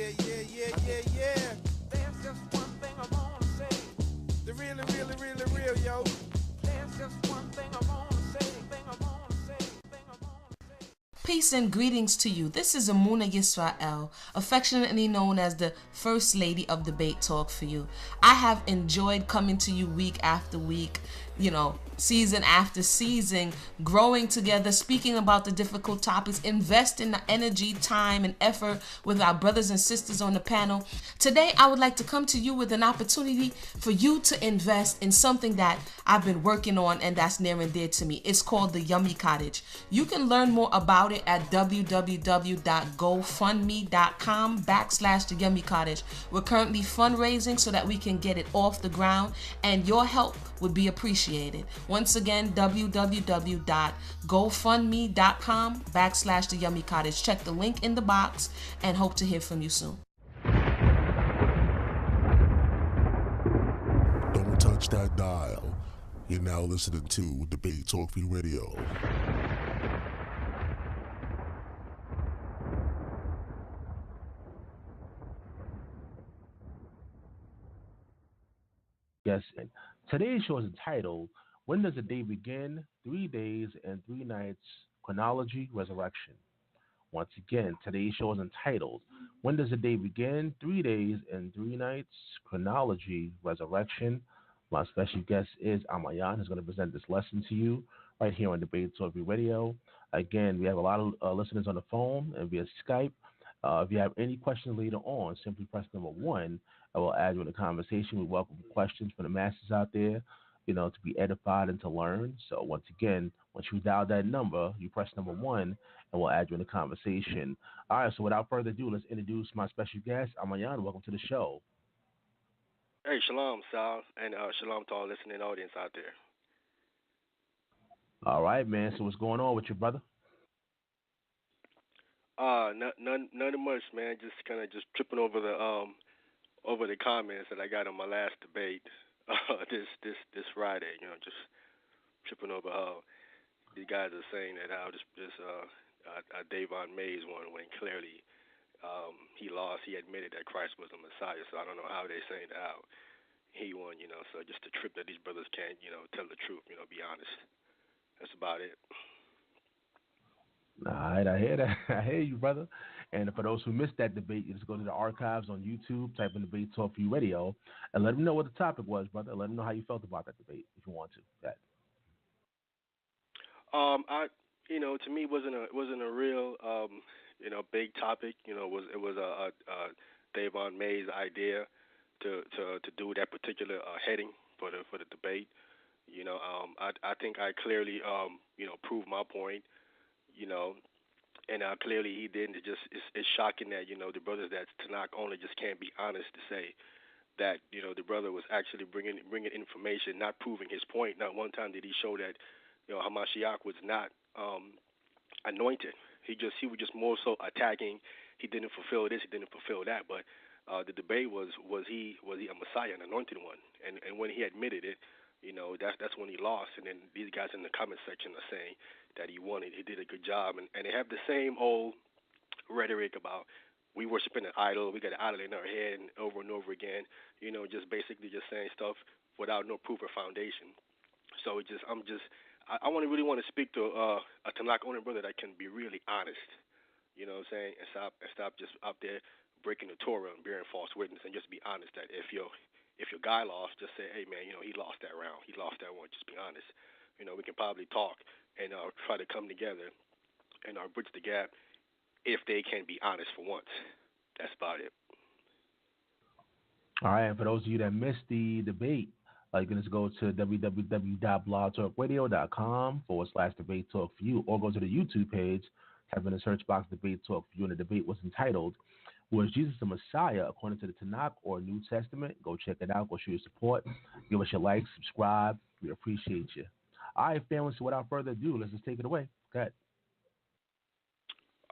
yeah. There's just one thing I wanna say. The real, yo. There's just one thing I wanna say. Thing I wanna say. Thing I wanna say. Peace and greetings to you. This is Amuna Yisrael, affectionately known as the First Lady of Debate Talk for you. I have enjoyed coming to you week after week, season after season, growing together, speaking about the difficult topics, investing the energy, time, and effort with our brothers and sisters on the panel. Today, I would like to come to you with an opportunity for you to invest in something that I've been working on and that's near and dear to me. It's called the Yummy Cottage. You can learn more about it at www.gofundme.com/the Yummy Cottage. We're currently fundraising so that we can get it off the ground, and your help would be appreciated. Once again, www.gofundme.com/the Yummy Cottage. Check the link in the box and hope to hear from you soon. Don't touch that dial. You're now listening to Debate Talk Free Radio. Yes, and today's show is entitled When Does the Day Begin? 3 Days and 3 Nights Chronology Resurrection. Once again, today's show is entitled When Does the Day Begin? 3 Days and 3 Nights Chronology Resurrection. My special guest is wAHMAYAN, who's going to present this lesson to you right here on Debate Talk Free Radio. Again, we have a lot of listeners on the phone and via Skype. If you have any questions later on, simply press number 1. I will add you in the conversation. We welcome questions from the masses out there, to be edified and to learn. So once again, once you dial that number, you press number 1, and we'll add you in the conversation. All right, so without further ado, let's introduce my special guest, wAHMAYAN. Welcome to the show. Hey, shalom, Sal, and shalom to all listening audience out there. All right, man. So what's going on with you, brother? None much, man. Just kind of tripping over the comments that I got on my last debate this Friday. Just tripping over how these guys are saying that how this Davon Mays won when clearly he lost. He admitted that Christ was the Messiah. So I don't know how they're saying how he won. So just the trip that these brothers can't tell the truth. Be honest. That's about it. All right, I hear that. I hear you, brother. And for those who missed that debate, you just go to the archives on YouTube, type in Debate Talk Free Radio, and let them know what the topic was, brother. Let them know how you felt about that debate, if you want to. To me, wasn't a real, big topic. It was a Davon Mays idea to do that particular heading for the debate. I think I clearly, proved my point. And clearly he didn't. It's shocking that the brothers that Tanakh only just can't be honest to say that the brother was actually bringing information, not proving his point. Not one time did he show that Hamashiach was not anointed. He was just more so attacking. He didn't fulfill this. He didn't fulfill that. But the debate was he a Messiah, an anointed one? And when he admitted it, that's when he lost. And then these guys in the comment section are saying that he won it. He did a good job. And they have the same old rhetoric about we worshiping an idol. We got an idol in our head and over again. Just basically just saying stuff without no proof or foundation. So I really want to speak to a Tanakh owner brother that can be really honest. You know what I'm saying? And stop just out there breaking the Torah and bearing false witness, and just be honest that if your guy lost, just say, hey man, he lost that round. He lost that one. Just be honest. We can probably talk and try to come together and bridge the gap if they can be honest for once. That's about it. All right, and for those of you that missed the debate, you can just go to www.blogtalkradio.com/debate talk for you, or go to the YouTube page, type in the search box Debate Talk for you, and the debate was entitled, Was Jesus the Messiah according to the Tanakh or New Testament? Go check it out. Go show your support. Give us your like, subscribe. We appreciate you. All right, family, so without further ado, let's just take it away. Go ahead.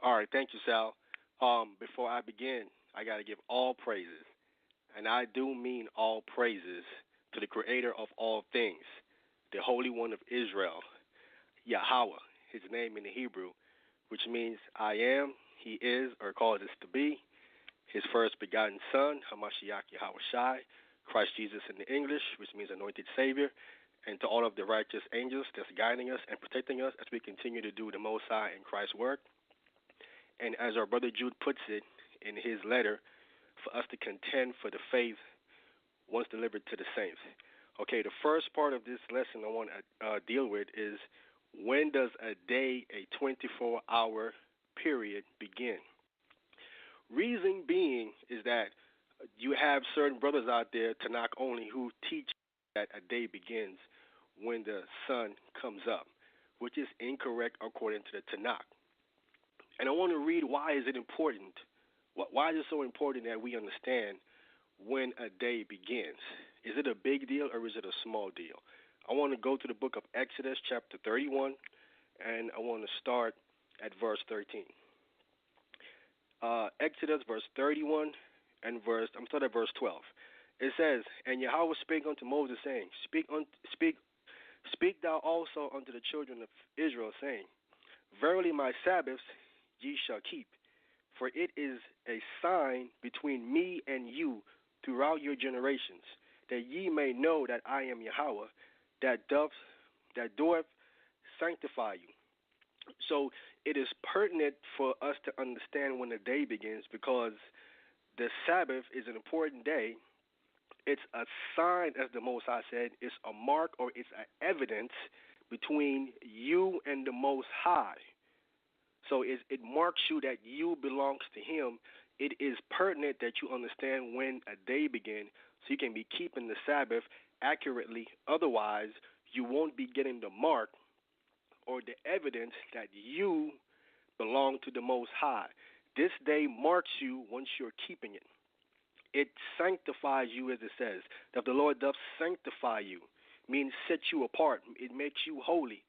All right, thank you, Sal. Before I begin, I got to give all praises, and I do mean all praises, to the creator of all things, the Holy One of Israel, Yahweh, his name in the Hebrew, which means I am, he is, or causes to be. his first begotten Son, Hamashiach Yahushai, Christ Jesus in the English, which means anointed Savior, and to all of the righteous angels that's guiding us and protecting us as we continue to do the Most High in Christ's work. And as our brother Jude puts it in his letter, for us to contend for the faith once delivered to the saints. Okay, the first part of this lesson I want to deal with is, when does a day, a 24-hour period, begin? Reason being is that you have certain brothers out there, Tanakh only, who teach that a day begins when the sun comes up, which is incorrect according to the Tanakh. And I want to read why is it important. Why is it so important that we understand when a day begins? Is it a big deal or is it a small deal? I want to go to the book of Exodus chapter 31, and I want to start at verse 13. Exodus verse 31 and I'm starting at verse 12. It says, "And Yahweh spake unto Moses, saying, Speak thou also unto the children of Israel, saying, Verily my Sabbaths ye shall keep, for it is a sign between me and you throughout your generations, that ye may know that I am Yahweh, that doth sanctify you." So it is pertinent for us to understand when the day begins, because the Sabbath is an important day. It's a sign, as the Most High said. It's a mark, or it's an evidence between you and the Most High. So it marks you that you belongs to Him. It is pertinent that you understand when a day begins, so you can be keeping the Sabbath accurately. Otherwise, you won't be getting the mark or the evidence that you belong to the Most High. This day marks you once you're keeping it. It sanctifies you, as it says, that the Lord doth sanctify you, means set you apart. It makes you holy.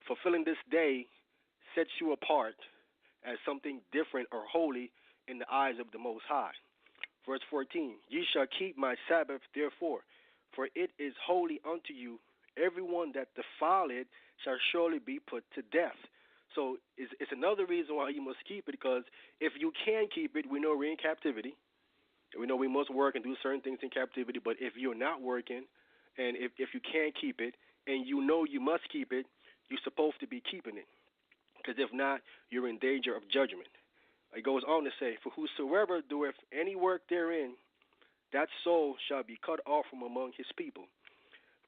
Fulfilling this day sets you apart as something different or holy in the eyes of the Most High. Verse 14, "Ye shall keep my Sabbath, therefore, for it is holy unto you. Everyone that defile it shall surely be put to death." So it's another reason why you must keep it, because if you can keep it, we know we're in captivity. We know we must work and do certain things in captivity, but if you're not working, and if you can't keep it, and you know you must keep it, you're supposed to be keeping it, because if not, you're in danger of judgment. It goes on to say, "For whosoever doeth any work therein, that soul shall be cut off from among his people."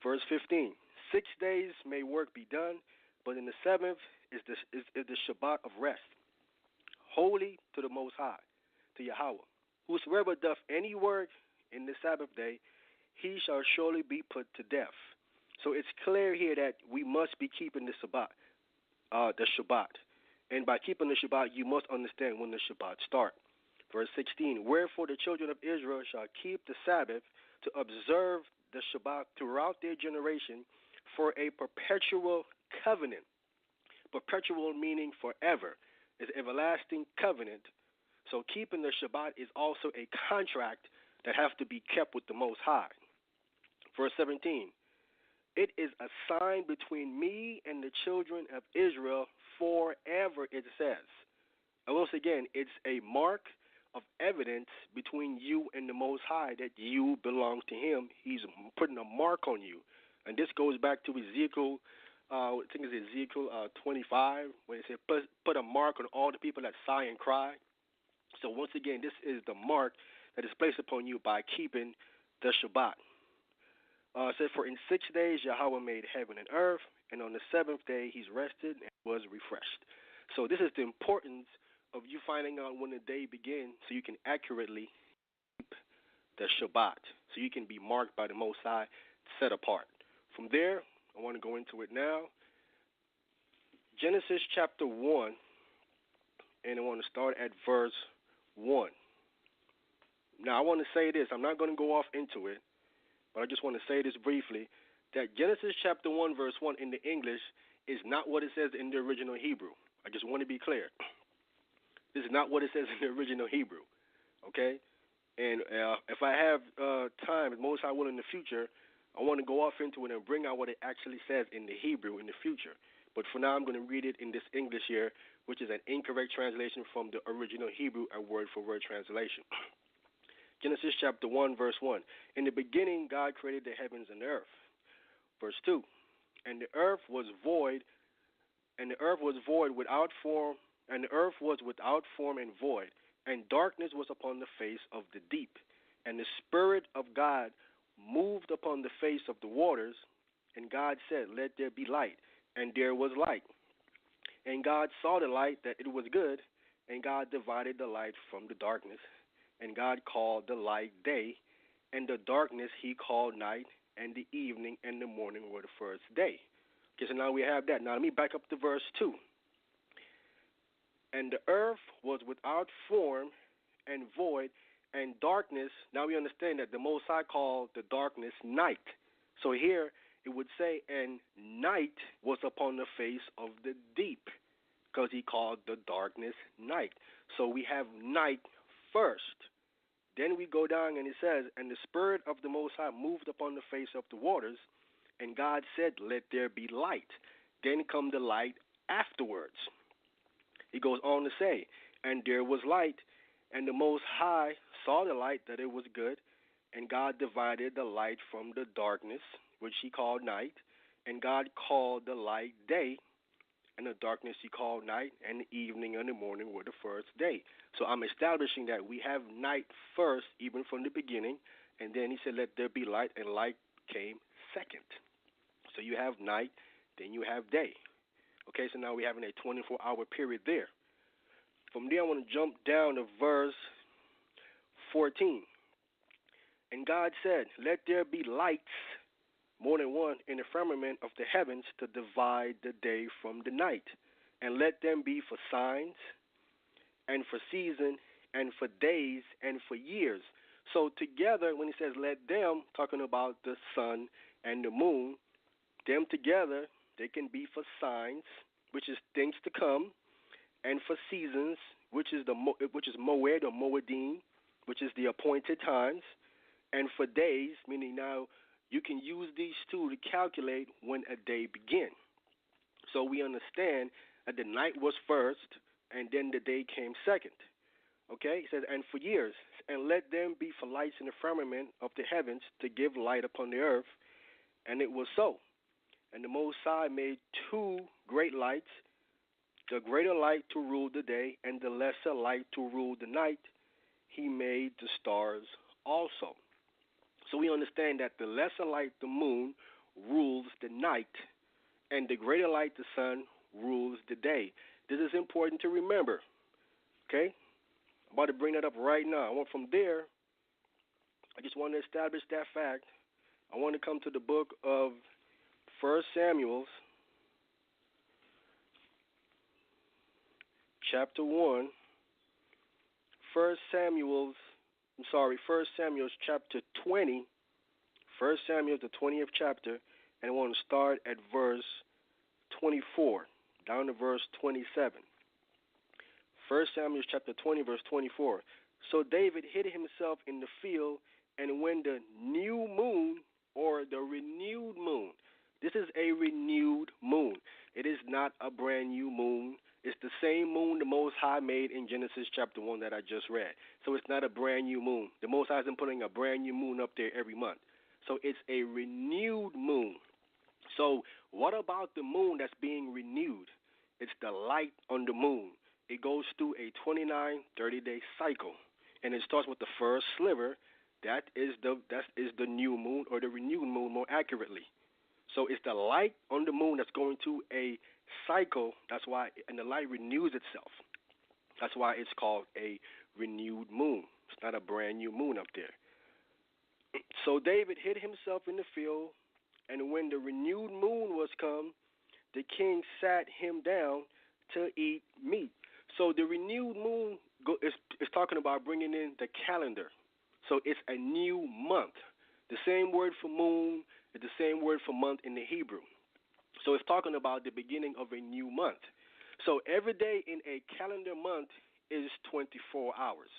Verse 15, 6 days may work be done, but in the seventh is the Shabbat of rest, holy to the Most High, to Yahweh. Whosoever doth any work in the Sabbath day, he shall surely be put to death. So it's clear here that we must be keeping the Shabbat. And by keeping the Shabbat, you must understand when the Shabbat start. Verse 16, "Wherefore the children of Israel shall keep the Sabbath to observe the Shabbat throughout their generation for a perpetual covenant." Perpetual meaning forever. It's everlasting covenant. So keeping the Shabbat is also a contract that has to be kept with the Most High. Verse 17, "It is a sign between me and the children of Israel forever," it says. And once again, it's a mark of evidence between you and the Most High that you belong to Him. He's putting a mark on you. And this goes back to Ezekiel, I think it's Ezekiel 25, when it said, put a mark on all the people that sigh and cry. So once again, this is the mark that is placed upon you by keeping the Shabbat. It says, "For in 6 days Yahweh made heaven and earth, and on the seventh day He's rested and was refreshed." So this is the importance of you finding out when the day begins, so you can accurately keep the Shabbat, so you can be marked by the Most High, set apart. From there, I want to go into it now. Genesis chapter 1, and I want to start at verse 1. Now, I want to say this. I'm not going to go off into it, but I just want to say this briefly, that Genesis chapter 1, verse 1 in the English is not what it says in the original Hebrew. I just want to be clear. This is not what it says in the original Hebrew, okay? And if I have time, most I will in the future, I want to go off into it and bring out what it actually says in the Hebrew in the future. But for now, I'm going to read it in this English here, which is an incorrect translation from the original Hebrew, a word-for-word translation. Genesis chapter 1, verse 1. In the beginning, God created the heavens and the earth. Verse 2. And the earth was void, without form, and the earth was without form and void, and darkness was upon the face of the deep. And the Spirit of God moved upon the face of the waters, and God said, let there be light. And there was light. And God saw the light that it was good, and God divided the light from the darkness. And God called the light day, and the darkness he called night, and the evening and the morning were the first day. Okay, so now we have that. Now let me back up to verse 2. And the earth was without form and void, and darkness. Now we understand that the Most High called the darkness night. So here it would say, and night was upon the face of the deep, because he called the darkness night. So we have night first. Then we go down and it says, and the Spirit of the Most High moved upon the face of the waters, and God said, let there be light. Then come the light afterwards. He goes on to say, and there was light, and the Most High saw the light that it was good, and God divided the light from the darkness, which he called night, and God called the light day, and the darkness he called night, and the evening and the morning were the first day. So I'm establishing that we have night first, even from the beginning, and then he said, let there be light, and light came second. So you have night, then you have day. Okay, so now we're having a 24-hour period there. From there, I want to jump down to verse 14. And God said, let there be lights, more than one, in the firmament of the heavens to divide the day from the night, and let them be for signs, and for season, and for days, and for years. So together, when he says let them, talking about the sun and the moon, them together, they can be for signs, which is things to come, and for seasons, which is Moed or Moedim, which is the appointed times, and for days, meaning now you can use these two to calculate when a day begins. So we understand that the night was first, and then the day came second. Okay, he says, and for years, and let them be for lights in the firmament of the heavens to give light upon the earth. And it was so. And the Most High made two great lights, the greater light to rule the day, and the lesser light to rule the night. He made the stars also. So we understand that the lesser light, the moon, rules the night, and the greater light, the sun, rules the day. This is important to remember. Okay? I'm about to bring that up right now. From there, I just want to establish that fact. I want to come to the book of 1 Samuel, chapter 1. 1 Samuel chapter 20. 1 Samuel, the 20th chapter, and I want to start at verse 24, down to verse 27. 1 Samuel chapter 20, verse 24. So David hid himself in the field, and when the new moon, or the renewed moon, this is a renewed moon. It is not a brand new moon. It's the same moon the Most High made in Genesis chapter 1 that I just read. So it's not a brand new moon. The Most High isn't putting a brand new moon up there every month. So it's a renewed moon. So what about the moon that's being renewed? It's the light on the moon. It goes through a 29, 30-day cycle. And it starts with the first sliver. That is the new moon, or the renewed moon more accurately. So it's the light on the moon that's going through a cycle. That's why, and the light renews itself. That's why it's called a renewed moon. It's not a brand new moon up there. So David hid himself in the field, and when the renewed moon was come, the king sat him down to eat meat. So the renewed moon is talking about bringing in the calendar. So it's a new month. The same word for moon is the same word for month in the Hebrew. So it's talking about the beginning of a new month. So every day in a calendar month is 24 hours.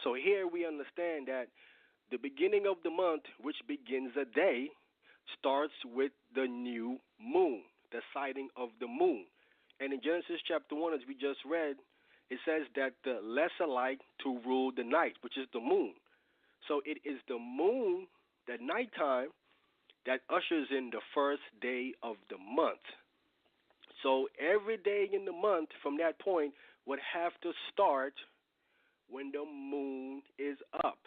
So here we understand that the beginning of the month, which begins a day, starts with the new moon, the sighting of the moon. And in Genesis chapter 1, as we just read, it says that the lesser light to rule the night, which is the moon. So it is the moon, that nighttime, that ushers in the first day of the month. So every day in the month from that point would have to start when the moon is up.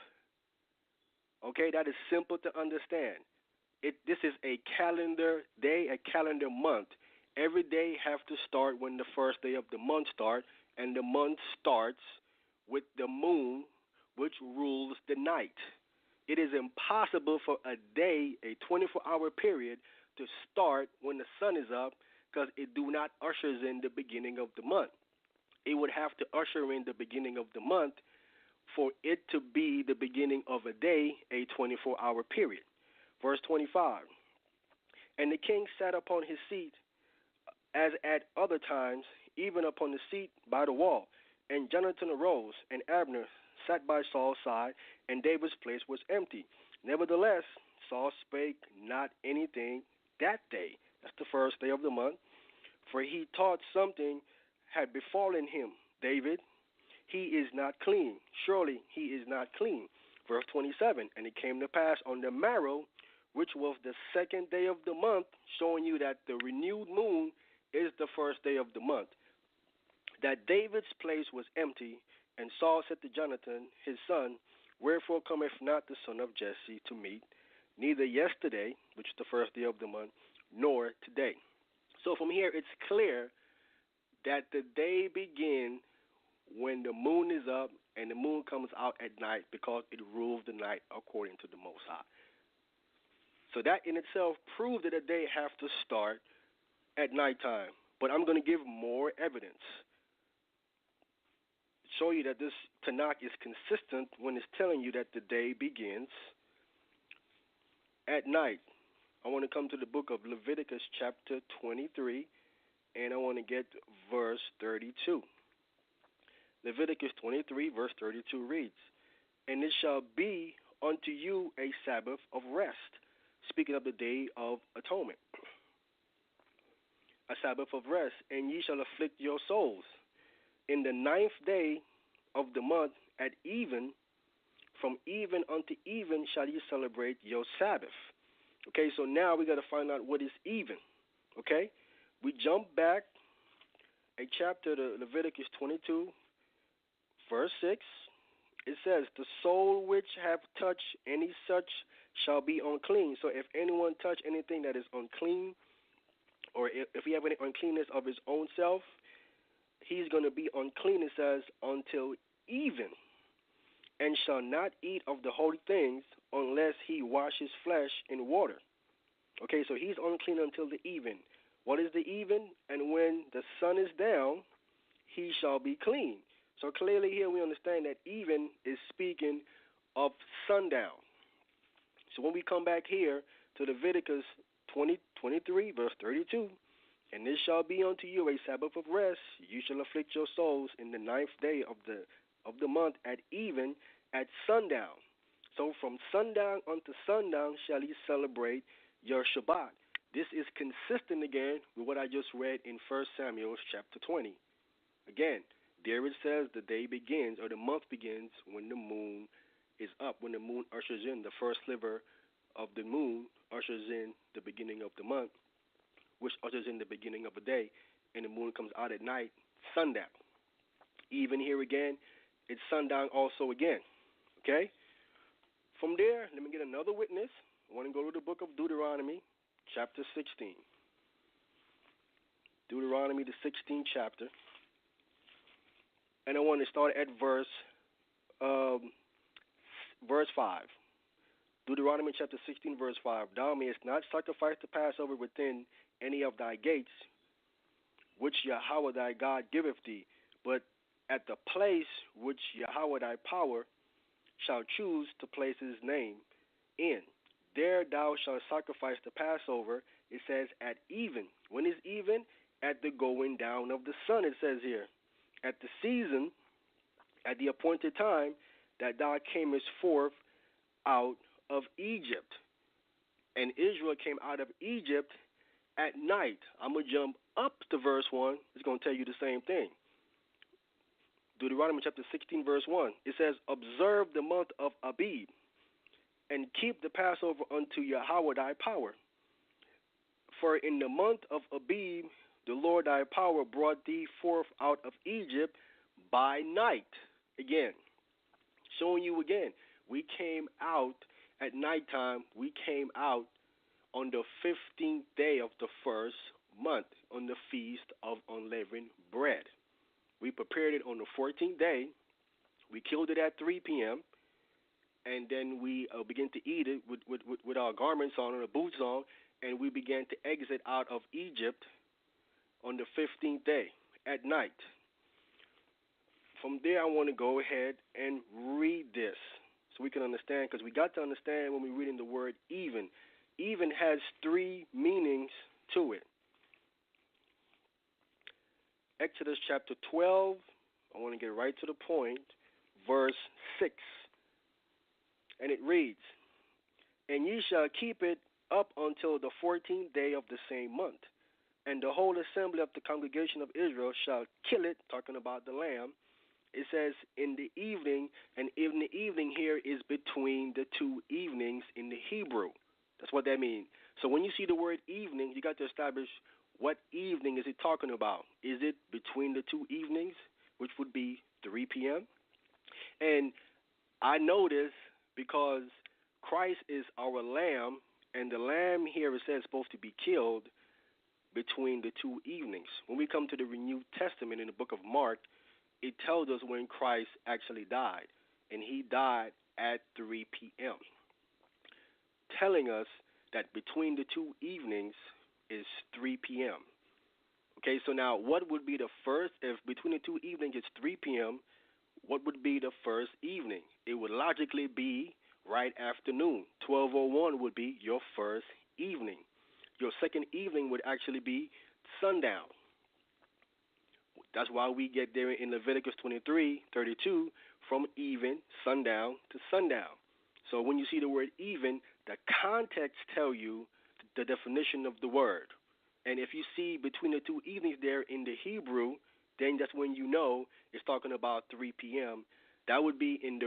Okay, that is simple to understand. This is a calendar day, a calendar month. Every day have to start when the first day of the month starts, and the month starts with the moon, which rules the night. It is impossible for a day, a 24-hour period, to start when the sun is up, because it do not ushers in the beginning of the month. It would have to usher in the beginning of the month for it to be the beginning of a day, a 24-hour period. Verse 25, and the king sat upon his seat as at other times, even upon the seat by the wall. And Jonathan arose, and Abner sat by Saul's side, and David's place was empty. Nevertheless, Saul spake not anything that day. That's the first day of the month. For he thought something had befallen him. David, he is not clean. Surely he is not clean. Verse 27, and it came to pass on the morrow, which was the second day of the month, showing you that the renewed moon is the first day of the month, that David's place was empty. And Saul said to Jonathan, his son, wherefore cometh not the son of Jesse to meet, neither yesterday, which is the first day of the month, nor today. So from here, it's clear that the day begins when the moon is up and the moon comes out at night, because it rules the night according to the Most High. So that in itself proves that a day have to start at nighttime. But I'm going to give more evidence. Show you that this Tanakh is consistent when it's telling you that the day begins at night. I want to come to the book of Leviticus chapter 23, and I want to get verse 32. Leviticus 23, verse 32 reads, and it shall be unto you a Sabbath of rest, speaking of the day of atonement, a Sabbath of rest, and ye shall afflict your souls. In the 9th day of the month at even, from even unto even shall ye celebrate your Sabbath. Okay, so now we got to find out what is even. Okay, we jump back a chapter to Leviticus 22, verse 6. It says, the soul which have touched any such shall be unclean. So if anyone touch anything that is unclean, or if he have any uncleanness of his own self, he's going to be unclean, it says, until even, and shall not eat of the holy things unless he wash his flesh in water. Okay, so he's unclean until the even. What is the even? And when the sun is down, he shall be clean. So clearly here we understand that even is speaking of sundown. So when we come back here to Leviticus 23, verse 32, and this shall be unto you a Sabbath of rest, you shall afflict your souls in the 9th day of the month at even, at sundown. So from sundown unto sundown shall ye celebrate your Shabbat. This is consistent again with what I just read in 1 Samuel chapter 20. Again, there it says the day begins, or the month begins, when the moon is up, when the moon ushers in, the first sliver of the moon ushers in the beginning of the month, which ushers in the beginning of a day, and the moon comes out at night, sundown. Even here again, it's sundown also again. Okay? From there, let me get another witness. I want to go to the book of Deuteronomy, chapter 16. Deuteronomy, the 16th chapter. And I want to start at verse 5. Deuteronomy chapter 16, verse 5. Thou mayest not sacrifice the Passover within any of thy gates, which Yahweh thy God giveth thee, but at the place which Yahweh thy power shall choose to place his name in. There thou shalt sacrifice the Passover, it says, at even. When is even? At the going down of the sun, it says here. At the season, at the appointed time, that thou camest forth out of Egypt. And Israel came out of Egypt at night. I'm going to jump up to verse 1. It's going to tell you the same thing. Deuteronomy chapter 16, verse 1. It says, observe the month of Abib and keep the Passover unto Yahweh thy power. For in the month of Abib, the Lord thy power brought thee forth out of Egypt by night. Again, showing you again, we came out at nighttime. We came out on the 15th day of the first month on the Feast of Unleavened Bread. We prepared it on the 14th day. We killed it at 3 p.m., and then we began to eat it with our garments on and our boots on, and we began to exit out of Egypt on the 15th day at night. From there, I want to go ahead and read this so we can understand, because we got to understand when we're reading the word even. Even has three meanings to it. Exodus chapter 12, I want to get right to the point, verse 6. And it reads, and ye shall keep it up until the 14th day of the same month. And the whole assembly of the congregation of Israel shall kill it, talking about the lamb. It says in the evening, and in the evening here is between the two evenings in the Hebrew. That's what that means. So when you see the word evening, you got to establish what evening is it talking about. Is it between the two evenings, which would be 3 p.m.? And I know this because Christ is our lamb, and the lamb here, it says, is supposed to be killed between the two evenings. When we come to the Renewed Testament in the book of Mark, it tells us when Christ actually died, and he died at 3 p.m., telling us that between the two evenings is 3 p.m. Okay, so now what would be the first, if between the two evenings it's 3 p.m., what would be the first evening? It would logically be right afternoon. 12:01 would be your first evening. Your second evening would actually be sundown. That's why we get there in Leviticus 23:32 from even, sundown to sundown. So when you see the word even, the context tell you the definition of the word. And if you see between the two evenings there in the Hebrew, then that's when you know it's talking about 3 p.m. That would be in the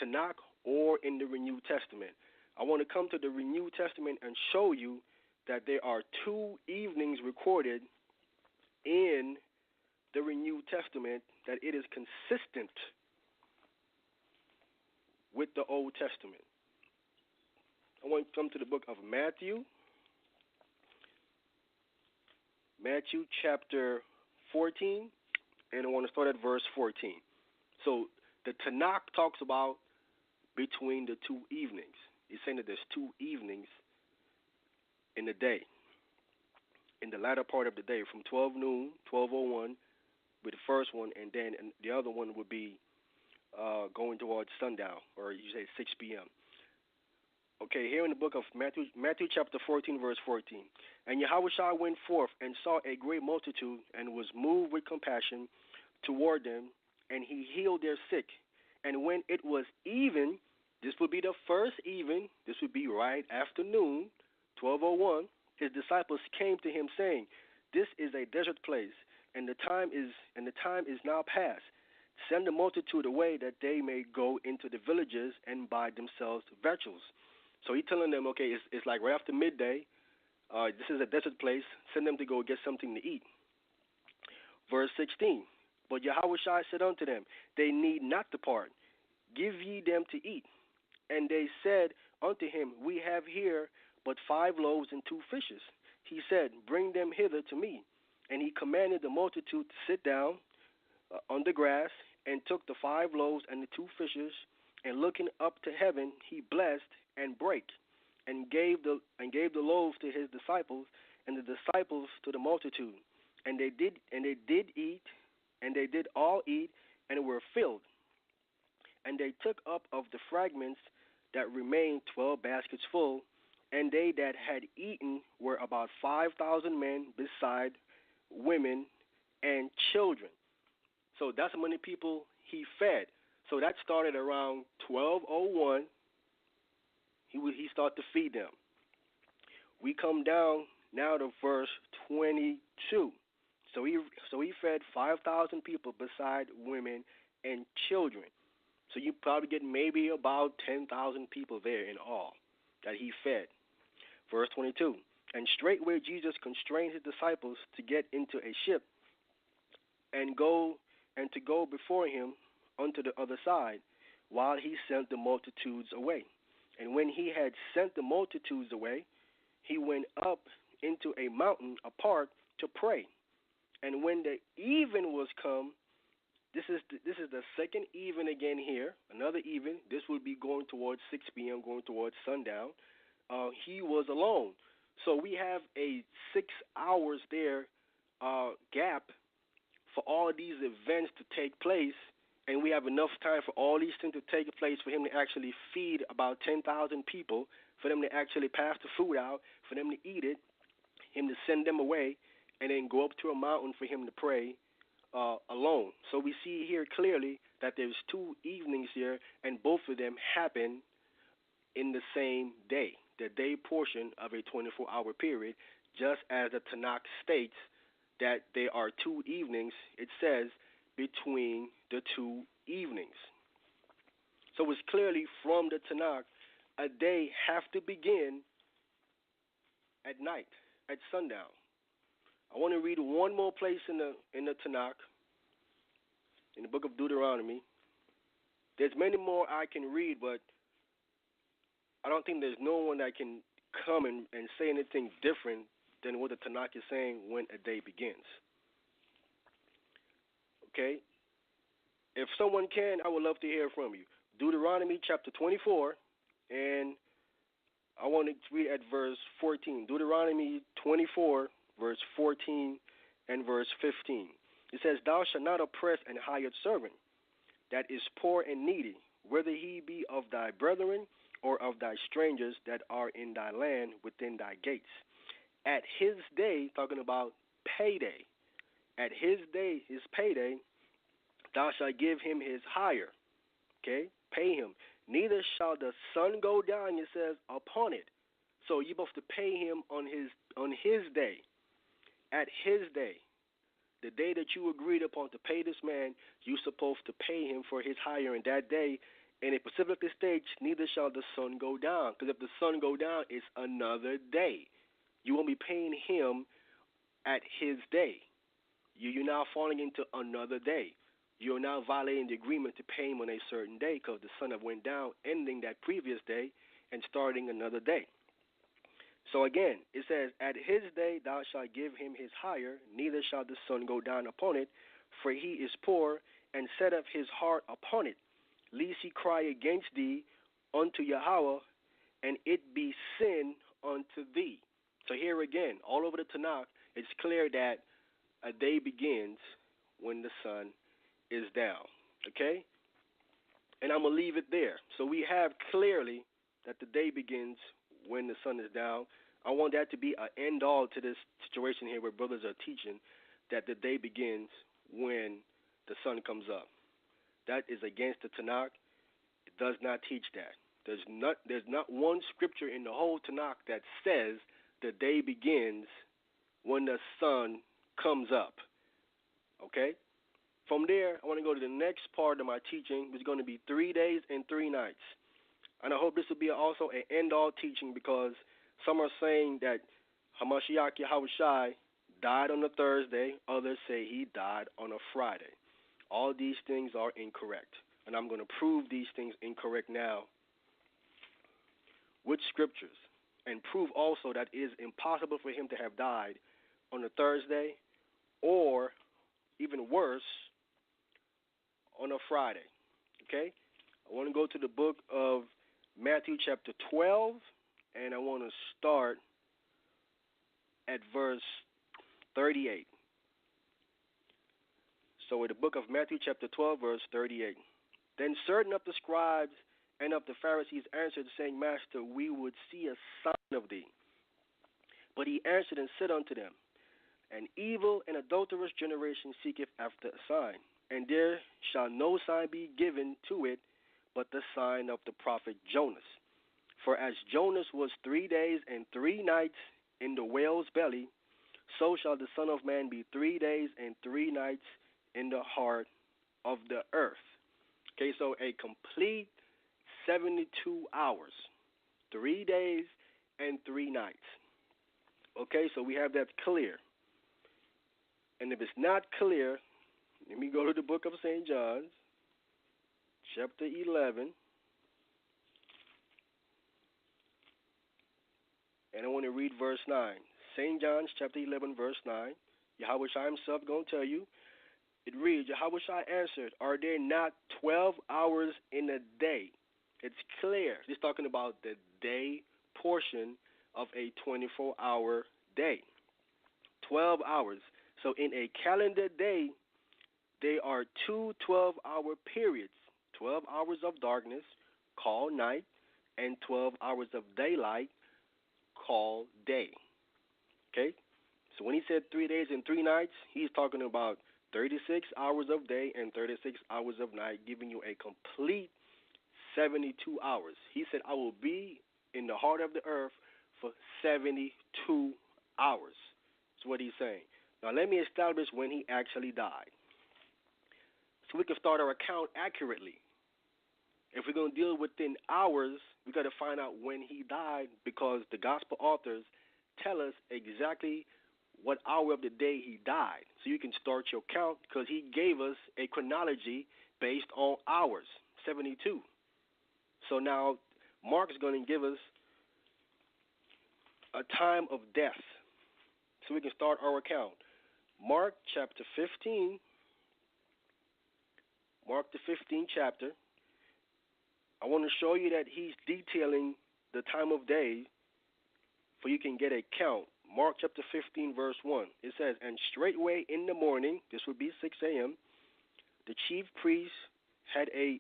Tanakh or in the Renewed Testament. I want to come to the Renewed Testament and show you that there are two evenings recorded in the Renewed Testament, that it is consistent with the Old Testament. I want to come to the book of Matthew chapter 14, and I want to start at verse 14. So the Tanakh talks about between the two evenings. It's saying that there's two evenings in the day, in the latter part of the day, from 12 noon, 12:01, with the first one, and then the other one would be going towards sundown, or you say 6 p.m. Okay, here in the book of Matthew chapter 14, verse 14. And Yahushua went forth and saw a great multitude, and was moved with compassion toward them, and he healed their sick. And when it was even, this would be the first even, this would be right afternoon, 12:01, his disciples came to him, saying, this is a desert place, and the time is now past. Send the multitude away, that they may go into the villages and buy themselves victuals. So he's telling them, okay, it's like right after midday. This is a desert place. Send them to go get something to eat. Verse 16. But Yahushua said unto them, they need not depart. Give ye them to eat. And they said unto him, we have here but 5 loaves and 2 fishes. He said, bring them hither to me. And he commanded the multitude to sit down on the grass, and took the 5 loaves and the 2 fishes, and looking up to heaven, he blessed and brake, and gave the loaves to his disciples, and the disciples to the multitude. And they did eat, and they did all eat, and were filled. And they took up of the fragments that remained 12 baskets full, and they that had eaten were about 5,000 men, beside women and children. So that's how many people he fed. So that started around 12:01. He started to feed them. We come down Now to verse 22. So he fed 5,000 people beside women and children. So you probably get maybe about 10,000 people there in all that he fed. Verse 22. And straightway Jesus constrained his disciples to get into a ship and to go before him unto the other side, while he sent the multitudes away. And when he had sent the multitudes away, he went up into a mountain apart to pray. And when the even was come, this is the second even again here, another even. This would be going towards 6 p.m., going towards sundown. He was alone. So we have a 6 hours there gap for all these events to take place, and we have enough time for all these things to take place for him to actually feed about 10,000 people, for them to actually pass the food out, for them to eat it, him to send them away, and then go up to a mountain for him to pray alone. So we see here clearly that there's 2 evenings here, and both of them happen in the same day, the day portion of a 24-hour period, just as the Tanakh states that there are 2 evenings, it says, between the 2 evenings. So it's clearly from the Tanakh, a day have to begin at night, at sundown. I want to read one more place in the Tanakh, in the book of Deuteronomy. There's many more I can read, but I don't think there's no one that can come and say anything different than what the Tanakh is saying when a day begins. Okay? If someone can, I would love to hear from you. Deuteronomy chapter 24, and I want to read at verse 14. Deuteronomy 24, verse 14 and verse 15. It says, Thou shalt not oppress an hired servant that is poor and needy, whether he be of thy brethren or of thy strangers that are in thy land within thy gates. At his day, talking about payday, at his day, his payday, thou shalt give him his hire. Okay? Pay him. Neither shall the sun go down, it says, upon it. So you're supposed to pay him on his day. At his day. The day that you agreed upon to pay this man, you're supposed to pay him for his hire in that day. And it specifically states, neither shall the sun go down. Because if the sun go down, it's another day. You won't be paying him at his day. You're now falling into another day. You're now violating the agreement to pay him on a certain day because the sun have went down, ending that previous day and starting another day. So again, it says, At his day thou shalt give him his hire, neither shall the sun go down upon it, for he is poor, and setteth his heart upon it, lest he cry against thee unto Yahweh, and it be sin unto thee. So here again, all over the Tanakh, it's clear that a day begins when the sun is down. Okay? And I'm going to leave it there. So we have clearly that the day begins when the sun is down. I want that to be an end-all to this situation here where brothers are teaching that the day begins when the sun comes up. That is against the Tanakh. It does not teach that. There's not one scripture in the whole Tanakh that says the day begins when the sun comes up. Okay? From there, I want to go to the next part of my teaching, which is going to be 3 days and 3 nights. And I hope this will be also an end-all teaching because some are saying that Hamashiach Yahushai died on a Thursday. Others say he died on a Friday. All these things are incorrect. And I'm going to prove these things incorrect now with scriptures and prove also that it is impossible for him to have died on a Thursday or, even worse, on a Friday. Okay? I want to go to the book of Matthew chapter 12, and I want to start at verse 38. So in the book of Matthew chapter 12, verse 38. Then certain of the scribes and of the Pharisees answered, saying, Master, we would see a sign of thee. But he answered and said unto them, An evil and adulterous generation seeketh after a sign, and there shall no sign be given to it but the sign of the prophet Jonas. For as Jonas was 3 days and 3 nights in the whale's belly, so shall the Son of Man be 3 days and 3 nights in the heart of the earth. Okay, so a complete 72 hours, 3 days and 3 nights. Okay, so we have that clear. And if it's not clear, let me go to the book of St. John, chapter 11. And I want to read verse 9. St. John's chapter 11, verse 9. Yahweh Shai himself going to tell you. It reads, Yahweh Shai answered, are there not 12 hours in a day? It's clear. He's talking about the day portion of a 24-hour day. 12 hours. So in a calendar day, there are two 12-hour periods. 12 hours of darkness, called night, and 12 hours of daylight, called day. Okay? So when he said 3 days and 3 nights, he's talking about 36 hours of day and 36 hours of night, giving you a complete 72 hours. He said, I will be in the heart of the earth for 72 hours. That's what he's saying. Now let me establish when he actually died, so we can start our account accurately. If we're going to deal within hours, we got to find out when he died, because the gospel authors tell us exactly what hour of the day he died. So you can start your count, because he gave us a chronology based on hours, 72. So now Mark's going to give us a time of death, so we can start our account. Mark chapter 15, Mark the 15th chapter. I want to show you that he's detailing the time of day for you can get a count. Mark chapter 15, verse 1. It says, and straightway in the morning, this would be 6 a.m., the chief priests had a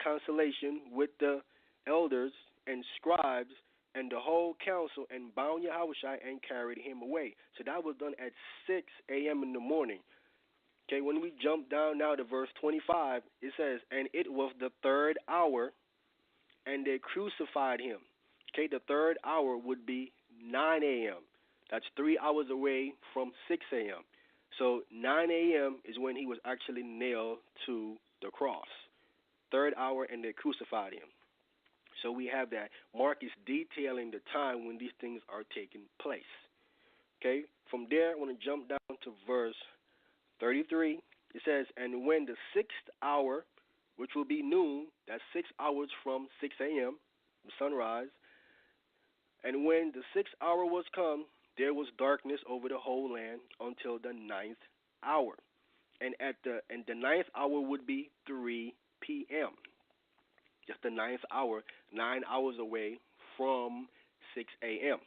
consultation with the elders and scribes and the whole council, and bound Yahushua and carried him away. So that was done at 6 a.m. in the morning. Okay, when we jump down now to verse 25, it says, and it was the third hour, and they crucified him. Okay, the third hour would be 9 a.m. That's 3 hours away from 6 a.m. So 9 a.m. is when he was actually nailed to the cross. Third hour, and they crucified him. So we have that. Mark is detailing the time when these things are taking place. Okay, from there, I want to jump down to verse 33. It says, and when the sixth hour, which will be noon, that's 6 hours from 6 a.m., sunrise, and when the sixth hour was come, there was darkness over the whole land until the ninth hour. And the ninth hour would be 3 p.m. Just the ninth hour, 9 hours away from 6 a.m.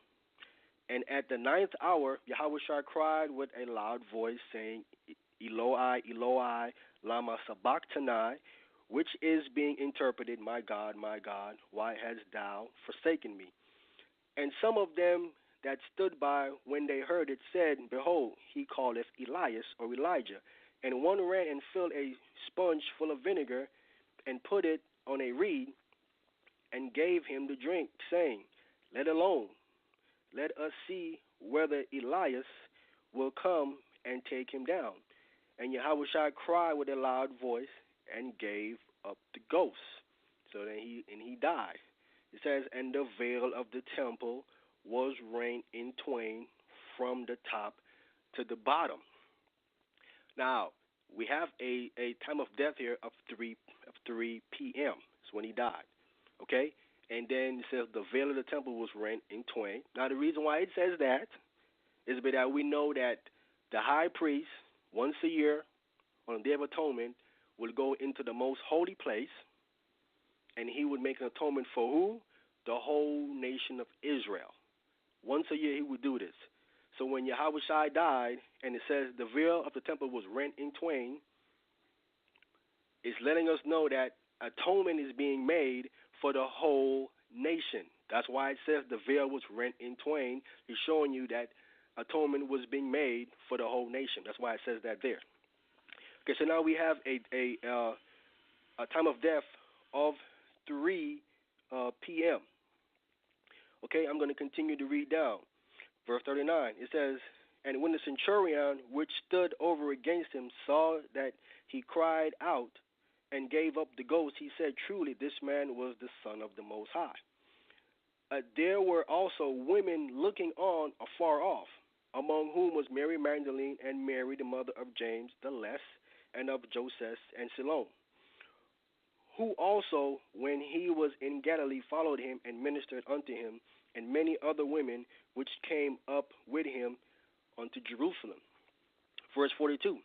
And at the ninth hour, Yahushua cried with a loud voice, saying, Eloi, Eloi, lama sabachthani, which is being interpreted, my God, why hast thou forsaken me? And some of them that stood by when they heard it said, behold, he calleth Elias or Elijah. And one ran and filled a sponge full of vinegar and put it on a reed and gave him to drink, saying, let alone, let us see whether Elias will come and take him down. And Yahushua cried with a loud voice and gave up the ghost. So then he died. It says, and the veil of the temple was rent in twain from the top to the bottom. Now, we have a time of death here of 3 p.m. That's when he died. Okay? And then it says the veil of the temple was rent in twain. Now, the reason why it says that is that we know that the high priest, once a year on the Day of Atonement, will go into the most holy place, and he would make an atonement for who? The whole nation of Israel. Once a year he would do this. So when Yahushua died, and it says the veil of the temple was rent in twain, it's letting us know that atonement is being made for the whole nation. That's why it says the veil was rent in twain. It's showing you that atonement was being made for the whole nation. That's why it says that there. Okay, so now we have a time of death of 3 p.m. Okay, I'm going to continue to read down. Verse 39, it says, "And when the centurion which stood over against him saw that he cried out and gave up the ghost, he said, Truly, this man was the Son of the Most High. There were also women looking on afar off, among whom was Mary Magdalene and Mary, the mother of James the Less, and of Joseph and Salome, who also, when he was in Galilee, followed him and ministered unto him, and many other women which came up with him unto Jerusalem." Verse 42,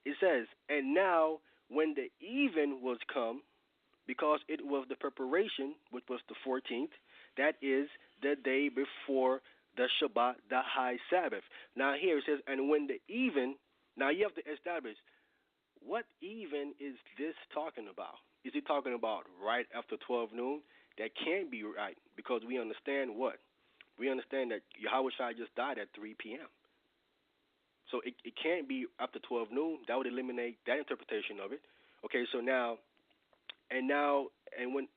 it says, "And now when the even was come, because it was the preparation, which was the 14th, that is the day before the Shabbat, the high Sabbath." Now here it says, "And when the even," now you have to establish, what even is this talking about? Is he talking about right after 12 noon? That can't be right, because we understand what? We understand that Yahweh Shai just died at 3 p.m. So it can't be after 12 noon. That would eliminate that interpretation of it. Okay, so now when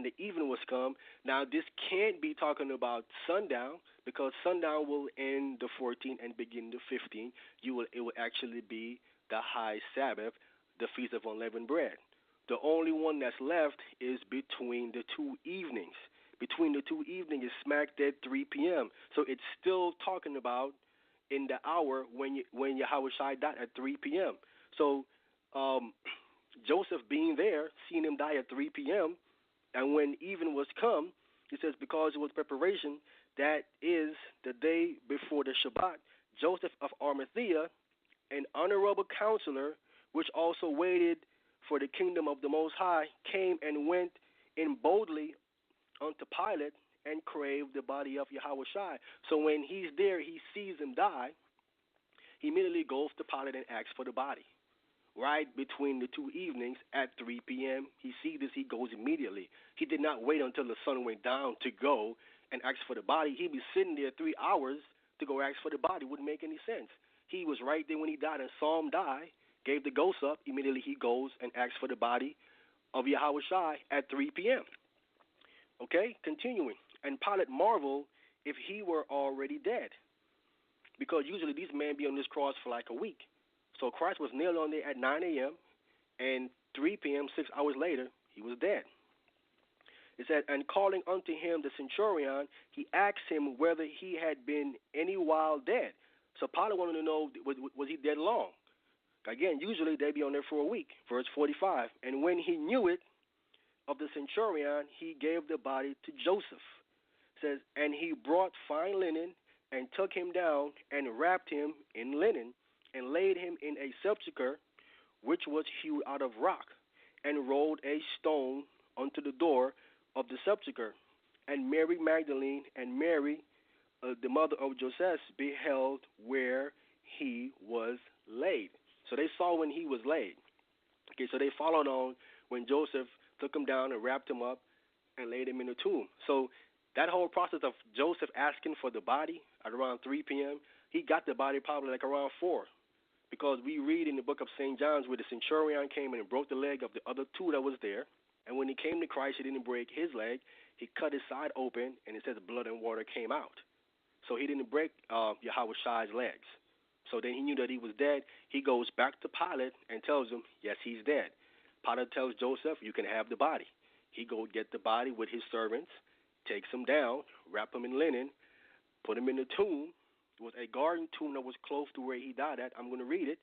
the evening was come, now this can't be talking about sundown, because sundown will end the 14th and begin the 15th. It will actually be the high Sabbath, the Feast of Unleavened Bread. The only one that's left is between the two evenings. Between the two evenings is smack dead 3 p.m. So it's still talking about in the hour when Yahweh Shai died at 3 p.m. So Joseph being there, seeing him die at 3 p.m., and when even was come, he says, because it was preparation, that is the day before the Shabbat, Joseph of Arimathea, an honorable counselor, which also waited for the kingdom of the Most High, came and went in boldly unto Pilate and craved the body of Yahweh Shai. So when he's there, he sees him die, he immediately goes to Pilate and asks for the body. Right between the two evenings at 3 p.m., he sees this, he goes immediately. He did not wait until the sun went down to go and ask for the body. He'd be sitting there 3 hours to go ask for the body. Wouldn't make any sense. He was right there when he died and saw him die, gave the ghost up. Immediately he goes and asks for the body of Yahweh Shai at 3 p.m. Okay, continuing. And Pilate marveled if he were already dead, because usually these men be on this cross for like a week. So Christ was nailed on there at 9 a.m., and 3 p.m., 6 hours later, he was dead. It said, and calling unto him the centurion, he asked him whether he had been any while dead. So Pilate wanted to know, was he dead long? Again, usually they'd be on there for a week. Verse 45, and when he knew it of the centurion, he gave the body to Joseph. It says, and he brought fine linen and took him down and wrapped him in linen and laid him in a sepulchre which was hewed out of rock, and rolled a stone unto the door of the sepulchre. And Mary Magdalene and Mary, the mother of Joseph, beheld where he was laid. So they saw when he was laid. Okay, so they followed on when Joseph took him down and wrapped him up and laid him in the tomb. So that whole process of Joseph asking for the body at around 3 p.m., he got the body probably like around 4. Because we read in the book of St. John's where the centurion came and broke the leg of the other two that was there. And when he came to Christ, he didn't break his leg. He cut his side open, and it says blood and water came out. So he didn't break Yahweh Shai's legs. So then he knew that he was dead. He goes back to Pilate and tells him, yes, he's dead. Pilate tells Joseph, you can have the body. He go get the body with his servants, takes him down, wrap him in linen, put him in the tomb. It was a garden tomb that was close to where he died at. I'm going to read it.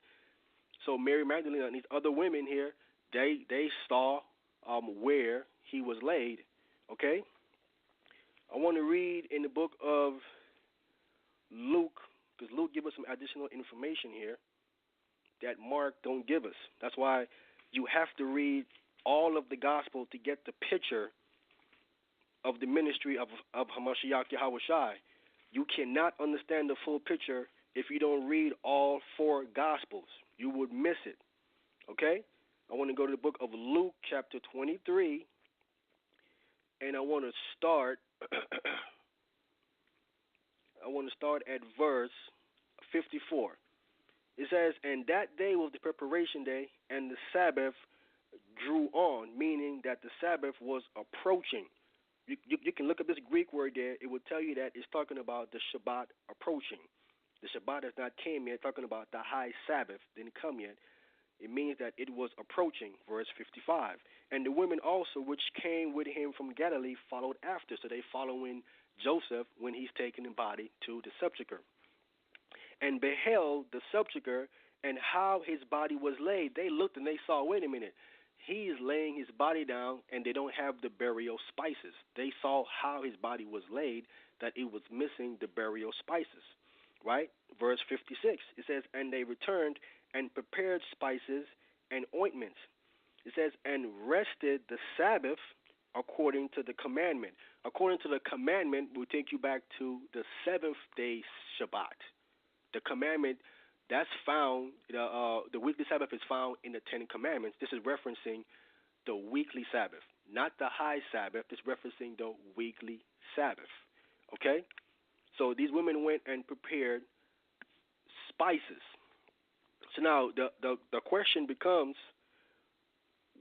So Mary Magdalene and these other women here, they saw where he was laid. Okay? I want to read in the book of Luke, because Luke gives us some additional information here that Mark don't give us. That's why you have to read all of the gospel to get the picture of the ministry of Hamashiach Yahweh Shai. You cannot understand the full picture if you don't read all 4 Gospels. You would miss it. Okay? I want to go to the book of Luke, chapter 23, and I want to start. I want to start at verse 54. It says, and that day was the preparation day, and the Sabbath drew on, meaning that the Sabbath was approaching. You can look up this Greek word there. It will tell you that it's talking about the Shabbat approaching. The Shabbat has not came yet. Talking about the high Sabbath didn't come yet. It means that it was approaching, verse 55. And the women also which came with him from Galilee followed after. So they following Joseph when he's taking the body to the sepulchre. And beheld the sepulchre and how his body was laid. They looked and they saw, wait a minute, he is laying his body down and they don't have the burial spices. They saw how his body was laid, that it was missing the burial spices. Right? Verse 56, it says, and they returned and prepared spices and ointments. It says, and rested the Sabbath according to the commandment. According to the commandment, we'll take you back to the seventh day Shabbat. The commandment that's found, the weekly Sabbath is found in the Ten Commandments. This is referencing the weekly Sabbath, not the high Sabbath. It's referencing the weekly Sabbath. Okay? So these women went and prepared spices. So now the question becomes,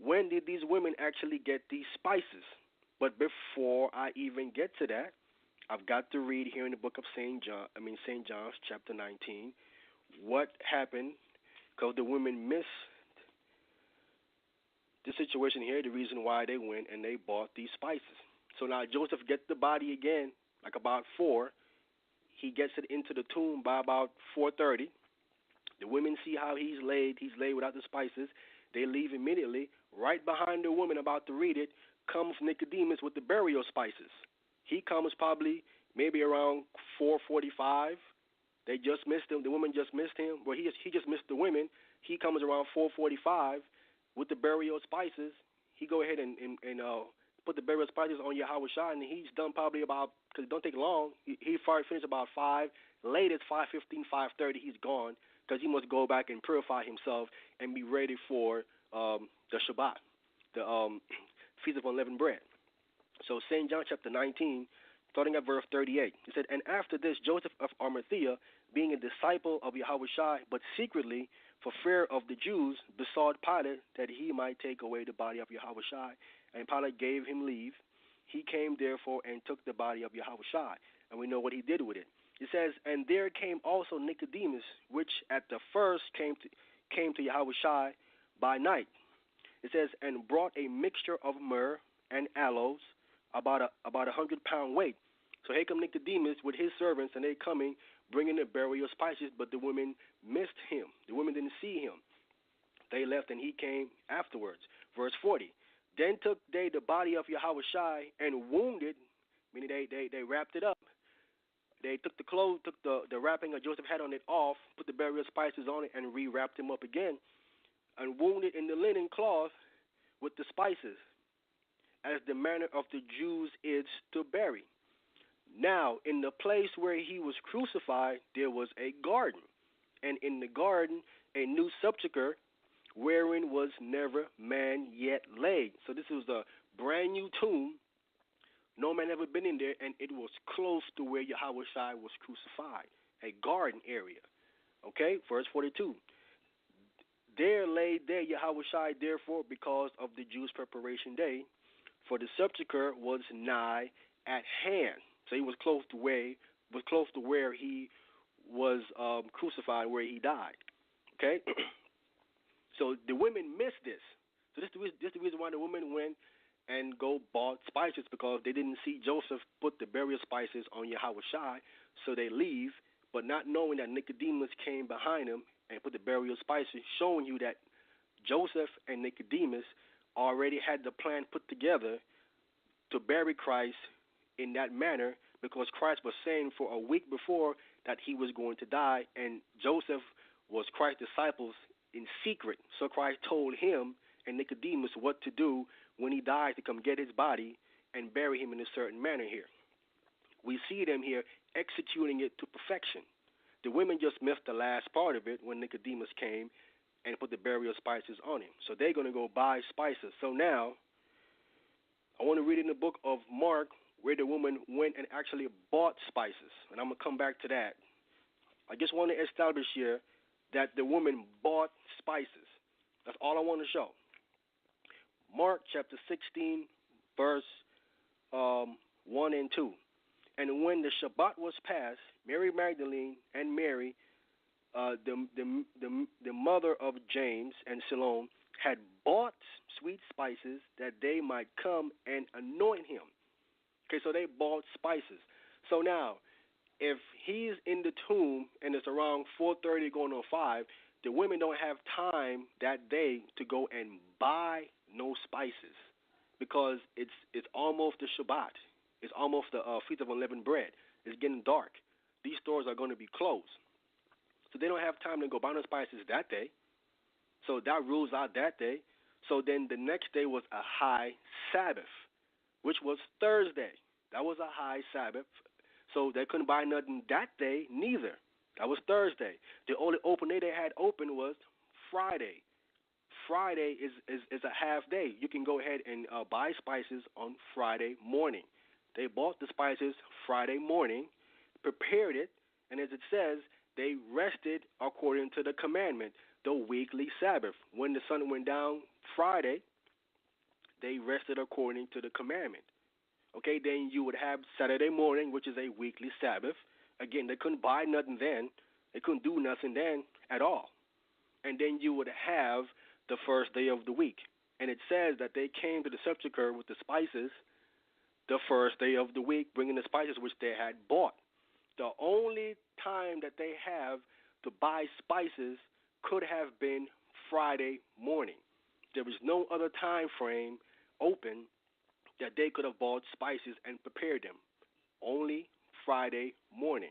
when did these women actually get these spices? But before I even get to that, I've got to read here in the book of St. John's chapter 19, what happened, because the women missed the situation here, the reason why they went and they bought these spices. So now Joseph gets the body again, like about 4. He gets it into the tomb by about 4:30. The women see how he's laid. He's laid without the spices. They leave immediately. Right behind the woman about to read it comes Nicodemus with the burial spices. He comes probably maybe around 4:45. They just missed him. The woman just missed him. Well, he just missed the women. He comes around 4:45 with the burial spices. He go ahead and put the burial spices on Yahweh Shai, and he's done probably about, because it don't take long. He finished about 5. Latest 5:15, 5:30, he's gone, because he must go back and purify himself and be ready for the Shabbat, the Feast of Unleavened Bread. So St. John chapter 19, starting at verse 38, it said, and after this, Joseph of Arimathea, being a disciple of Yahweh Shai, but secretly, for fear of the Jews, besought Pilate that he might take away the body of Yahweh Shai. And Pilate gave him leave. He came, therefore, and took the body of Yahweh Shai. And we know what he did with it. It says, and there came also Nicodemus, which at the first came to Yahweh Shai by night. It says, and brought a mixture of myrrh and aloes, about a 100-pound weight. So here come Nicodemus with his servants, and they coming, bringing the burial spices, but the women missed him. The women didn't see him. They left, and he came afterwards. Verse 40, then took they the body of Yahweh Shai and wounded, meaning they wrapped it up. They took the clothes, took the wrapping that Joseph had on it off, put the burial spices on it, and re-wrapped him up again, and wounded in the linen cloth with the spices, as the manner of the Jews is to bury. Now, in the place where he was crucified, there was a garden, and in the garden a new sepulchre, wherein was never man yet laid. So this was a brand new tomb. No man ever been in there, and it was close to where Yahweh Shai was crucified, a garden area. Okay, verse 42. There laid there Yahweh Shai, therefore, because of the Jews' preparation day, for the sepulchre was nigh at hand. So he was close to where he was crucified, where he died. Okay, so the women missed this. So this is the reason why the women went and bought spices, because they didn't see Joseph put the burial spices on Yahweh Shai, so they leave, but not knowing that Nicodemus came behind him and put the burial spices, showing you that Joseph and Nicodemus already had the plan put together to bury Christ in that manner, because Christ was saying for a week before that he was going to die, and Joseph was Christ's disciples in secret. So Christ told him and Nicodemus what to do when he died, to come get his body and bury him in a certain manner here. We see them here executing it to perfection. The women just missed the last part of it when Nicodemus came and put the burial spices on him. So they're going to go buy spices. So now I want to read in the book of Mark where the woman went and actually bought spices. And I'm going to come back to that. I just want to establish here that the woman bought spices. That's all I want to show. Mark chapter 16, verse 1 and 2. And when the Shabbat was passed, Mary Magdalene and Mary, the mother of James and Salome, had bought sweet spices that they might come and anoint him. Okay, so they bought spices. So now, if he's in the tomb and it's around 4:30 going on 5, the women don't have time that day to go and buy no spices because it's almost the Shabbat. It's almost the Feast of Unleavened Bread. It's getting dark. These stores are going to be closed. So they don't have time to go buy no spices that day. So that rules out that day. So then the next day was a high Sabbath, which was Thursday. That was a high Sabbath. So they couldn't buy nothing that day neither. That was Thursday. The only open day they had open was Friday. Friday is a half day. You can go ahead and buy spices on Friday morning. They bought the spices Friday morning, prepared it, and as it says, they rested according to the commandment, the weekly Sabbath. When the sun went down Friday, they rested according to the commandment. Okay, then you would have Saturday morning, which is a weekly Sabbath. Again, they couldn't buy nothing then. They couldn't do nothing then at all. And then you would have the first day of the week. And it says that they came to the sepulchre with the spices the first day of the week, bringing the spices which they had bought. The only time that they have to buy spices could have been Friday morning. There was no other time frame open that they could have bought spices and prepared them. Only Friday morning.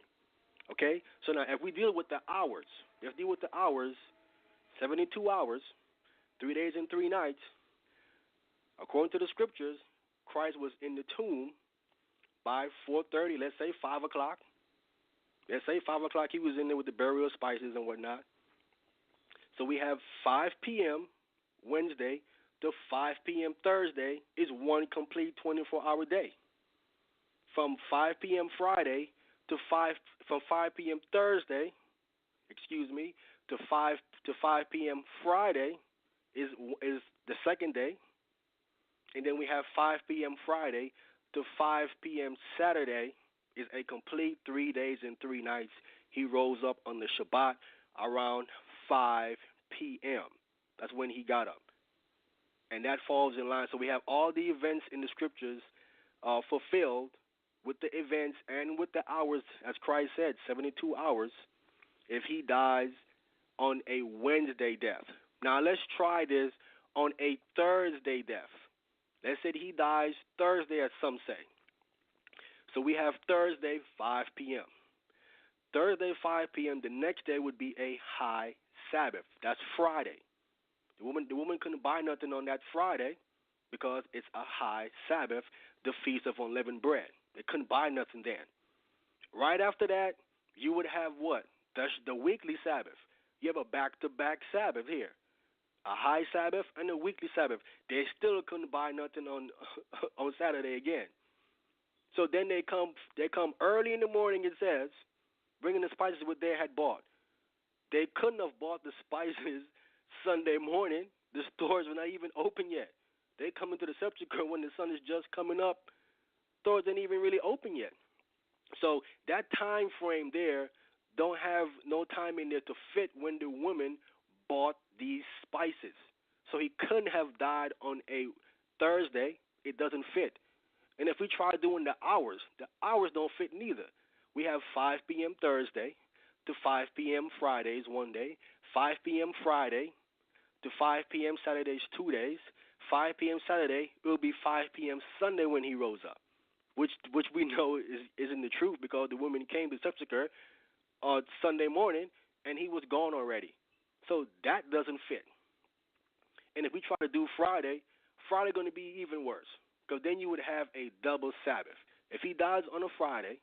Okay? So now if we deal with the hours, 72 hours, 3 days and 3 nights, according to the scriptures, Christ was in the tomb by 4:30, let's say 5 o'clock. Let's say 5 o'clock he was in there with the burial spices and whatnot. So we have 5 p.m. Wednesday to 5 p.m. Thursday is one complete 24-hour day. From 5 p.m. Friday to 5 p.m. Thursday, to 5 p.m. Friday is the second day. And then we have 5 p.m. Friday to 5 p.m. Saturday is a complete 3 days and 3 nights. He rose up on the Shabbat around 5 p.m. That's when he got up. And that falls in line. So we have all the events in the scriptures fulfilled with the events and with the hours, as Christ said, 72 hours, if he dies on a Wednesday death. Now let's try this on a Thursday death. Let's say he dies Thursday, as some say. So we have Thursday, 5 p.m. Thursday, 5 p.m., the next day would be a high Sabbath. That's Friday. The woman couldn't buy nothing on that Friday because it's a high Sabbath, the Feast of Unleavened Bread. They couldn't buy nothing then. Right after that, you would have what? That's the weekly Sabbath. You have a back-to-back Sabbath here. A high Sabbath and a weekly Sabbath. They still couldn't buy nothing on Saturday again. So then they come early in the morning, it says, bringing the spices what they had bought. They couldn't have bought the spices Sunday morning. The stores were not even open yet. They come into the sepulchre when the sun is just coming up. Stores ain't even really open yet. So that time frame there don't have no time in there to fit when the woman bought these spices. So he couldn't have died on a Thursday. It doesn't fit. And if we try doing the hours don't fit neither. We have 5 p.m. Thursday to 5 p.m. Fridays one day, 5 p.m. Friday to 5 p.m. Saturdays 2 days, 5 p.m. Saturday, it will be 5 p.m. Sunday when he rose up, which we know isn't the truth because the woman came to the sepulchre on Sunday morning and he was gone already. So that doesn't fit. And if we try to do Friday going to be even worse because then you would have a double Sabbath. If he dies on a Friday,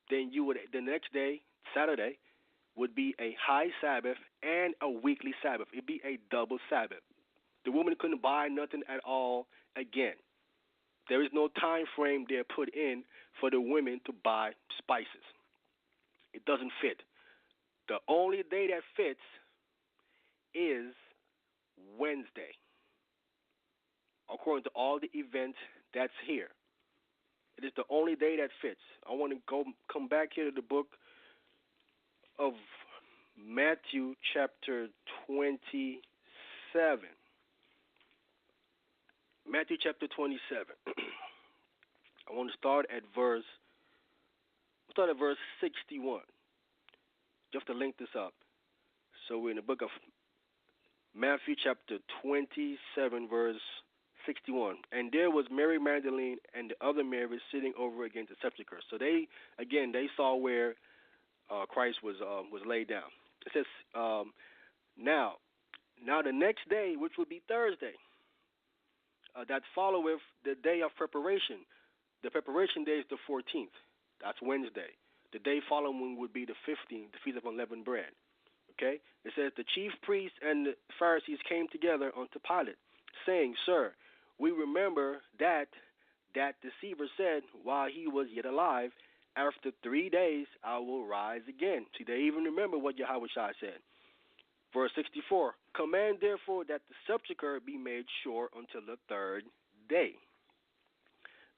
then the next day, Saturday, would be a high Sabbath and a weekly Sabbath. It'd be a double Sabbath. The woman couldn't buy nothing at all again. There is no time frame there put in for the women to buy spices. It doesn't fit. The only day that fits is Wednesday, according to all the events that's here. It is the only day that fits. I want to come back here to the book of Matthew chapter 27. Matthew chapter 27. I want to start at verse 61. Just to link this up. So we're in the book of Matthew chapter 27, verse 61. And there was Mary Magdalene and the other Mary sitting over against the sepulchre. So they saw where Christ was laid down. It says, now the next day, which would be Thursday, that followeth the day of preparation. The preparation day is the 14th. That's Wednesday. The day following would be the 15th, the Feast of Unleavened Bread. Okay? It says, the chief priests and the Pharisees came together unto Pilate, saying, Sir, we remember that deceiver said, while he was yet alive, after 3 days I will rise again. See, they even remember what Yahushua said. Verse 64, command therefore that the sepulchre be made sure until the 3rd day,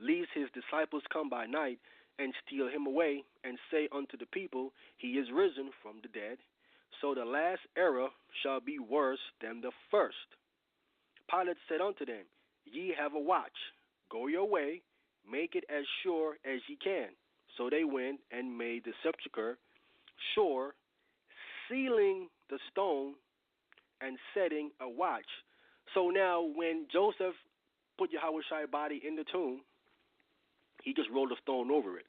lest his disciples come by night and steal him away, and say unto the people, he is risen from the dead. So the last error shall be worse than the first. Pilate said unto them, ye have a watch. Go your way, make it as sure as ye can. So they went and made the sepulchre sure, sealing the stone and setting a watch. So now when Joseph put Yahushua's body in the tomb, he just rolled a stone over it.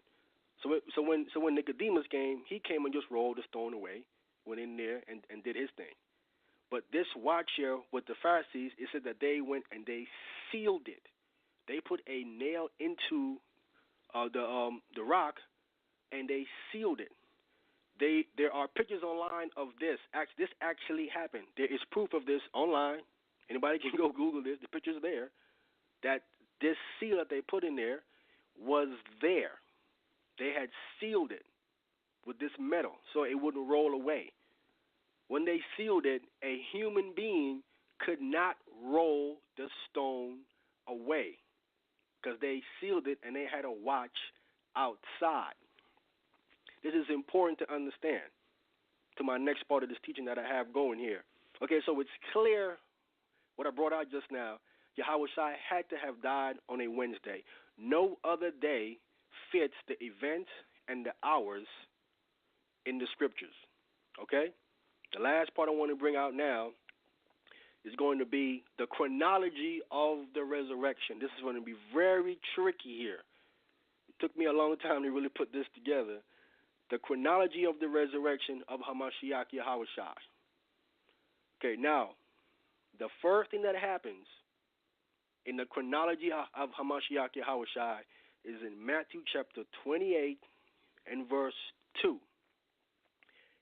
So when Nicodemus came, he came and just rolled the stone away, went in there and did his thing. But this watch here with the Pharisees, it said that they went and they sealed it. They put a nail into the rock and they sealed it. There are pictures online of this. This actually happened. There is proof of this online. Anybody can go Google this. The picture's there. That this seal that they put in there was there. They had sealed it with this metal so it wouldn't roll away. When they sealed it, a human being could not roll the stone away because they sealed it and they had a watch outside. This is important to understand to my next part of this teaching that I have going here. Okay, so it's clear what I brought out just now. Yahushua had to have died on a Wednesday. No other day fits the events and the hours in the scriptures. Okay? The last part I want to bring out now is going to be the chronology of the resurrection. This is going to be very tricky here. It took me a long time to really put this together. The chronology of the resurrection of Hamashiach Yahushua. Okay, now, the first thing that happens in the chronology of Hamashiach Yahushua is in Matthew chapter 28 and verse 2.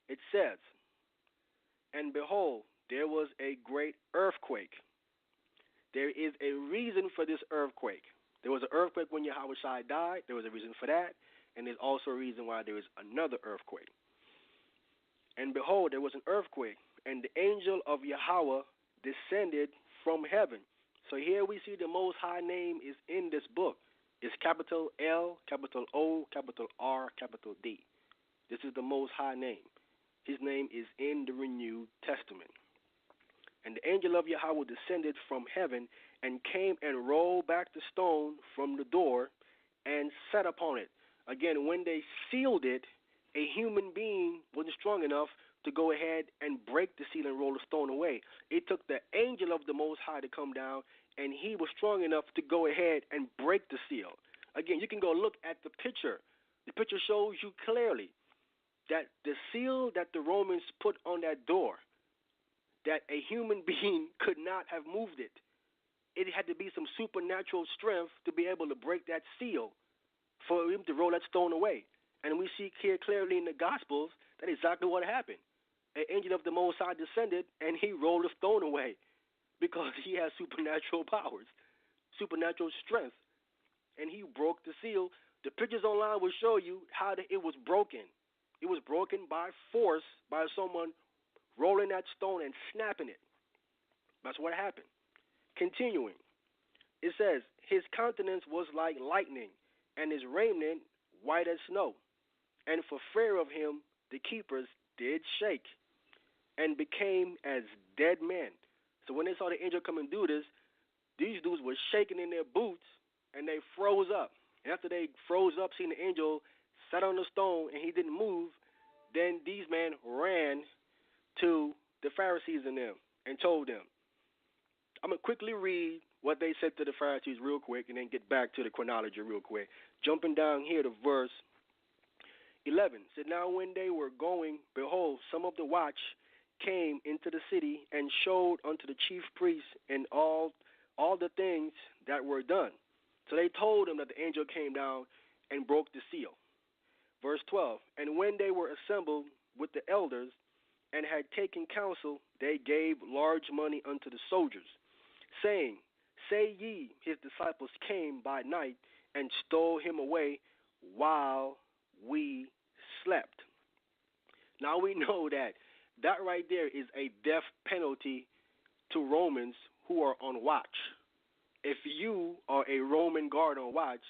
It says, and behold, there was a great earthquake. There is a reason for this earthquake. There was an earthquake when Yahushua died. There was a reason for that. And there's also a reason why there is another earthquake. And behold, there was an earthquake, and the angel of Yahweh descended from heaven. So here we see the Most High name is in this book. It's capital L, capital O, capital R, capital D. This is the Most High name. His name is in the Renewed Testament. And the angel of Yahweh descended from heaven and came and rolled back the stone from the door and sat upon it. Again, when they sealed it, a human being wasn't strong enough to go ahead and break the seal and roll the stone away. It took the angel of the Most High to come down, and he was strong enough to go ahead and break the seal. Again, you can go look at the picture. The picture shows you clearly that the seal that the Romans put on that door, that a human being could not have moved it. It had to be some supernatural strength to be able to break that seal for him to roll that stone away. And we see here clearly in the Gospels that exactly what happened. An angel of the Most High descended, and he rolled the stone away because he has supernatural powers, supernatural strength. And he broke the seal. The pictures online will show you how it was broken. It was broken by force, by someone rolling that stone and snapping it. That's what happened. Continuing, it says, his countenance was like lightning, and his raiment white as snow. And for fear of him, the keepers did shake and became as dead men. So when they saw the angel come and do this, these dudes were shaking in their boots and they froze up. And after they froze up, seeing the angel sat on the stone and he didn't move, then these men ran to the Pharisees and them and told them. I'm going to quickly read what they said to the Pharisees real quick and then get back to the chronology real quick. Jumping down here to verse 11. Said, now when they were going, behold, some of the watch came into the city and showed unto the chief priests and all the things that were done. So they told them that the angel came down and broke the seal. Verse 12. And when they were assembled with the elders and had taken counsel, they gave large money unto the soldiers, saying, say ye, his disciples came by night and stole him away while we slept. Now we know that right there is a death penalty to Romans who are on watch. If you are a Roman guard on watch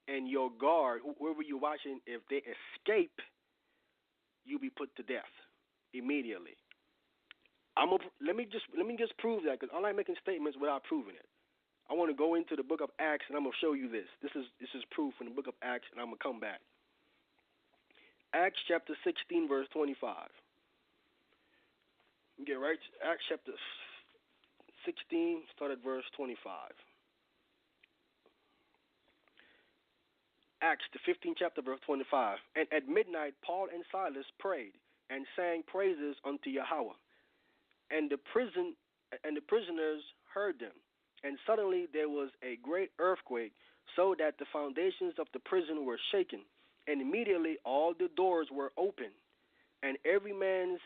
and your guard, whoever you're watching, if they escape, you be put to death immediately. Let me just prove that, because I like making statements without proving it. I want to go into the book of Acts and I'm going to show you this. This is proof in the book of Acts, and I'm going to come back. Acts chapter 16, verse 25. Get right. Acts chapter 16, start at verse 25. Acts, the 15th chapter, verse 25. And at midnight, Paul and Silas prayed and sang praises unto Yahweh. And the prisoners heard them. And suddenly there was a great earthquake, so that the foundations of the prison were shaken. And immediately all the doors were open, and every man's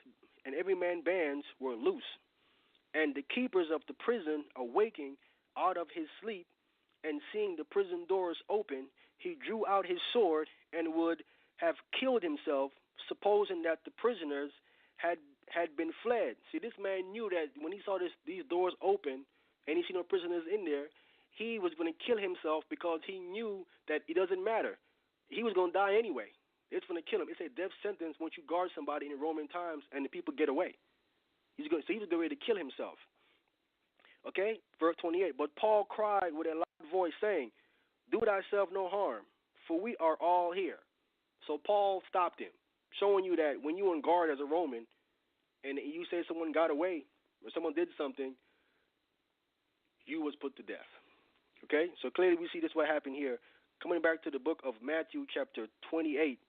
bands were loose. And the keepers of the prison, awaking out of his sleep, and seeing the prison doors open, he drew out his sword and would have killed himself, supposing that the prisoners had been fled. See, this man knew that when he saw these doors open and he seen no prisoners in there, he was going to kill himself, because he knew that it doesn't matter. He was going to die anyway. It's going to kill him. It's a death sentence once you guard somebody in Roman times and the people get away. So he was ready to kill himself. Okay, verse 28. But Paul cried with a loud voice, saying, do thyself no harm, for we are all here. So Paul stopped him, showing you that when you're on guard as a Roman and you say someone got away or someone did something, you was put to death. Okay, so clearly we see this what happened here. Coming back to the book of Matthew chapter 28,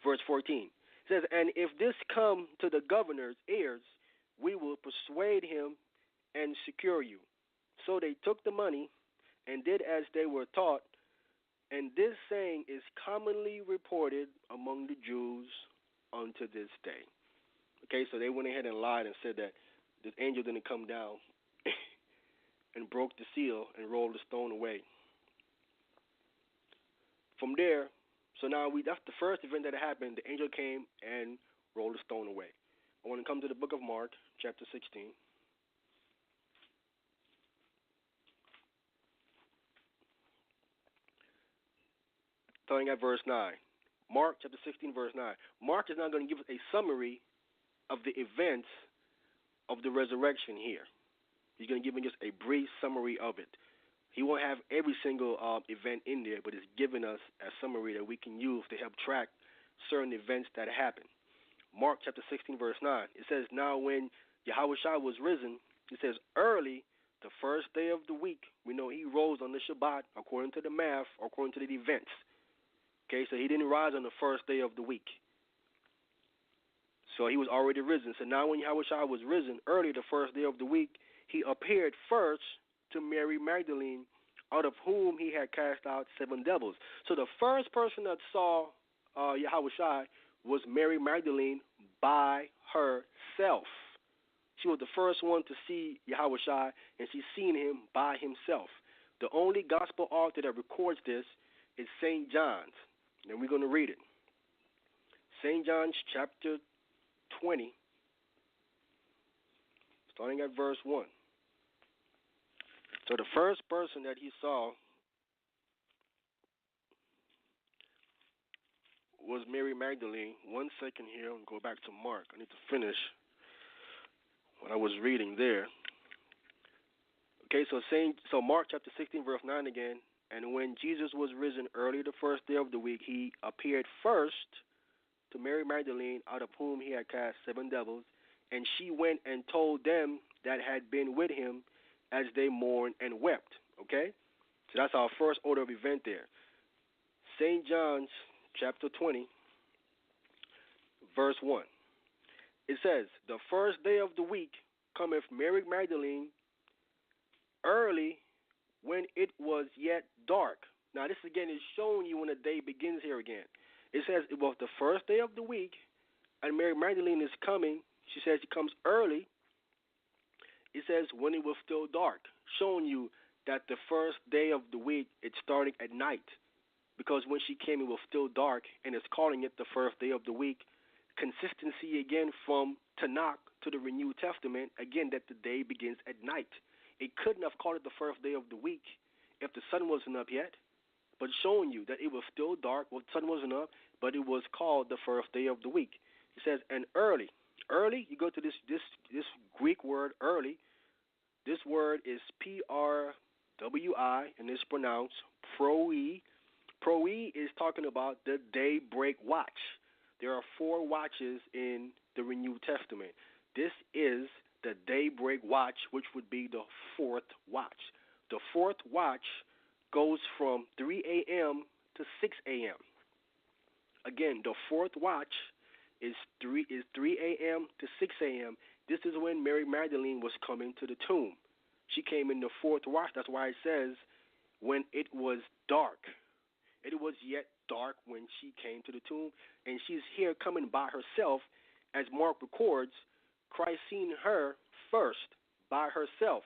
verse 14. It says, and if this come to the governor's ears, we will persuade him and secure you. So they took the money and did as they were taught, and this saying is commonly reported among the Jews unto this day. Okay, so they went ahead and lied and said that this angel didn't come down and broke the seal and rolled the stone away. From there, so now that's the first event that happened. The angel came and rolled the stone away. I want to come to the book of Mark, chapter 16. Starting at verse 9. Mark chapter 16, verse 9. Mark is now going to give us a summary of the events of the resurrection here. He's going to give us a brief summary of it. He won't have every single event in there, but it's giving us a summary that we can use to help track certain events that happen. Mark chapter 16, verse 9. It says, now when Yahushua was risen, it says, early the first day of the week, we know he rose on the Shabbat according to the math, according to the events. Okay, so he didn't rise on the first day of the week. So he was already risen. So now when Yahushua was risen, early the first day of the week, he appeared first to Mary Magdalene, out of whom he had cast out 7 devils. So the first person that saw Yahushua was Mary Magdalene by herself. She was the first one to see Yahushua, and she's seen him by himself. The only gospel author that records this is St. John's. And we're going to read it. St. John's chapter 20, starting at verse 1. So the first person that he saw was Mary Magdalene. One second here, and go back to Mark. I need to finish what I was reading there. Okay, so Mark chapter 16, verse 9 again. And when Jesus was risen early the first day of the week, he appeared first to Mary Magdalene, out of whom he had cast 7 devils. And she went and told them that had been with him, as they mourned and wept. Okay? So that's our first order of event there. St. John's chapter 20, verse 1. It says, the first day of the week cometh Mary Magdalene early, when it was yet dark. Now this again is showing you when the day begins here again. It says it was the first day of the week, and Mary Magdalene is coming. She says she comes early. It says when it was still dark, showing you that the first day of the week, it's starting at night. Because when she came, it was still dark, and it's calling it the first day of the week. Consistency again from Tanakh to the Renewed Testament, again, that the day begins at night. It couldn't have called it the first day of the week if the sun wasn't up yet, but showing you that it was still dark, well, the sun wasn't up, but it was called the first day of the week. It says, and early. Early, you go to this Greek word, early. This word is P-R-W-I, and it's pronounced pro-e. Pro-e is talking about the daybreak watch. There are 4 watches in the Renewed Testament. This is the daybreak watch, which would be the 4th watch. The 4th watch goes from 3 a.m. to 6 a.m. Again, the 4th watch is 3 a.m. to 6 a.m. This is when Mary Magdalene was coming to the tomb. She came in the 4th watch. That's why it says when it was dark. It was yet dark when she came to the tomb, and she's here coming by herself. As Mark records, Christ seen her first by herself.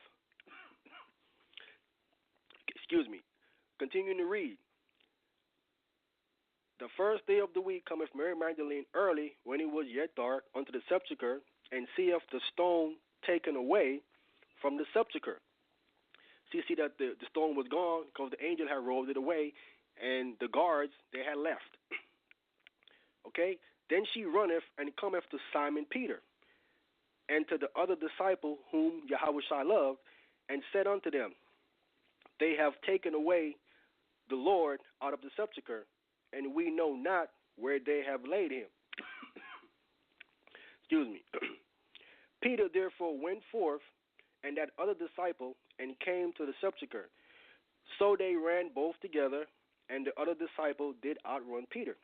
Excuse me. Continuing to read. The first day of the week cometh Mary Magdalene early, when it was yet dark, unto the sepulchre, and seeth the stone taken away from the sepulchre. So you see that the stone was gone because the angel had rolled it away, and the guards, they had left. Okay? Then she runneth and cometh to Simon Peter, and to the other disciple whom Yahweh loved, and said unto them, they have taken away the Lord out of the sepulchre, and we know not where they have laid him. Excuse me. Peter therefore went forth, and that other disciple, and came to the sepulchre. So they ran both together, and the other disciple did outrun Peter,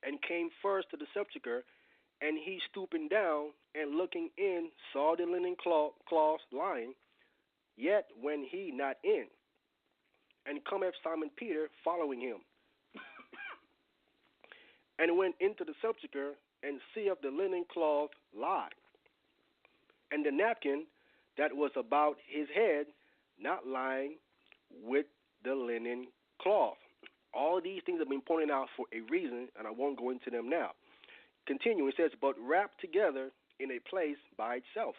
and came first to the sepulchre, and he stooping down, and looking in, saw the linen cloths lying, yet went he not in. And cometh Simon Peter following him, and went into the sepulchre, and seeth the linen cloth lie, and the napkin that was about his head not lying with the linen cloth. All these things have been pointed out for a reason, and I won't go into them now. Continue, it says, but wrapped together in a place by itself.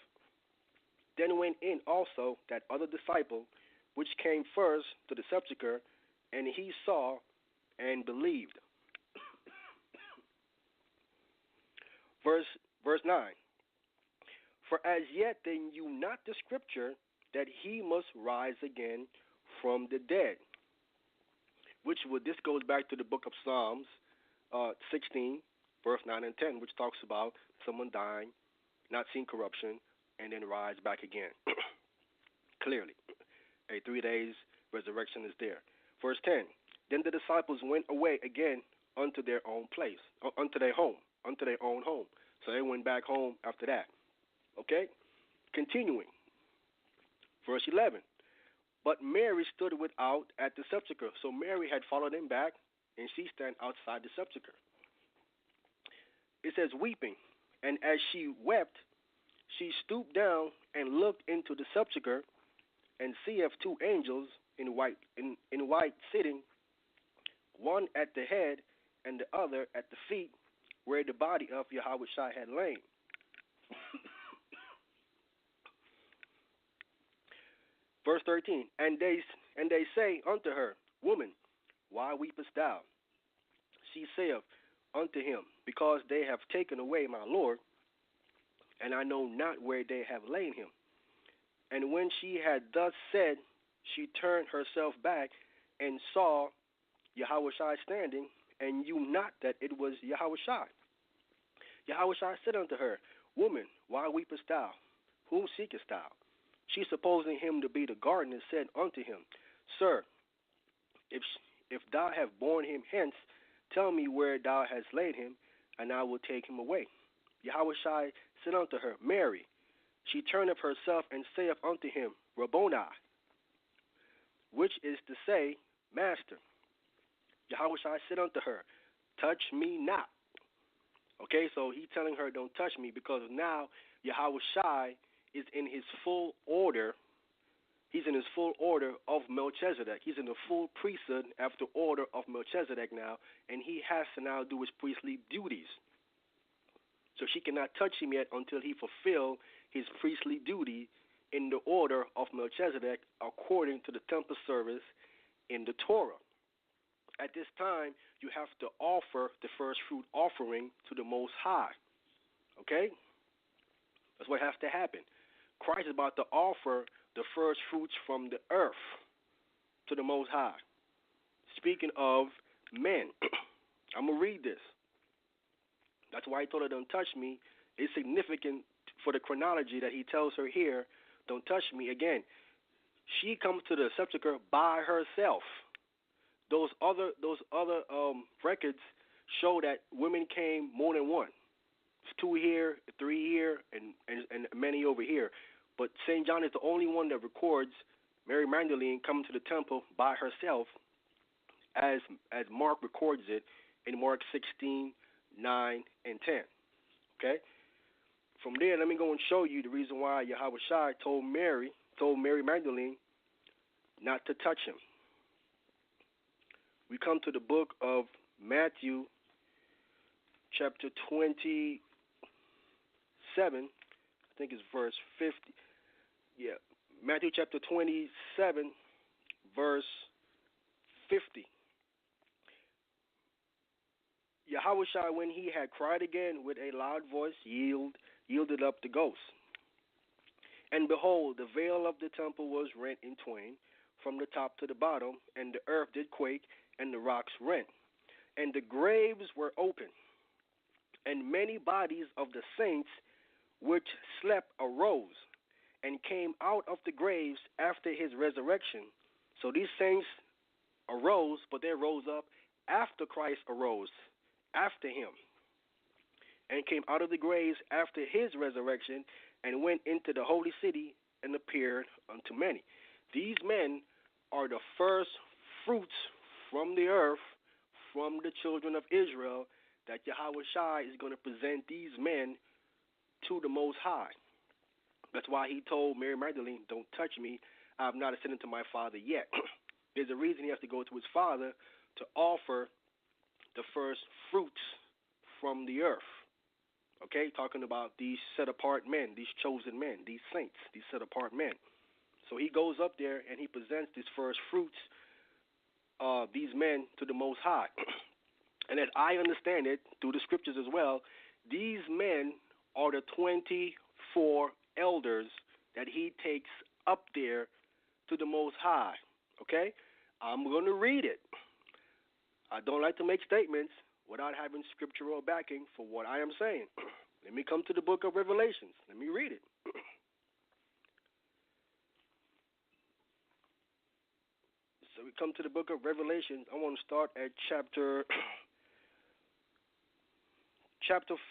Then went in also that other disciple, which came first to the sepulchre, and he saw and believed. Verse 9. For as yet they knew not the scripture that he must rise again from the dead. This goes back to the book of Psalms 16, verse 9 and 10, which talks about someone dying, not seeing corruption, and then rise back again. Clearly. A 3 days resurrection is there. Verse 10. Then the disciples went away again unto their own place, unto their own home. So they went back home after that. Okay? Continuing. Verse 11. But Mary stood without at the sepulchre. So Mary had followed him back, and she stand outside the sepulchre. It says, weeping. And as she wept, she stooped down and looked into the sepulchre, and seeth 2 angels in white sitting, one at the head and the other at the feet, where the body of Yahweh had lain. Verse 13, and they say unto her, Woman, why weepest thou? She saith, unto him, because they have taken away my Lord, and I know not where they have laid him. And when she had thus said, she turned herself back and saw Yahushua standing, and knew not that it was Yahushua. Yahushua said unto her, Woman, why weepest thou? Whom seekest thou? She, supposing him to be the gardener, said unto him, Sir, if thou have borne him hence, tell me where thou hast laid him, and I will take him away. Yahushua said unto her, Mary. She turned up herself and saith unto him, Rabboni, which is to say, Master. Yahushua said unto her, Touch me not. Okay, so he's telling her, don't touch me, because now Yahushua is in his full order. He's in his full order of Melchizedek. He's in the full priesthood after order of Melchizedek now, and he has to now do his priestly duties. So she cannot touch him yet until he fulfill his priestly duty in the order of Melchizedek according to the temple service in the Torah. At this time, you have to offer the first fruit offering to the Most High. Okay? That's what has to happen. Christ is about to offer the first fruits from the earth to the Most High. Speaking of men, I'm going to read this. That's why he told her, don't touch me. It's significant for the chronology that he tells her here, don't touch me. Again, she comes to the sepulchre by herself. Those other records show that women came more than one. It's 2 here, 3 here, and many over here. But St. John is the only one that records Mary Magdalene coming to the temple by herself, as Mark records it in Mark 16, 9, and 10. Okay? From there, let me go and show you the reason why Yahushua told Mary Magdalene not to touch him. We come to the book of Matthew, chapter 27. I think it's verse 50. Yeah, Matthew chapter 27, verse 50. Yahushua, when he had cried again with a loud voice, yielded up the ghost. And behold, the veil of the temple was rent in twain from the top to the bottom, and the earth did quake, and the rocks rent. And the graves were open, and many bodies of the saints which slept arose, and came out of the graves after his resurrection. So these saints arose, but they rose up after Christ arose, after him, and came out of the graves after his resurrection, and went into the holy city and appeared unto many. These men are the first fruits from the earth, from the children of Israel, that Yahushua is going to present these men to the Most High. That's why he told Mary Magdalene, don't touch me, I have not ascended to my Father yet. There's a reason he has to go to his Father to offer the first fruits from the earth. Okay, talking about these set-apart men, these chosen men, these saints, these set-apart men. So he goes up there and he presents these first fruits, these men, to the Most High. And as I understand it, through the scriptures as well, these men are the 24 elders that he takes up there to the Most High. Okay? I'm going to read it. I don't like to make statements without having scriptural backing for what I am saying. Let me come to the book of Revelations. Let me read it. So we come to the book of Revelation. I want to start at chapter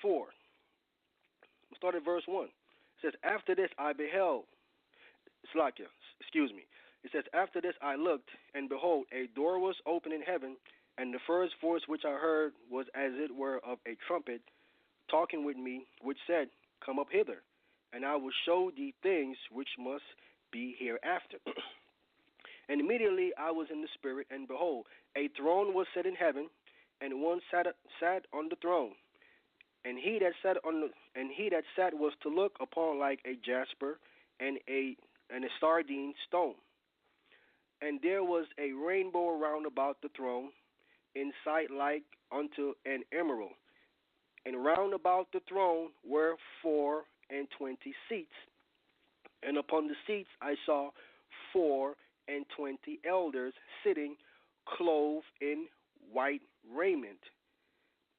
4. We'll start at verse 1. It says, after this I beheld, It says, after this I looked, and behold, a door was open in heaven, and the first voice which I heard was as it were of a trumpet, talking with me, which said, come up hither, and I will show thee things which must be hereafter. And immediately I was in the spirit, and behold, a throne was set in heaven, and one sat on the throne. And he that sat was to look upon like a jasper and a sardine stone. And there was a rainbow round about the throne, in sight like unto an emerald. And round about the throne were 24 seats, and upon the seats I saw 24 elders sitting, clothed in white raiment,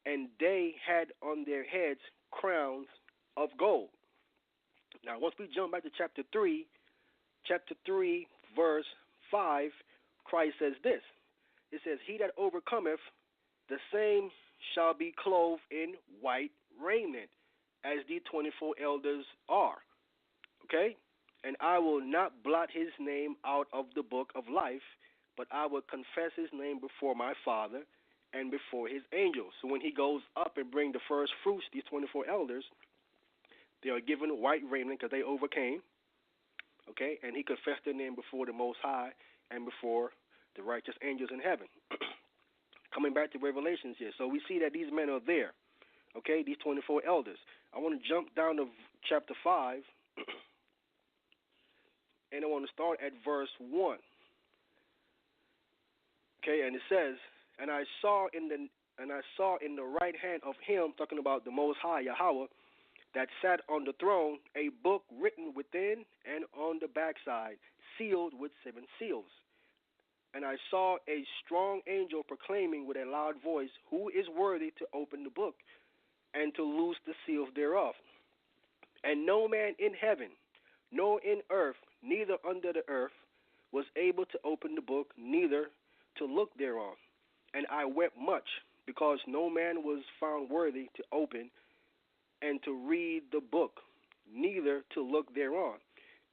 and they had on their heads crowns of gold. Now, once we jump back to chapter 3, verse 5, Christ says this. It says, "He that overcometh, the same shall be clothed in white raiment, as the 24 elders are." Okay? "And I will not blot his name out of the book of life, but I will confess his name before my Father and before his angels." So when he goes up and bring the first fruits, these 24 elders, they are given white raiment because they overcame. Okay? And he confessed their name before the Most High and before the righteous angels in heaven. Coming back to Revelations here. So we see that these men are there. Okay? These 24 elders. I want to jump down to chapter 5. And I want to start at verse 1. Okay, and it says, "And I saw in the right hand of him," talking about the Most High Yahweh, "that sat on the throne, a book written within and on the backside, sealed with 7 seals. And I saw a strong angel proclaiming with a loud voice, Who is worthy to open the book and to loose the seals thereof? And no man in heaven, nor in earth, neither under the earth, was able to open the book, neither to look thereon. And I wept much, because no man was found worthy to open and to read the book, neither to look thereon.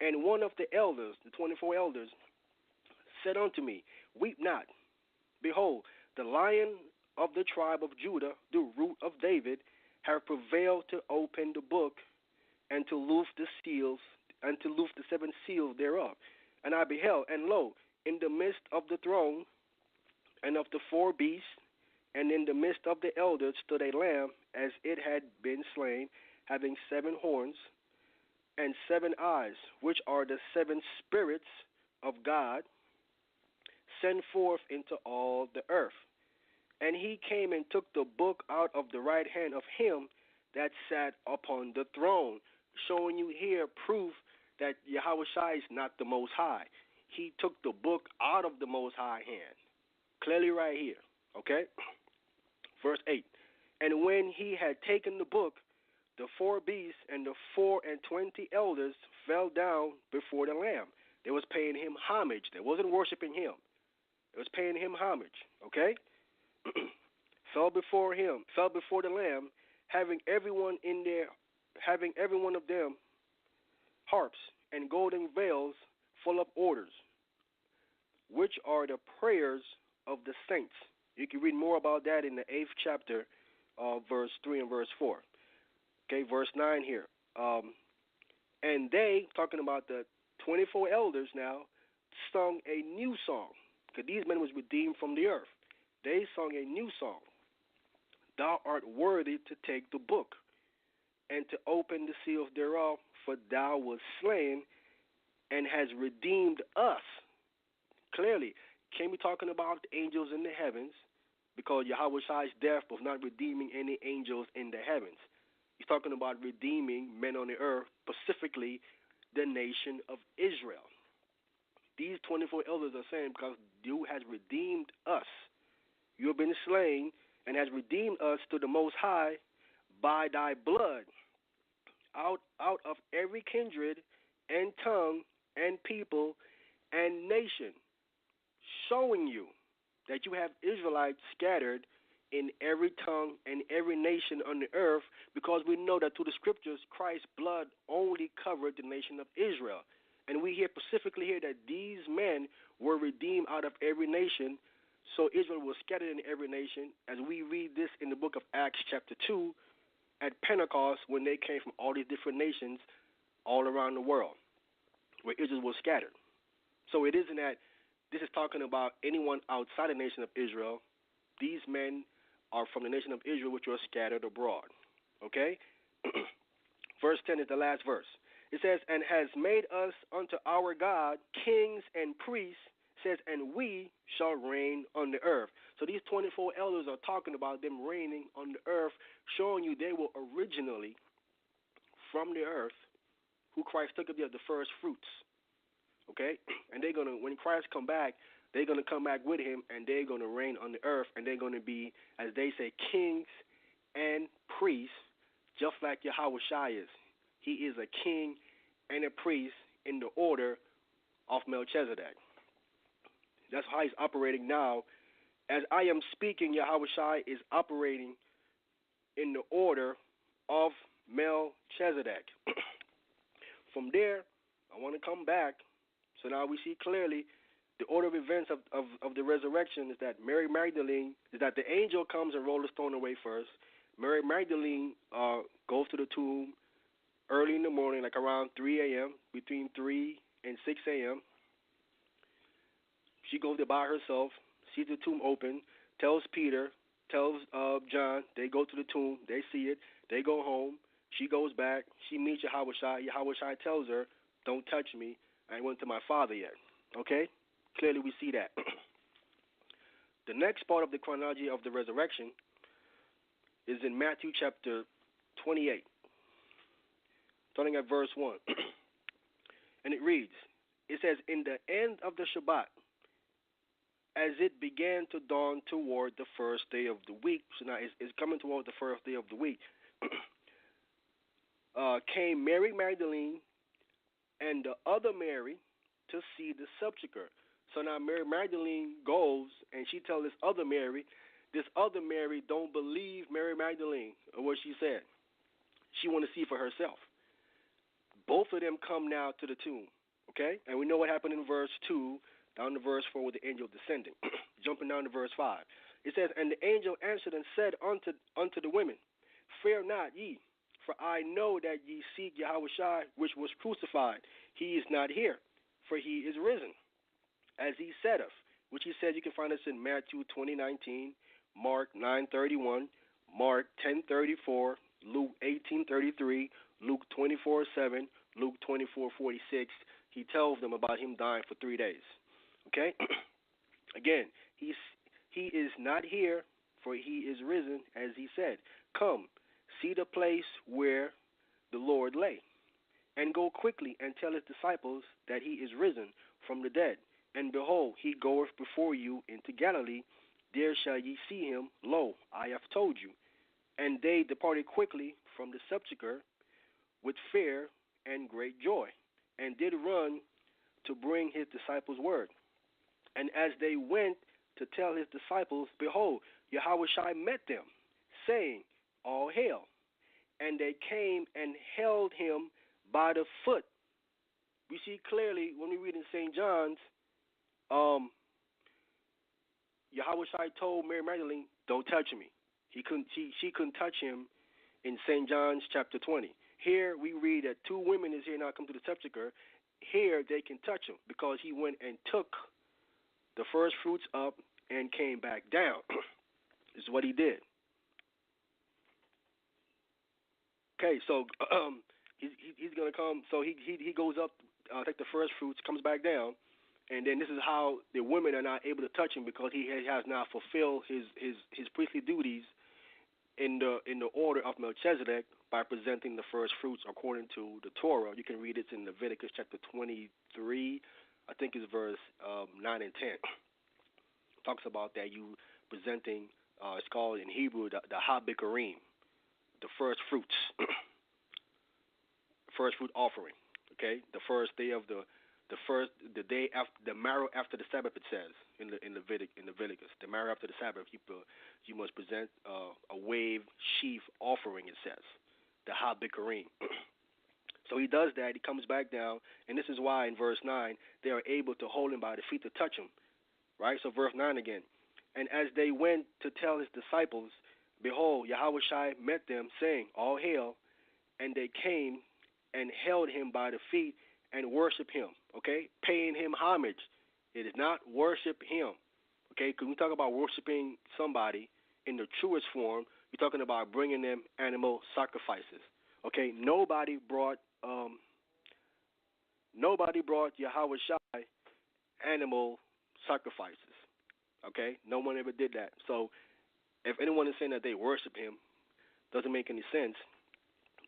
And one of the elders, the 24 elders, said unto me, Weep not. Behold, the Lion of the tribe of Judah, the root of David, hath prevailed to open the book and to loose the seals, and to loose the 7 seals thereof. And I beheld, and lo, in the midst of the throne and of the 4 beasts, and in the midst of the elders stood a lamb, as it had been slain, having 7 horns and 7 eyes, which are the 7 spirits of God, sent forth into all the earth. And he came and took the book out of the right hand of him that sat upon the throne," showing you here proof that Yahweh Shai is not the Most High. He took the book out of the Most High hand. Clearly right here. Okay? Verse 8. "And when he had taken the book, the 4 beasts and the 24 elders fell down before the Lamb." They was paying him homage. They wasn't worshiping him. They was paying him homage. Okay? Fell before the Lamb, having every one of them harps and golden veils full of orders, which are the prayers of the saints. You can read more about that in the 8th chapter, verse 3 and verse 4. Okay, verse 9 here. And they, talking about the 24 elders now, sung a new song, because these men was redeemed from the earth. They sung a new song. "Thou art worthy to take the book and to open the seals thereof, for thou wast slain and has redeemed us." Clearly, can't be talking about the angels in the heavens, because Yahweh Shai's death was not redeeming any angels in the heavens. He's talking about redeeming men on the earth, specifically the nation of Israel. These 24 elders are saying, because you has redeemed us. You have been slain and has redeemed us to the Most High by thy blood, out of every kindred and tongue and people and nation, showing you that you have Israelites scattered in every tongue and every nation on the earth, because we know that through the scriptures, Christ's blood only covered the nation of Israel. And we hear specifically here that these men were redeemed out of every nation, so Israel was scattered in every nation, as we read this in the book of Acts chapter 2 at Pentecost, when they came from all these different nations all around the world, where Israel was scattered. So it isn't that this is talking about anyone outside the nation of Israel. These men are from the nation of Israel, which were scattered abroad. Okay? Verse 10 is the last verse. It says, "And has made us unto our God kings and priests, says, and we shall reign on the earth. So these 24 elders are talking about them reigning on the earth, showing you they were originally from the earth, who Christ took up the first fruits. Okay? And they're going to, when Christ come back, they're going to come back with him, and they're going to reign on the earth, and they're going to be, as they say, kings and priests, just like Yahushua is. He is a king and a priest in the order of Melchizedek. That's how he's operating now. As I am speaking, Yahushua is operating in the order of Melchizedek. From there, I want to come back. So now we see clearly the order of events of the resurrection is that Mary Magdalene, is that the angel comes and rolls the stone away first. Mary Magdalene goes to the tomb early in the morning, like around 3 a.m., between 3 and 6 a.m. She goes there by herself, sees the tomb open, tells Peter, tells John. They go to the tomb. They see it. They go home. She goes back. She meets Yahushua. Yahushua tells her, don't touch me. I ain't went to my Father yet. Okay? Clearly we see that. The next part of the chronology of the resurrection is in Matthew chapter 28, starting at verse 1. And it reads, it says, in the end of the Shabbat, as it began to dawn toward the first day of the week, so now it's coming toward the first day of the week, came Mary Magdalene and the other Mary to see the sepulchre. So now Mary Magdalene goes and she tells this other Mary don't believe Mary Magdalene or what she said. She want to see for herself. Both of them come now to the tomb, okay? And we know what happened in verse 2 down to verse 4 with the angel descending. Jumping down to verse 5. It says, and the angel answered and said unto the women, fear not ye, for I know that ye seek Yahushua, which was crucified. He is not here, for he is risen, as he said of. Which he said, you can find us in Matthew 20:19, Mark 9:31, Mark 10:34, Luke 18:33, Luke 24:7, Luke 24:46. He tells them about him dying for 3 days. Okay? Again, he is not here, for he is risen, as he said. Come, see the place where the Lord lay, and go quickly and tell his disciples that he is risen from the dead. And behold, he goeth before you into Galilee. There shall ye see him. Lo, I have told you. And they departed quickly from the sepulchre with fear and great joy, and did run to bring his disciples word. And as they went to tell his disciples, behold, Yahushua met them, saying, all hail. And they came and held him by the foot. We see clearly when we read in St. John's, Yahushua told Mary Magdalene, don't touch me. She couldn't touch him in St. John's chapter 20. Here we read that two women is here now come to the sepulchre. Here they can touch him because he went and took the first fruits up and came back down. This is what he did. Okay, so he's going to come. So he goes up, take the first fruits, comes back down, and then this is how the women are not able to touch him because he has now fulfilled his priestly duties in the order of Melchizedek by presenting the first fruits according to the Torah. You can read it in Leviticus chapter 23, I think it's verse 9 and 10. It talks about that you presenting, it's called in Hebrew the ha-bikurim, the first fruits, first fruit offering. Okay, the first day of the day after the marrow after the Sabbath, it says in Leviticus, the marrow after the Sabbath, you must present a wave sheaf offering. It says the ha-bikurim. So he does that. He comes back down, and this is why in verse 9 they are able to hold him by the feet to touch him. Right. So verse 9 again. And as they went to tell his disciples, behold, Yahushua met them, saying, all hail. And they came and held him by the feet and worship him. Okay, paying him homage. It is not worship him. Okay, because we talk about worshiping somebody in the truest form, you're talking about bringing them animal sacrifices. Okay, nobody brought Yahushua animal sacrifices. Okay? No one ever did that. So if anyone is saying that they worship him, doesn't make any sense.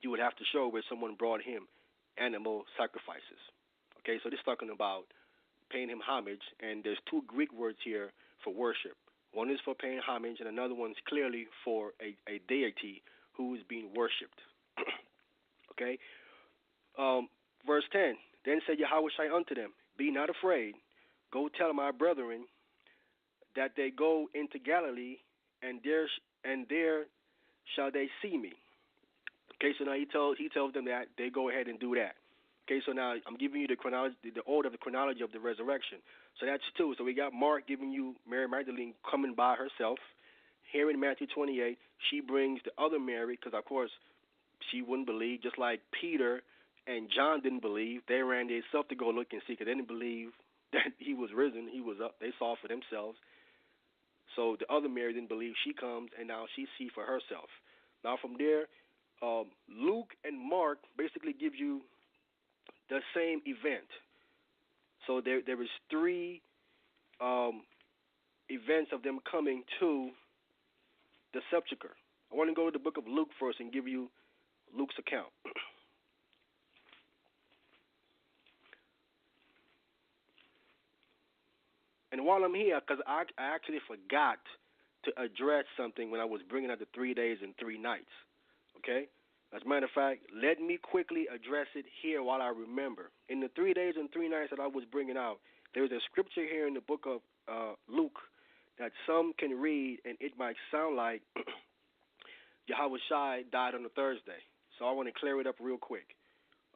You would have to show where someone brought him animal sacrifices. Okay, so this is talking about paying him homage, and there's two Greek words here for worship. One is for paying homage, and another one is clearly for a deity who is being worshipped. Okay, verse 10, then said Yahweh unto them, be not afraid, go tell my brethren that they go into Galilee, and there shall they see me. Okay, so now he tells them that they go ahead and do that. Okay, so now I'm giving you the chronology, the order of the chronology of the resurrection. So that's two. So we got Mark giving you Mary Magdalene coming by herself. Here in Matthew 28, she brings the other Mary, because of course she wouldn't believe, just like Peter and John didn't believe. They ran themselves to go look and see, because they didn't believe that he was risen, he was up. They saw for themselves. So the other Mary didn't believe. She comes, and now she sees for herself. Now from there, Luke and Mark basically give you the same event. So there is three events of them coming to the sepulcher. I want to go to the book of Luke first and give you Luke's account. And while I'm here, because I actually forgot to address something when I was bringing out the 3 days and 3 nights. Okay? As a matter of fact, let me quickly address it here while I remember. In the 3 days and 3 nights that I was bringing out, there's a scripture here in the book of Luke that some can read, and it might sound like Yahweh Shai died on a Thursday. So I want to clear it up real quick.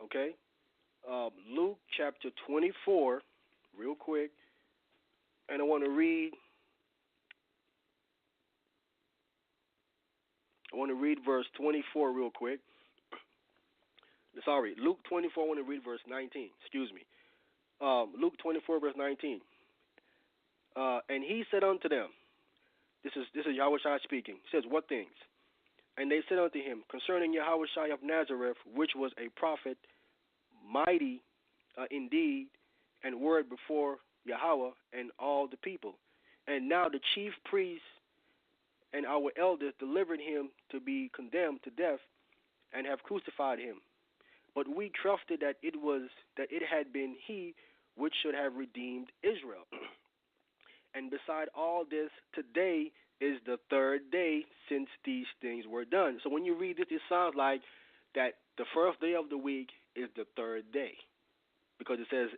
Okay? Luke chapter 24, real quick. And I want to read verse 24 real quick. Sorry, Luke 24, I want to read verse 19. Excuse me. Luke 24, verse 19. And he said unto them, this is Yahweh Shai speaking. He says, what things? And they said unto him, concerning Yahweh Shai of Nazareth, which was a prophet, mighty indeed, and word before Yahweh and all the people. And now the chief priests and our elders delivered him to be condemned to death, and have crucified him. But we trusted that it had been he which should have redeemed Israel. And beside all this, today is the third day since these things were done. So when you read this, it sounds like that the first day of the week is the third day, because it says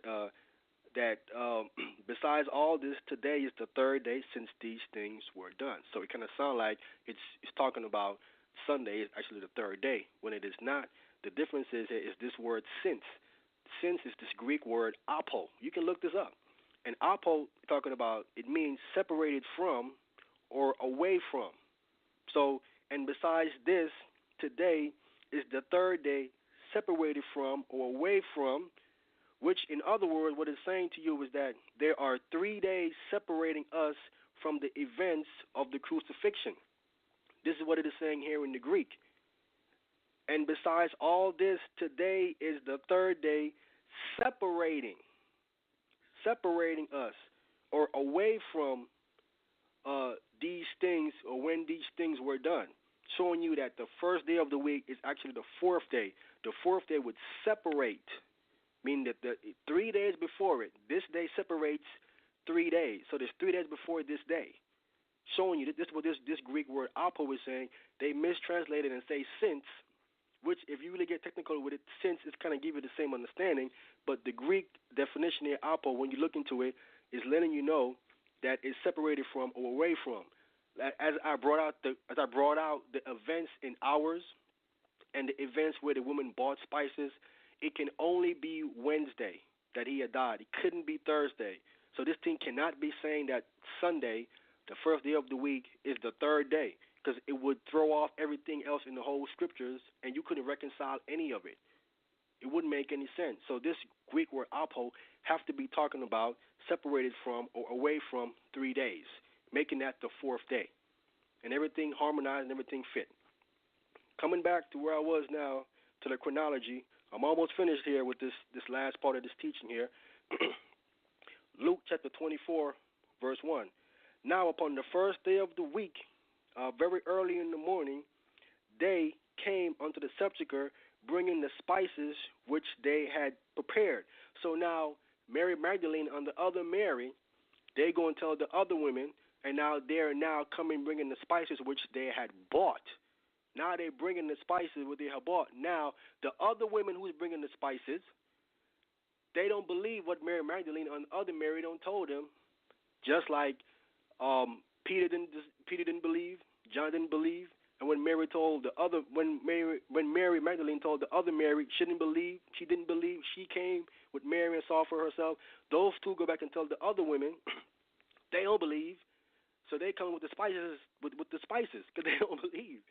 that besides all this, today is the third day since these things were done. So it kind of sounds like it's talking about Sunday is actually the third day, when it is not. The difference is this word since. Since is this Greek word apo. You can look this up. And apo, talking about, it means separated from or away from. So, and besides this, today is the third day separated from or away from, which in other words, what it's saying to you is that there are 3 days separating us from the events of the crucifixion. This is what it is saying here in the Greek. And besides all this, today is the third day separating us or away from these things, or when these things were done, showing you that the first day of the week is actually the fourth day. The fourth day would separate, meaning that the 3 days before it, this day separates 3 days. So there's 3 days before this day, showing you that this is what this Greek word apo is saying. They mistranslated and say since, which if you really get technical with it, since is kind of give you the same understanding, but the Greek definition here, apo, when you look into it, is letting you know that it's separated from or away from. As I brought out the events in hours and the events where the woman bought spices, it can only be Wednesday that he had died. It couldn't be Thursday. So this thing cannot be saying that Sunday, the first day of the week, is the third day, because it would throw off everything else in the whole scriptures, and you couldn't reconcile any of it. It wouldn't make any sense. So this Greek word apo have to be talking about separated from or away from 3 days, making that the fourth day. And everything harmonized and everything fit. Coming back to where I was now, to the chronology, I'm almost finished here with this last part of this teaching here. Luke chapter 24, verse 1. Now upon the first day of the week, very early in the morning, they came unto the sepulchre, bringing the spices which they had prepared. So now Mary Magdalene and the other Mary, they go and tell the other women, and now they're now coming bringing the spices which they had bought. Now they're bringing the spices which they have bought. Now the other women who's bringing the spices, they don't believe what Mary Magdalene and other Mary don't told them. Just like Peter didn't believe, John didn't believe, and when Mary Magdalene told the other Mary she didn't believe, she came with Mary and saw for herself. Those two go back and tell the other women they don't believe, so they come with the spices with the spices because they don't believe.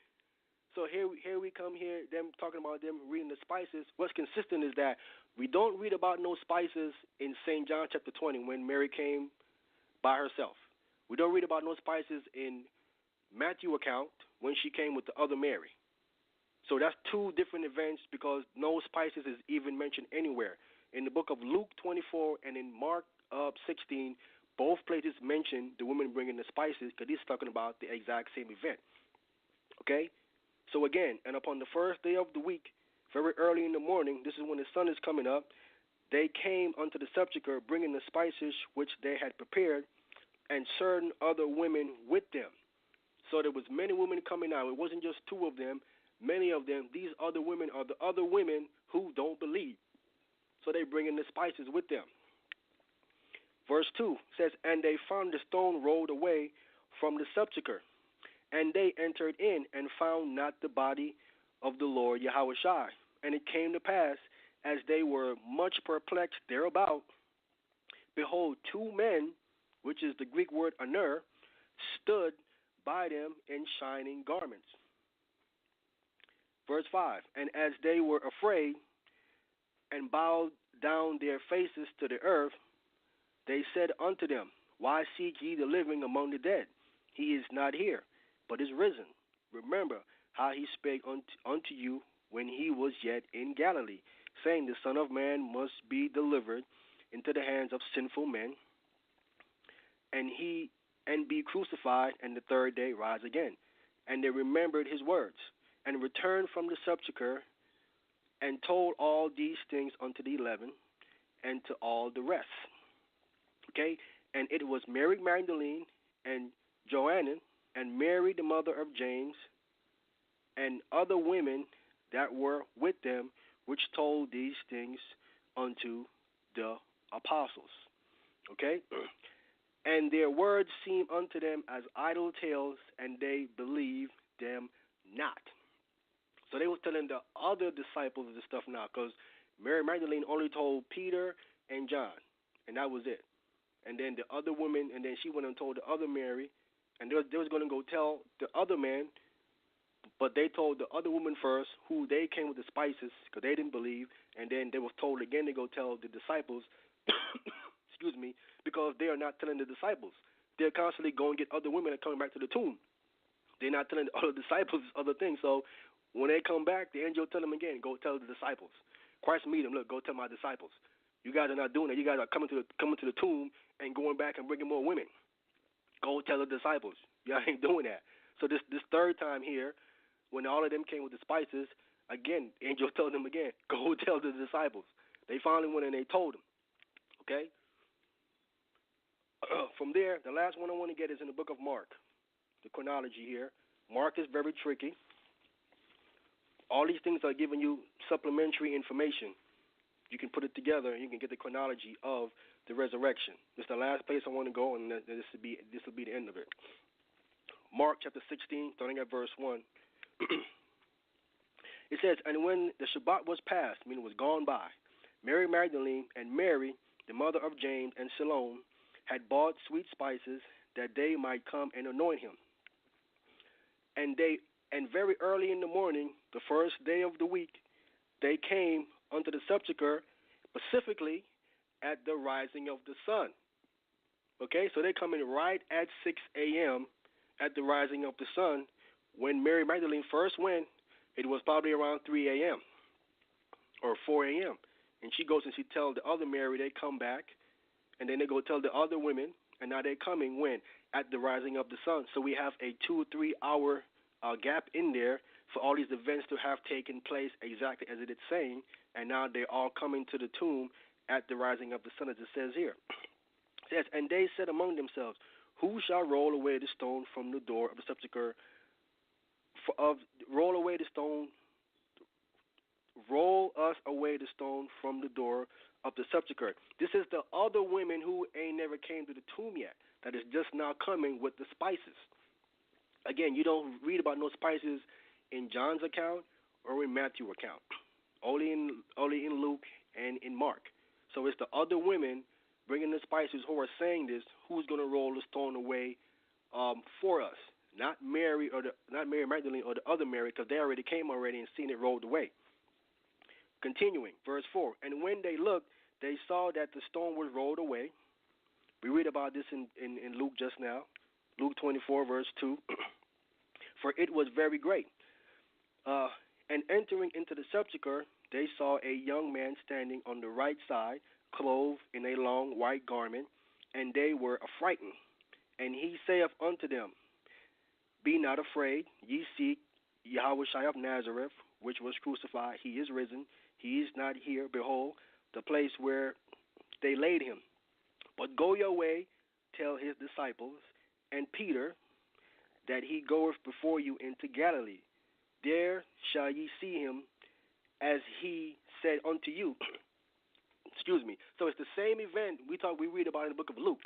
So here we come here, them talking about them reading the spices. What's consistent is that we don't read about no spices in St. John chapter 20 when Mary came by herself. We don't read about no spices in Matthew account when she came with the other Mary. So that's two different events because no spices is even mentioned anywhere. In the book of Luke 24 and in Mark 16, both places mention the women bringing the spices because he's talking about the exact same event. Okay? So again, and upon the first day of the week, very early in the morning, this is when the sun is coming up, they came unto the sepulchre bringing the spices which they had prepared, and certain other women with them. So there was many women coming out. It wasn't just two of them. Many of them. These other women are the other women who don't believe. So they bring in the spices with them. Verse 2 says, and they found the stone rolled away from the sepulchre. And they entered in and found not the body of the Lord Yahushua. And it came to pass, as they were much perplexed thereabout, behold, two men, which is the Greek word aner, stood by them in shining garments. Verse 5, and as they were afraid and bowed down their faces to the earth, they said unto them, why seek ye the living among the dead? He is not here, but is risen. Remember how he spake unto you when he was yet in Galilee, saying, the Son of Man must be delivered into the hands of sinful men, and be crucified, and the third day rise again. And they remembered his words, and returned from the sepulchre, and told all these things unto the 11, and to all the rest. Okay? And it was Mary Magdalene, and Joanna, and Mary the mother of James, and other women that were with them, which told these things unto the apostles. Okay? And their words seemed unto them as idle tales, and they believed them not. So they were telling the other disciples of this stuff now, because Mary Magdalene only told Peter and John, and that was it. And then the other women, and then she went and told the other Mary, and they was going to go tell the other man, but they told the other woman first, who they came with the spices, because they didn't believe, and then they was told again to go tell the disciples, excuse me, because they are not telling the disciples. They're constantly going to get other women and coming back to the tomb. They're not telling the other disciples other things. So when they come back, the angel tell them again, go tell the disciples. Christ meet them, look, go tell my disciples. You guys are not doing that. You guys are coming to the tomb and going back and bringing more women. Go tell the disciples. Y'all ain't doing that. So this third time here, when all of them came with the spices, again, the angel told them again, go tell the disciples. They finally went and they told them. Okay? From there, the last one I want to get is in the book of Mark, the chronology here. Mark is very tricky. All these things are giving you supplementary information. You can put it together and you can get the chronology of the resurrection. This is the last place I want to go, and this will be the end of it. Mark chapter 16, starting at verse 1. It says, and when the Shabbat was passed, meaning was gone by, Mary Magdalene and Mary, the mother of James and Salome, had bought sweet spices that they might come and anoint him. And very early in the morning, the first day of the week, they came unto the sepulchre, specifically at the rising of the sun. Okay, so they come in right at 6 a.m. at the rising of the sun. When Mary Magdalene first went, it was probably around 3 a.m. or 4 a.m. And she goes and she tells the other Mary, they come back, and then they go tell the other women, And now they're coming when? At the rising of the sun. So we have a 2 or 3 hour gap in there for all these events to have taken place exactly as it is saying. And now they're all coming to the tomb at the rising of the sun, as it says here. It says, and they said among themselves, who shall roll away the stone from the door of the sepulchre? Roll away the stone. Roll us away the stone from the door of the sepulchre. This is the other women who ain't never came to the tomb yet. That is just now coming with the spices. Again, you don't read about no spices in John's account or in Matthew's account. Only in Luke and in Mark. So it's the other women bringing the spices who are saying this. Who's going to roll the stone away for us? Not Mary Magdalene or the other Mary, because they already came already and seen it rolled away. Continuing, verse 4. And when they looked, they saw that the stone was rolled away. We read about this in Luke just now. Luke 24, verse 2. For it was very great. And entering into the sepulchre, they saw a young man standing on the right side, clothed in a long white garment, and they were affrighted. And he saith unto them, be not afraid, ye seek Yahushua of Nazareth, which was crucified. He is risen. He is not here. Behold, the place where they laid him. But go your way, tell his disciples, and Peter, that he goeth before you into Galilee. There shall ye see him, as he said unto you. Excuse me. So it's the same event we read about in the book of Luke.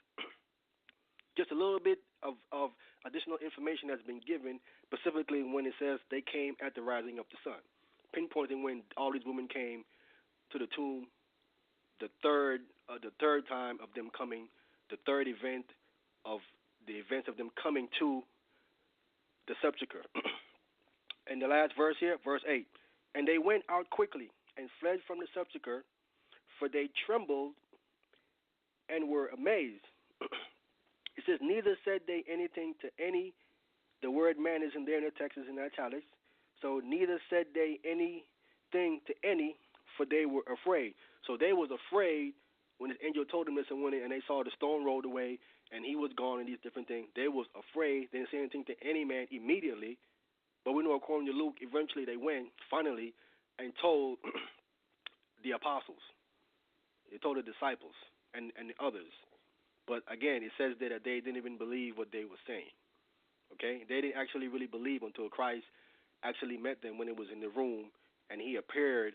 Just a little bit of additional information has been given, specifically when it says they came at the rising of the sun, pinpointing when all these women came to the tomb, the third time of them coming, the third event of the events of them coming to the sepulchre. And the last verse here, verse 8. And they went out quickly and fled from the sepulchre, for they trembled and were amazed. It says, neither said they anything to any. The word man is in there in the text, is in italics. So neither said they anything to any, for they were afraid. So they was afraid when the angel told them this and when and they saw the stone rolled away and he was gone and these different things. They was afraid. They didn't say anything to any man immediately. But we know according to Luke, eventually they went, finally, and told the apostles. They told the disciples and the others. But again, it says that they didn't even believe what they were saying. Okay? They didn't actually really believe until Christ actually met them when it was in the room and he appeared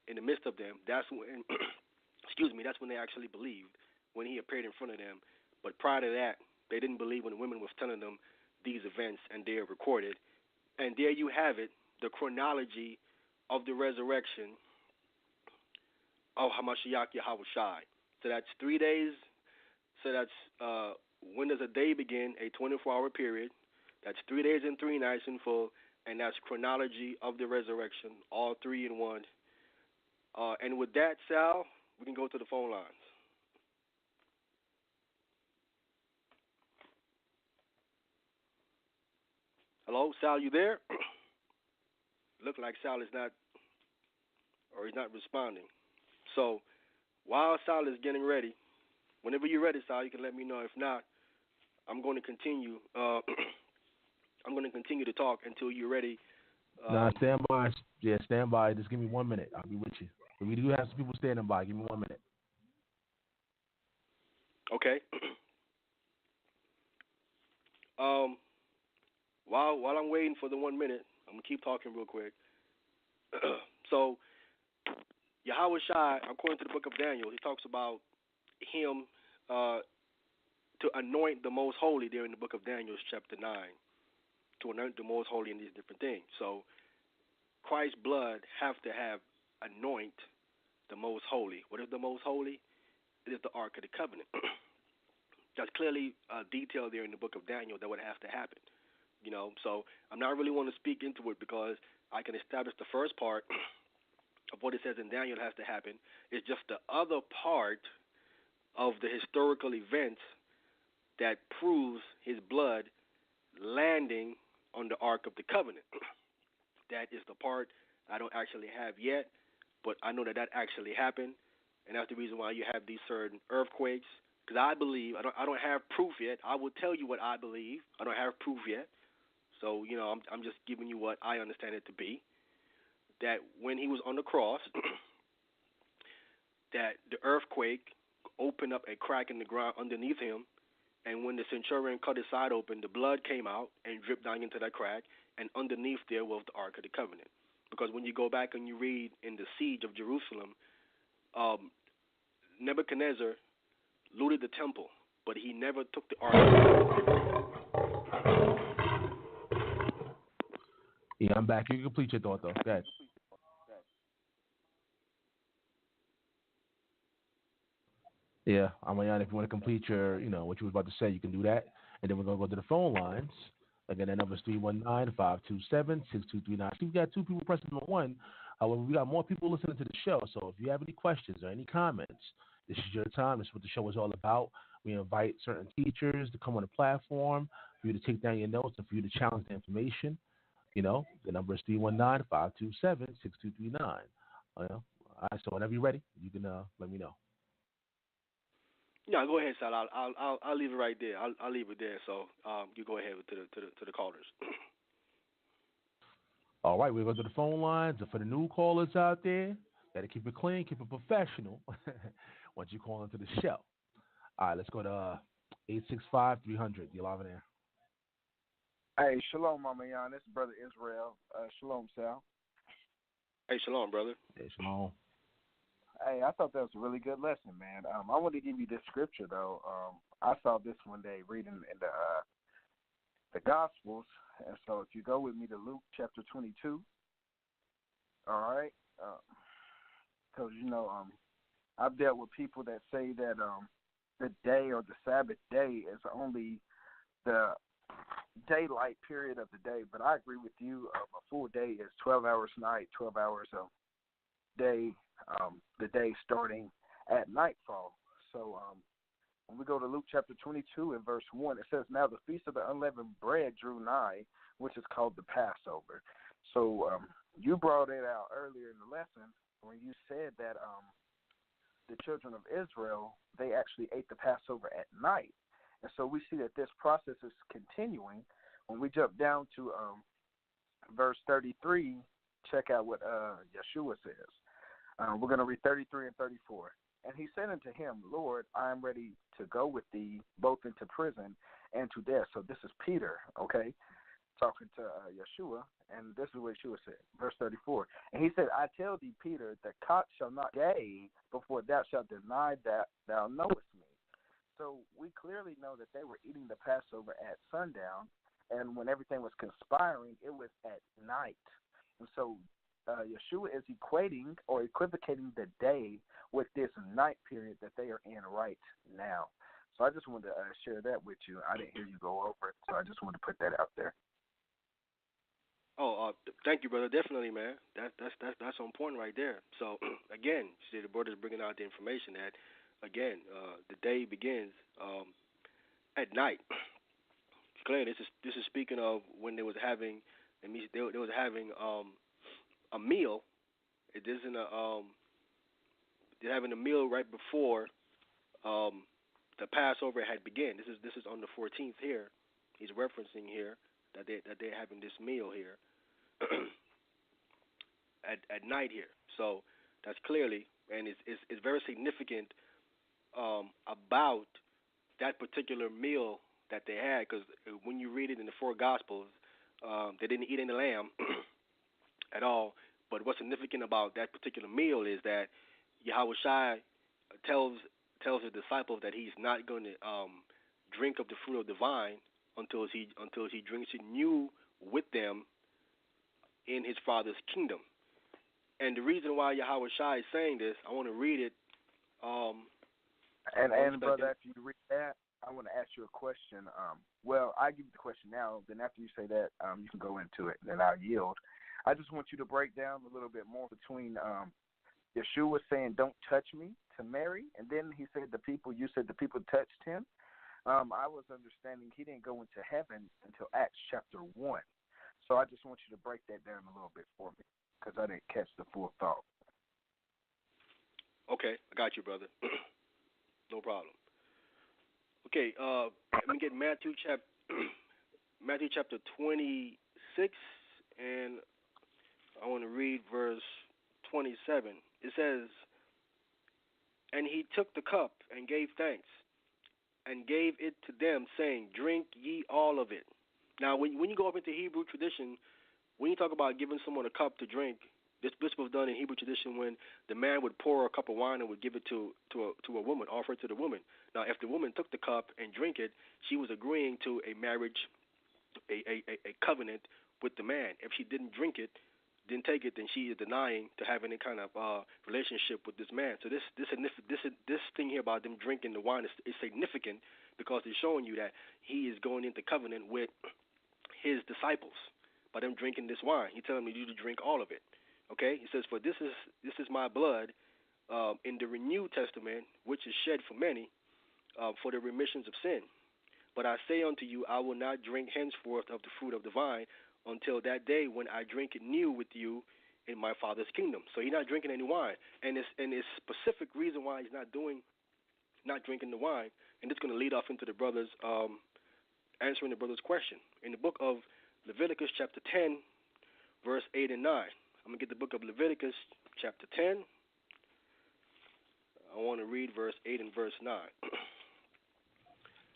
in the midst of them. That's when, that's when they actually believed, when he appeared in front of them. But prior to that, they didn't believe when the women was telling them these events, and they are recorded. And there you have it, the chronology of the resurrection of Hamashiach Yahushai. So that's 3 days. So that's when does a day begin? A 24-hour period. That's 3 days and 3 nights in full, and that's chronology of the resurrection, all three in one. And with that, Sal, we can go to the phone lines. Hello, Sal, you there? Look like Sal is not, or he's not responding. So while Sal is getting ready, whenever you're ready, Sal, you can let me know. If not, I'm going to continue. I'm going to continue to talk until you're ready. Stand by. Yeah, stand by. Just give me 1 minute. I'll be with you. We do have some people standing by. Give me 1 minute. Okay. While I'm waiting for the 1 minute, I'm gonna keep talking real quick. So, Yahushua, according to the book of Daniel, he talks about him to anoint the most holy there in the book of Daniel, chapter 9, to anoint the most holy in these different things. So, Christ's blood have to have anoint the most holy. What is the most holy? It is the Ark of the Covenant. That's clearly detailed there in the book of Daniel that would have to happen. You know, so I'm not really want to speak into it because I can establish the first part of what it says in Daniel has to happen. It's just the other part of the historical events that proves his blood landing on the Ark of the Covenant. That is the part I don't actually have yet, but I know that actually happened, and that's the reason why you have these certain earthquakes because I believe I don't have proof yet. I will tell you what I believe. I don't have proof yet, so I'm just giving you what I understand it to be. That when he was on the cross, that the earthquake opened up a crack in the ground underneath him, and when the centurion cut his side open, the blood came out and dripped down into that crack, and underneath there was the Ark of the Covenant. Because when you go back and you read in the siege of Jerusalem, Nebuchadnezzar looted the temple, but he never took the Ark. Yeah, I'm back. You can complete your thought, though. Go ahead. Yeah, Amayan, if you want to complete your, what you was about to say, you can do that. And then we're going to go to the phone lines. Again, that number is 319-527-6239. See, we got two people pressing on one. However, we got more people listening to the show. So if you have any questions or any comments, this is your time. This is what the show is all about. We invite certain teachers to come on the platform for you to take down your notes and for you to challenge the information. The number is 319-527-6239. All right, so whenever you're ready, you can let me know. No, go ahead, Sal. I'll leave it right there. I'll leave it there. So you go ahead to the callers. All right, we're going to the phone lines. And for the new callers out there, got to keep it clean, keep it professional once you call into the show. All right, let's go to 865-300. You're live in there. Hey, shalom, wAHMAYAN. This is Brother Israel. Shalom, Sal. Hey, shalom, brother. Hey, shalom. Hey, I thought that was a really good lesson, man. I wanted to give you this scripture, though. I saw this one day reading in the Gospels. And so if you go with me to Luke chapter 22, all right? Because, I've dealt with people that say that the day or the Sabbath day is only the daylight period of the day. But I agree with you. A full day is 12 hours night, 12 hours of day, the day starting at nightfall. So when we go to Luke chapter 22 and verse 1, it says, "Now the feast of the unleavened bread drew nigh, which is called the Passover." So you brought it out earlier in the lesson when you said that the children of Israel, they actually ate the Passover at night. And so we see that this process is continuing. When we jump down to verse 33, check out what Yeshua says. We're going to read 33 and 34. "And he said unto him, Lord, I am ready to go with thee both into prison and to death." So this is Peter, okay, talking to Yeshua, and this is what Yeshua said, verse 34. "And he said, I tell thee, Peter, the cock shall not gay before thou shalt deny that thou knowest me." So we clearly know that they were eating the Passover at sundown, and when everything was conspiring, it was at night. And so Yeshua is equating or equivocating the day with this night period that they are in right now. So I just wanted to share that with you. I didn't hear you go over it, so I just wanted to put that out there. Oh, thank you, brother. Definitely, man. That's on point right there. So again, see, the brother's bringing out the information that, again, the day begins at night. Clearly, this is speaking of when they was having a meal. It isn't they're having a meal right before the Passover had begun. This is on the 14th here. He's referencing here that they're having this meal here at night here. So that's clearly, and it's very significant about that particular meal that they had, because when you read it in the four Gospels, they didn't eat any lamb at all. But what's significant about that particular meal is that Yahweh Shai tells his disciples that he's not going to drink of the fruit of the vine until he drinks it new with them in his Father's kingdom. And the reason why Yahweh Shai is saying this, I want to read it. And brother, after you read that, I want to ask you a question. Well, I give you the question now. Then after you say that, you can go into it. Then I'll yield. I just want you to break down a little bit more between Yeshua saying, "Don't touch me," to Mary, and then he said you said the people touched him. I was understanding he didn't go into heaven until Acts chapter 1. So I just want you to break that down a little bit for me, because I didn't catch the full thought. Okay, I got you, brother. No problem. Okay, let me get Matthew chapter 26, and I want to read verse 27. It says, "And he took the cup and gave thanks, and gave it to them, saying, Drink ye all of it." Now, when you go up into Hebrew tradition, when you talk about giving someone a cup to drink, this was done in Hebrew tradition when the man would pour a cup of wine and would give it to a woman, offer it to the woman. Now, if the woman took the cup and drank it, she was agreeing to a marriage, a covenant with the man. If she didn't drink it, didn't take it, then she is denying to have any kind of relationship with this man. So this thing here about them drinking the wine is significant because it's showing you that he is going into covenant with his disciples by them drinking this wine. He's telling you to drink all of it. Okay? He says, "For this is my blood in the renewed testament, which is shed for many for the remissions of sin. But I say unto you, I will not drink henceforth of the fruit of the vine until that day when I drink it new with you in my Father's kingdom." So he's not drinking any wine, and it's specific reason why he's not drinking the wine, and this is going to lead off into the brothers answering the brother's question in the book of Leviticus chapter 10, verse 8 and 9. I'm gonna get the book of Leviticus chapter 10. I want to read verse 8 and verse 9.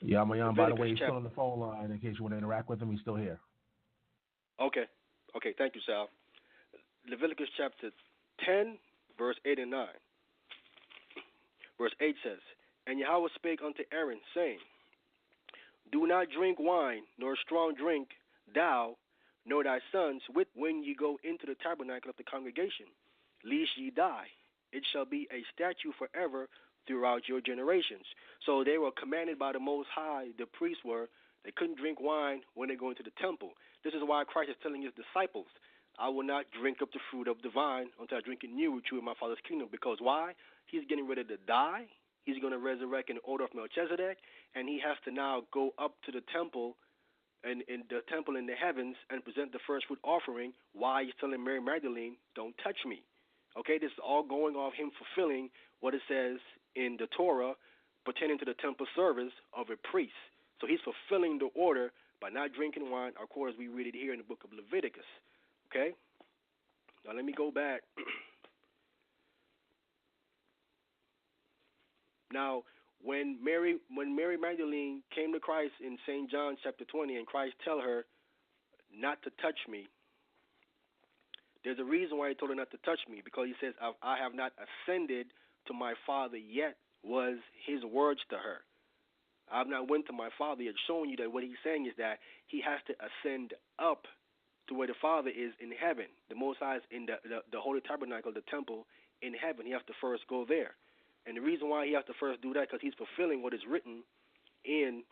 Yeah, Mayan, by the way, he's still on the phone line in case you want to interact with him. He's still here. Okay, thank you, Sal. Leviticus chapter 10, verse 8 and 9. Verse 8 says, "And Yahweh spake unto Aaron, saying, Do not drink wine, nor strong drink, thou, nor thy sons, with when ye go into the tabernacle of the congregation, lest ye die. It shall be a statute forever throughout your generations." So they were commanded by the Most High, the priests were, they couldn't drink wine when they go into the temple. This is why Christ is telling his disciples, "I will not drink up the fruit of the vine until I drink it new with you in my Father's kingdom." Because why? He's getting ready to die. He's going to resurrect in the order of Melchizedek, and he has to now go up to the temple and in the temple in the heavens and present the first fruit offering. Why he's telling Mary Magdalene, "Don't touch me." Okay, this is all going off him fulfilling what it says in the Torah pertaining to the temple service of a priest. So he's fulfilling the order by not drinking wine, of course we read it here in the book of Leviticus. Okay? Now let me go back. Now, when Mary Magdalene came to Christ in St. John chapter 20, and Christ tell her not to touch me, there's a reason why he told her not to touch me, because he says, "I have not ascended to my Father yet," was his words to her. "I have not went to my Father yet," showing you that what he's saying is that he has to ascend up to where the Father is in heaven. The Most High is in the Holy Tabernacle, the temple in heaven. He has to first go there. And the reason why he has to first do that, because he's fulfilling what is written in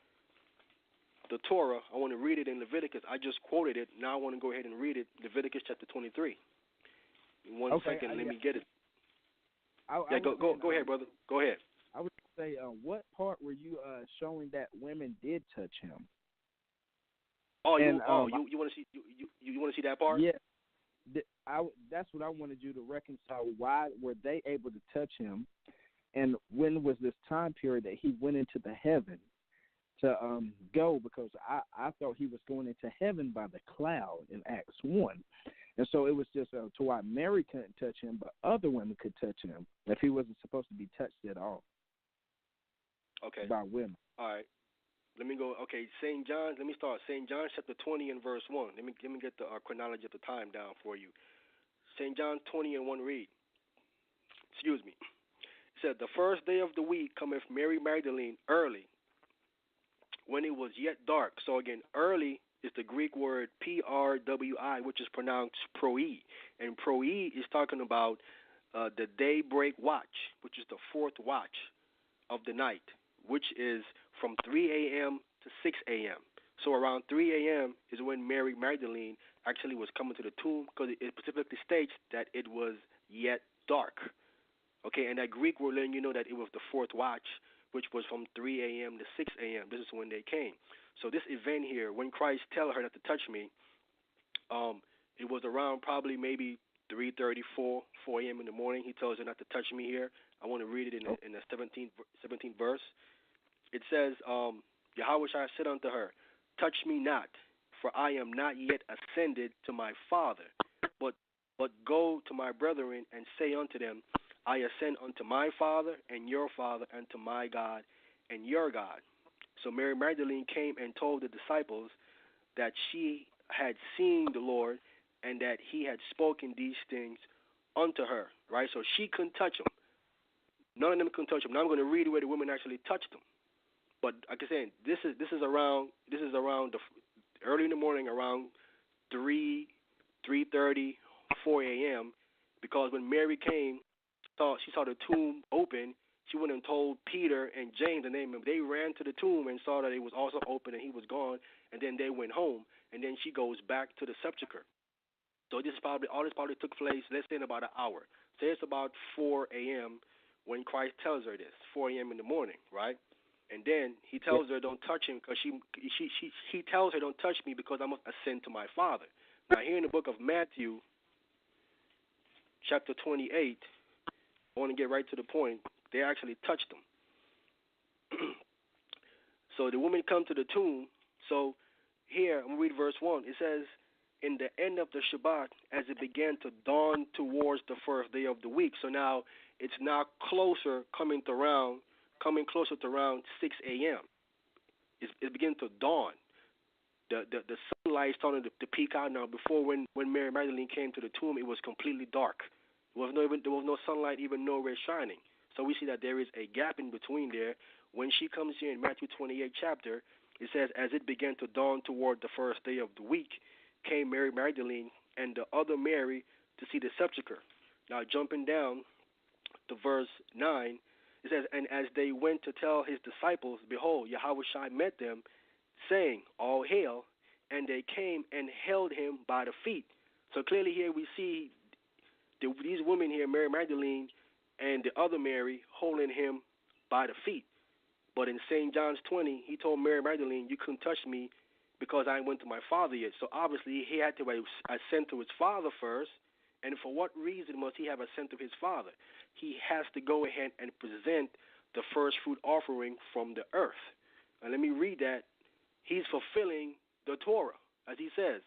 the Torah. I want to read it in Leviticus. I just quoted it. Now I want to go ahead and read it. Leviticus chapter 23. In one second, let me get it. Go ahead, brother. Go ahead. I would say, what part were you showing that women did touch him? Oh, you want to see you want to see that part? Yeah, that's what I wanted you to reconcile. Why were they able to touch him, and when was this time period that he went into the heaven to go? Because I thought he was going into heaven by the cloud in Acts 1. And so it was just to why Mary couldn't touch him, but other women could touch him if he wasn't supposed to be touched at all. Okay. By women. All right. Let me go. Okay, St. John. Let me start. St. John chapter 20 and verse 1. Let me get the chronology of the time down for you. St. John 20 and 1 read. Excuse me. It said, "The first day of the week cometh Mary Magdalene early, when it was yet dark." So again, early is the Greek word prwi, which is pronounced proi. And proi is talking about the daybreak watch, which is the fourth watch of the night, which is from 3 a.m. to 6 a.m. So around 3 a.m. is when Mary Magdalene actually was coming to the tomb, because it specifically states that it was yet dark. Okay, and that Greek word letting you know that it was the fourth watch, which was from 3 a.m. to 6 a.m. This is when they came. So this event here, when Christ tell her not to touch me, it was around probably maybe 3:30, 4 a.m. in the morning. He tells her not to touch me here. I want to read it in the 17th verse. it says, Yahweh Shai said unto her, touch me not, for I am not yet ascended to my Father, but go to my brethren and say unto them, I ascend unto my Father and your Father, and to my God and your God. So Mary Magdalene came and told the disciples that she had seen the Lord and that he had spoken these things unto her. Right? So she couldn't touch him. None of them couldn't touch him. Now I'm going to read where the women actually touched him. But like I said, this is around early in the morning, around 3:30, 4 a.m. Because when Mary came, she saw the tomb open. She went and told Peter and James, and they ran to the tomb and saw that it was also open and he was gone. And then they went home, and then she goes back to the sepulcher. So all this probably took place, let's say, in about an hour. Say it's about 4 a.m. when Christ tells her this, 4 a.m. in the morning, right? And then he tells her, don't touch him, because he tells her, don't touch me because I must ascend to my Father. Now, here in the book of Matthew, chapter 28, I want to get right to the point. They actually touched him. So the woman come to the tomb. So here, I'm going to read verse 1. It says, in the end of the Shabbat, as it began to dawn towards the first day of the week. So now it's now coming closer to around 6 a.m. It's beginning to dawn. The sunlight is starting to peek out now. Before, when Mary Magdalene came to the tomb, it was completely dark. There was no sunlight even nowhere shining. So we see that there is a gap in between there. When she comes here in Matthew 28 chapter, it says, as it began to dawn toward the first day of the week, came Mary Magdalene and the other Mary to see the sepulchre. Now jumping down to verse 9, it says, and as they went to tell his disciples, behold, Yahweh Shai met them, saying, all hail, and they came and held him by the feet. So clearly here we see these women here, Mary Magdalene and the other Mary, holding him by the feet. But in St. John's 20, he told Mary Magdalene, you couldn't touch me because I went to my Father yet. So obviously he had to ascend to his Father first. And for what reason must he have ascend to his Father? He has to go ahead and present the first fruit offering from the earth. And let me read that. He's fulfilling the Torah, as he says,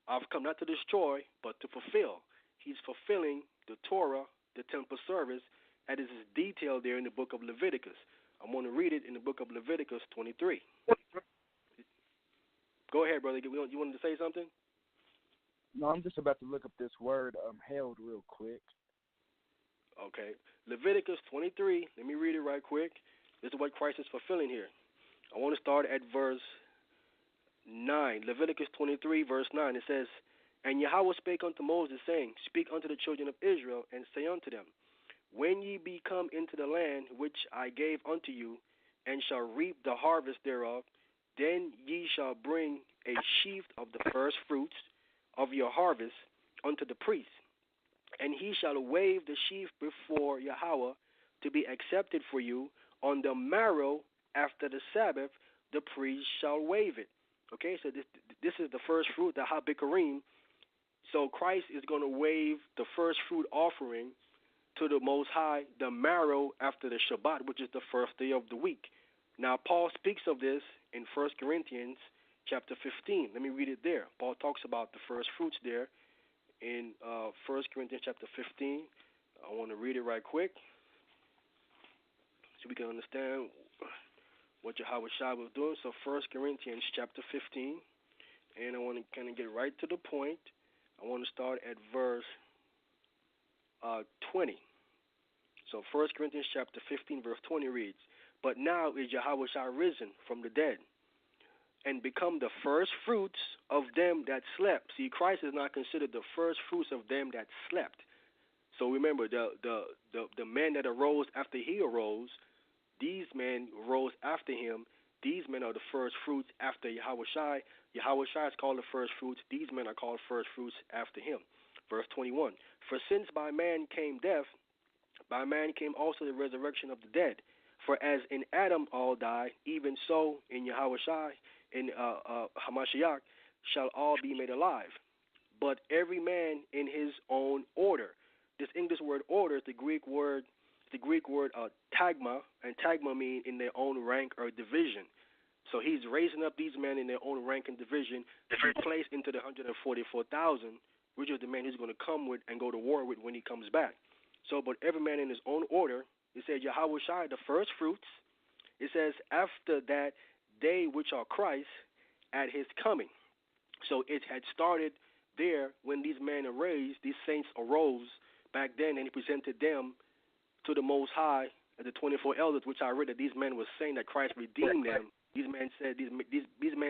I've come not to destroy, but to fulfill. He's fulfilling the Torah, the temple service, as is detailed there in the book of Leviticus. I'm going to read it in the book of Leviticus 23. Go ahead, brother. You wanted to say something? No, I'm just about to look up this word held real quick. Okay. Leviticus 23. Let me read it right quick. This is what Christ is fulfilling here. I want to start at verse 9. Leviticus 23, verse 9. It says, and Yahweh spake unto Moses, saying, speak unto the children of Israel, and say unto them, when ye be come into the land which I gave unto you, and shall reap the harvest thereof, then ye shall bring a sheaf of the first fruits of your harvest unto the priest, and he shall wave the sheaf before Yahweh to be accepted for you. On the morrow after the Sabbath, the priest shall wave it. Okay, so this is the first fruit, the Habikarim. So Christ is going to wave the first fruit offering to the Most High, the morrow after the Shabbat, which is the first day of the week. Now, Paul speaks of this in 1 Corinthians chapter 15. Let me read it there. Paul talks about the first fruits there in 1 Corinthians chapter 15. I want to read it right quick so we can understand what Yahweh Shai was doing. So 1 Corinthians chapter 15, and I want to kind of get right to the point. I want to start at verse 20. So 1 Corinthians chapter 15, verse 20 reads, but now is Yahweh Shai risen from the dead, and become the first fruits of them that slept. See, Christ is not considered the first fruits of them that slept. So remember, the men that arose after he arose, these men rose after him. These men are the first fruits after Yahweh Shai. Yahweh Shai is called the first fruits. These men are called first fruits after him. Verse 21, for since by man came death, by man came also the resurrection of the dead. For as in Adam all die, even so in Yahweh Shai, in Hamashiach, shall all be made alive. But every man in his own order. This English word order is the Greek word the Greek word tagma, and tagma mean in their own rank or division. So he's raising up these men in their own rank and division to be placed into the 144,000, which is the man he's going to come with and go to war with when he comes back. So, but every man in his own order. It says Yahweh Shai, the first fruits. It says after that, they which are Christ at his coming. So it had started there when these men arose, these saints arose back then, and he presented them to the Most High as the 24 elders, which I read that these men were saying that Christ redeemed them. These men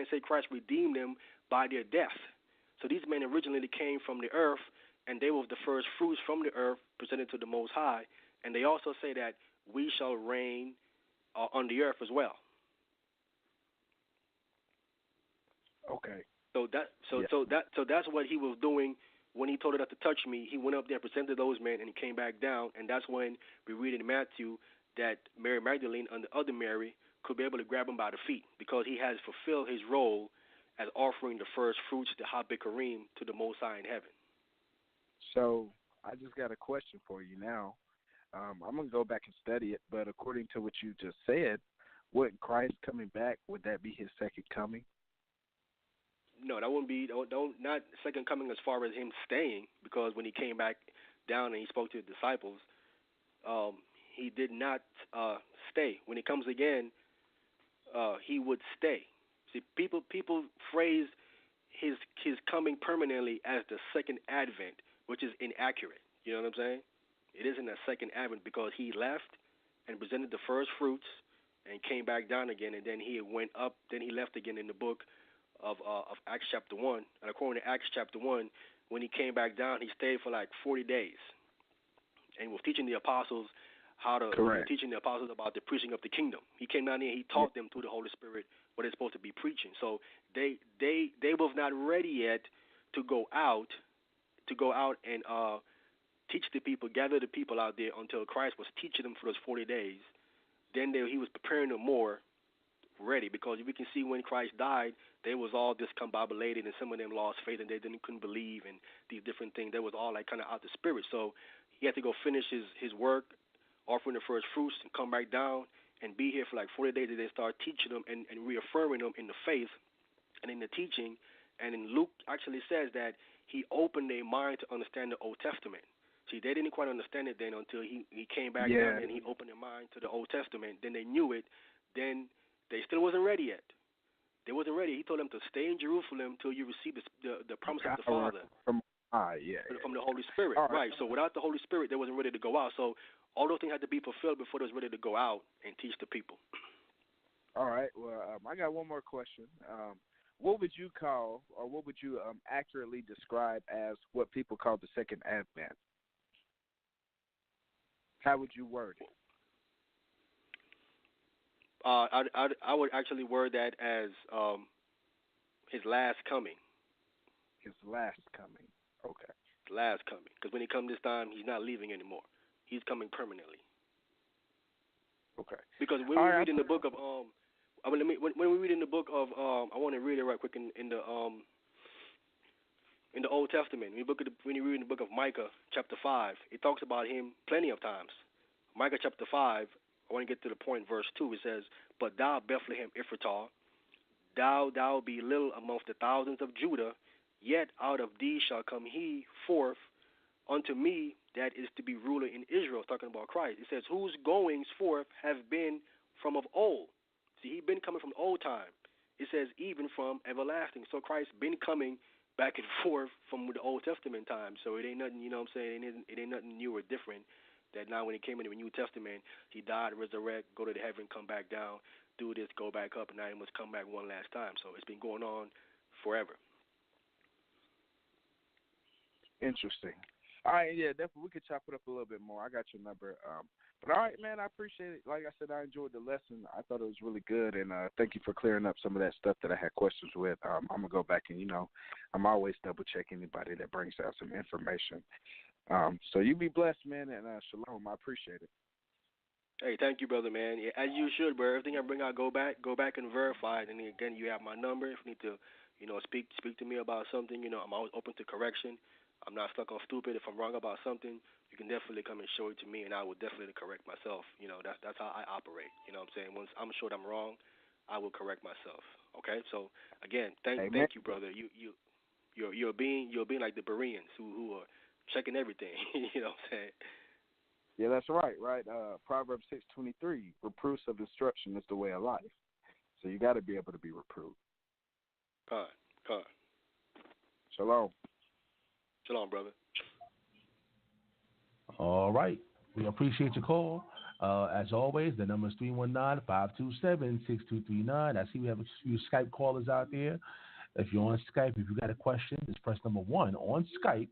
said Christ redeemed them by their death. So these men originally came from the earth, and they were the first fruits from the earth presented to the Most High. And they also say that we shall reign on the earth as well. Okay. So that's what he was doing when he told her not to touch me. He went up there, presented those men, and he came back down. And that's when we read in Matthew that Mary Magdalene and the other Mary could be able to grab him by the feet because he has fulfilled his role as offering the first fruits, the Habikarim, to the Most High in heaven. So I just got a question for you now. I'm going to go back and study it, but according to what you just said, wouldn't Christ coming back, would that be his second coming? No, that wouldn't be, not second coming as far as him staying, because when he came back down and he spoke to the disciples, he did not stay. When he comes again, he would stay. See, people phrase his coming permanently as the second advent, which is inaccurate. You know what I'm saying? It isn't a second advent because he left and presented the first fruits and came back down again, and then he went up, then he left again in the book of Acts chapter 1. And according to Acts chapter 1, when he came back down, he stayed for like 40 days and was teaching the apostles teaching the apostles about the preaching of the kingdom. He came down here, he taught them through the Holy Spirit what they're supposed to be preaching. So they was not ready yet to go out and teach the people, gather the people out there until Christ was teaching them for those 40 days. Then he was preparing them more ready, because we can see when Christ died, they was all discombobulated, and some of them lost faith and they couldn't believe, and these different things. They was all like kind of out the spirit. So he had to go finish his work, offering the first fruits, and come back down and be here for like 40 days. And they start teaching them and reaffirming them in the faith and in the teaching. And then Luke actually says that he opened their mind to understand the Old Testament. See, they didn't quite understand it then until he came back down and he opened their mind to the Old Testament. Then they knew it. Then they still wasn't ready yet. They wasn't ready. He told them to stay in Jerusalem till you receive the promise of the Father from the Holy Spirit. Right. So without the Holy Spirit, they wasn't ready to go out. So all those things had to be fulfilled before they was ready to go out and teach the people. All right. Well, I got one more question. What would you call, or what would you accurately describe as what people call the second advent? How would you word it? I would actually word that as his last coming. His last coming. Okay. His last coming. Because when he comes this time, he's not leaving anymore. He's coming permanently. Okay. Because when we read in the book of when we read in the book of I want to read it right quick in the Old Testament. When you read in the book of Micah chapter 5, it talks about him plenty of times. Micah chapter 5. I want to get to the point, verse 2. It says, "But thou, Bethlehem Ephratah, thou be little amongst the thousands of Judah, yet out of thee shall come he forth unto me that is to be ruler in Israel," talking about Christ. It says, "whose goings forth have been from of old." See, he been coming from old time. It says, "even from everlasting." So Christ been coming back and forth from the Old Testament time. So it ain't nothing, you know what I'm saying? It ain't nothing new or different. That now when he came into the New Testament, he died, resurrect, go to the heaven, come back down, do this, go back up, and now he must come back one last time. So it's been going on forever. Interesting. All right, yeah, definitely. We could chop it up a little bit more. I got your number. But all right, man, I appreciate it. Like I said, I enjoyed the lesson. I thought it was really good, and thank you for clearing up some of that stuff that I had questions with. I'm going to go back and, I'm always double-checking anybody that brings out some information. So you be blessed, man, and shalom. I appreciate it. Hey, thank you, brother, man. Yeah, as you should, bro. Everything I bring out, go back and verify it. And again, you have my number. If you need to, speak to me about something, I'm always open to correction. I'm not stuck on stupid. If I'm wrong about something, you can definitely come and show it to me, and I will definitely correct myself. That's how I operate. You know what I'm saying? Once I'm sure I'm wrong, I will correct myself. Okay. So again, Amen. thank you, brother. You're being like the Bereans who are checking everything. You know what I'm saying? Yeah, that's right. Right. Proverbs 6:23. Reproofs of instruction is the way of life. So you got to be able to be reproved. Con. Shalom. Shalom, brother. All right. We appreciate your call. As always, the number is 319-527-6239. I see we have a few Skype callers out there. If you're on Skype, if you got a question, just press number 1 on Skype,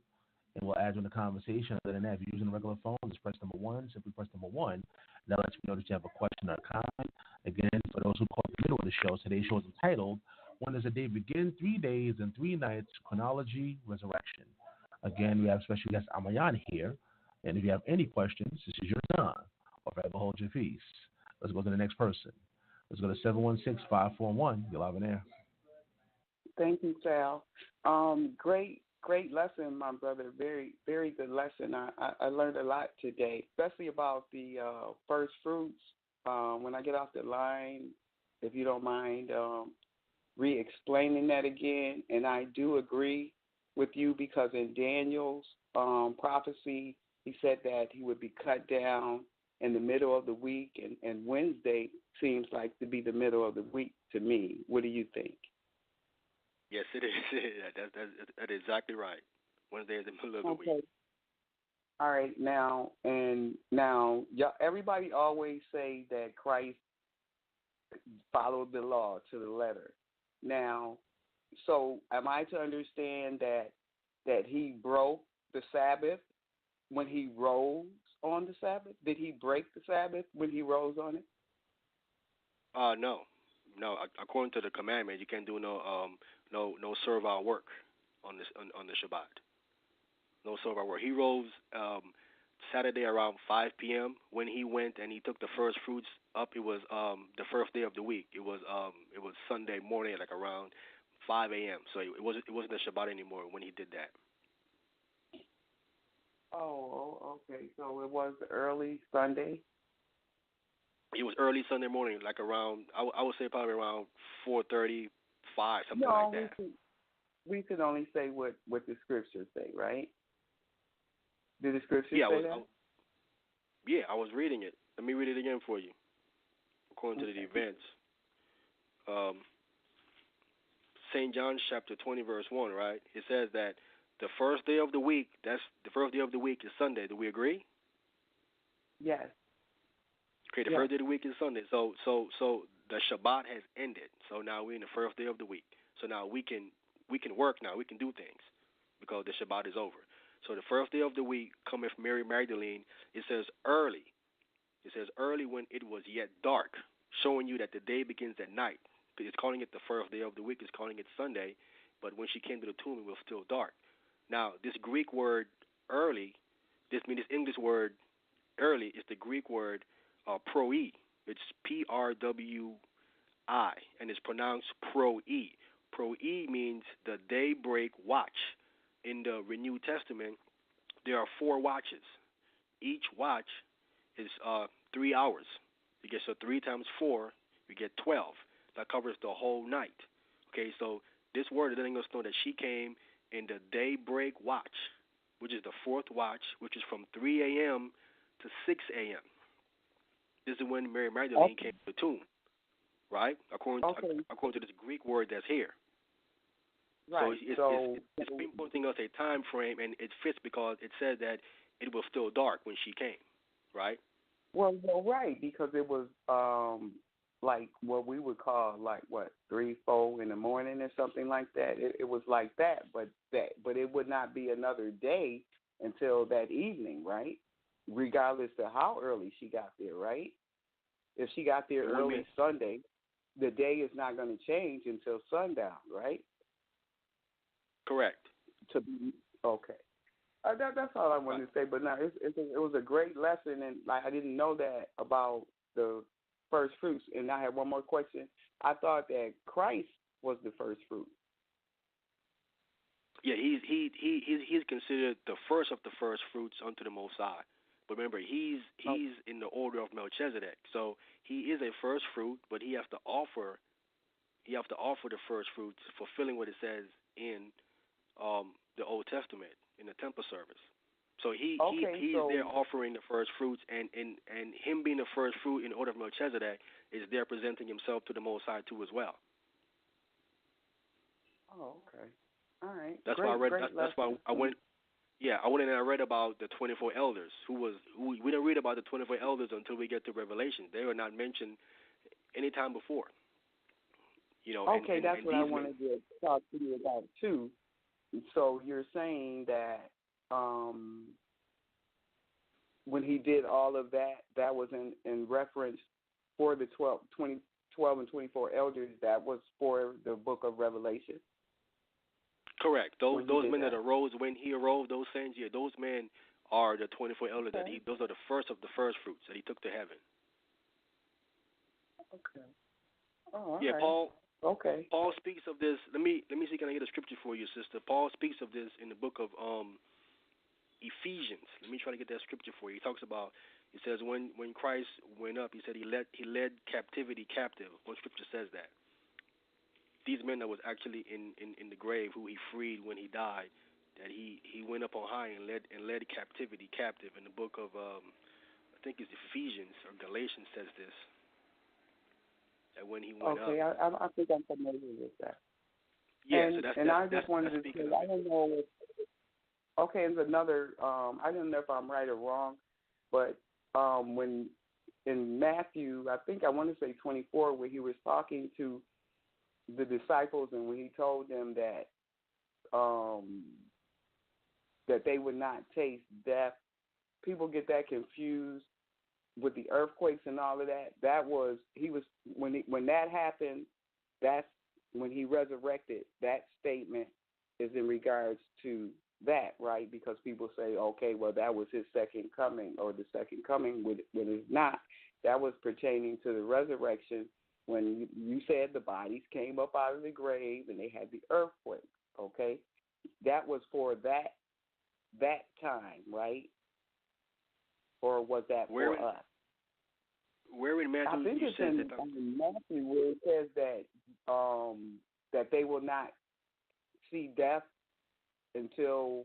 and we'll add you in the conversation. Other than that, if you're using a regular phone, just press number 1. Simply press number 1. That lets me know that you have a question or a comment. Again, for those who caught the middle of the show, today's show is entitled, When Does a Day Begin? 3 Days and 3 Nights, Chronology, Resurrection. Again, we have special guest wAHMAYAN here. And if you have any questions, this is your time. Or forever hold your peace. Let's go to the next person. Let's go to 716-541. You're live in air. Thank you, Sal. Great lesson, my brother. Very, very good lesson. I learned a lot today, especially about the first fruits. When I get off the line, if you don't mind re-explaining that again. And I do agree with you because in Daniel's prophecy, he said that he would be cut down in the middle of the week, and Wednesday seems like to be the middle of the week to me. What do you think? Yes, it is. That's exactly right. Wednesday is the middle of the week. All right, now, everybody always say that Christ followed the law to the letter. Now, so am I to understand that he broke the Sabbath when he rose on the Sabbath? Did he break the Sabbath when he rose on it? No. According to the commandment, you can't do no servile work on the Shabbat. No servile work. He rose Saturday around 5 p.m. When he went and he took the first fruits up. It was the first day of the week. It was Sunday morning, like around 5 a.m. So it wasn't the Shabbat anymore when he did that. Oh, okay. So it was early Sunday. It was early Sunday morning, like around I would say probably around 4:35, something like that. We can only say what the scriptures say, right? Did the scriptures say that? I was reading it. Let me read it again for you. According to the events, St. John chapter 20 verse 1, right? It says that the first day of the week, is Sunday. Do we agree? Yes. Okay, the first day of the week is Sunday. So the Shabbat has ended. So now we're in the first day of the week. So now we can work now. We can do things because the Shabbat is over. So the first day of the week, coming from Mary Magdalene, it says early. It says early when it was yet dark, showing you that the day begins at night. It's calling it the first day of the week. It's calling it Sunday. But when she came to the tomb, it was still dark. Now, this Greek word early, this English word early is the Greek word pro-e. It's P-R-W-I, and it's pronounced pro-e. Pro-e means the daybreak watch. In the Renewed Testament, there are 4 watches. Each watch is 3 hours. You get 3 times 4, you get 12. That covers the whole night. Okay, so this word is letting us know that she came in the daybreak watch, which is the 4th watch, which is from 3 a.m. to 6 a.m. This is when Mary Magdalene came to the tomb, right? According to this Greek word that's here. Right. So it's pinpointing us a time frame, and it fits because it said that it was still dark when she came, right? Well, right, because it was like what we would call 3, 4 in the morning or something like that. It was like that, but it would not be another day until that evening, right? Regardless of how early she got there, right? If she got there early Sunday, the day is not going to change until sundown, right? Correct. Okay. That's all I wanted to say. But no, it was a great lesson, and I didn't know that about the first fruits. And I have one more question. I thought that Christ was the first fruit. Yeah, he's considered the first of the first fruits unto the Most High. But remember, Oh, he's in the order of Melchizedek, so he is a first fruit, but he have to offer the first fruits, fulfilling what it says in the Old Testament in the temple service. So okay, he's so there offering the first fruits, and him being the first fruit in order of Melchizedek is there presenting himself to the Most High too as well. oh, okay, all right, That's why I great, read. great That's why lesson. I went. Yeah, I went and I read about the 24 elders. Who we didn't read about the 24 elders until we get to Revelation. They were not mentioned any time before. Okay, that's And what I these men. wanted to talk to you about too. So you're saying that um, when he did all of that, that was in reference for the 12 and 24 elders. That was for the book of Revelation Correct. Those when he those did men that that. arose when he arose, those saints, yeah, those men are the 24 elders that Okay. he. Those are the first of the first fruits that he took to heaven. Okay. Oh, all Yeah, right. Paul. Okay. Paul speaks of this. Let me see. Can I get a scripture for you, sister? Paul speaks of this in the book of Ephesians. Let me try to get that scripture for you. He talks about. He says when Christ went up, he said he led captivity captive. One scripture says that these men that was actually in the grave, who he freed when he died, that he went up on high and led captivity captive. In the book of I think it's Ephesians or Galatians says this, that when he went up. Okay. I think I'm familiar with that. Yeah, so that's And that's I that's, just wanted that's to speaking say of I it. don't know. Okay, there's another. I don't know if I'm right or wrong, but when in Matthew, I want to say 24, where he was talking to the disciples, and when he told them um, that they would not taste death. People get that confused with the earthquakes and all of that. That was when that happened. That's when he resurrected. That statement is in regards to that, right? Because people say, okay, well, that was his second coming, or the second coming, when it's not. That was pertaining to the resurrection when you said the bodies came up out of the grave and they had the earthquake. Okay, that was for that time, right? Or was that Where for in us? where in I Matthew think you it's said in that? Matthew where it says that they will not see death until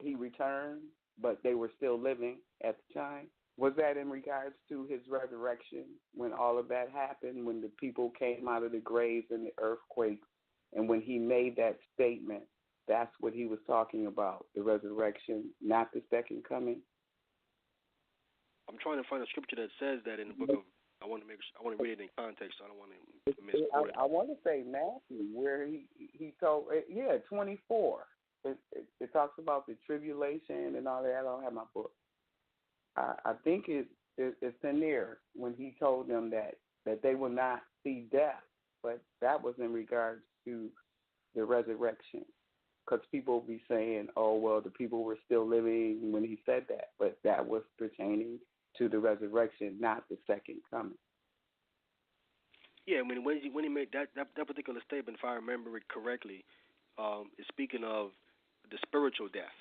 he returned, but they were still living at the time. Was that in regards to his resurrection when all of that happened, when the people came out of the graves and the earthquake, and when he made that statement? That's what he was talking about, the resurrection, not the second coming. I'm trying to find a scripture that says that in the book of. I want to read it in context, so I don't want to misquote it. I want to say Matthew, where he told, 24. It talks about the tribulation and all that. I don't have my book. I think it's in there when he told them that they will not see death, but that was in regards to the resurrection. Because people will be saying, oh, well, the people were still living when he said that, but that was pertaining to the resurrection, not the second coming. Yeah, when he made that particular statement, if I remember it correctly, is speaking of the spiritual death.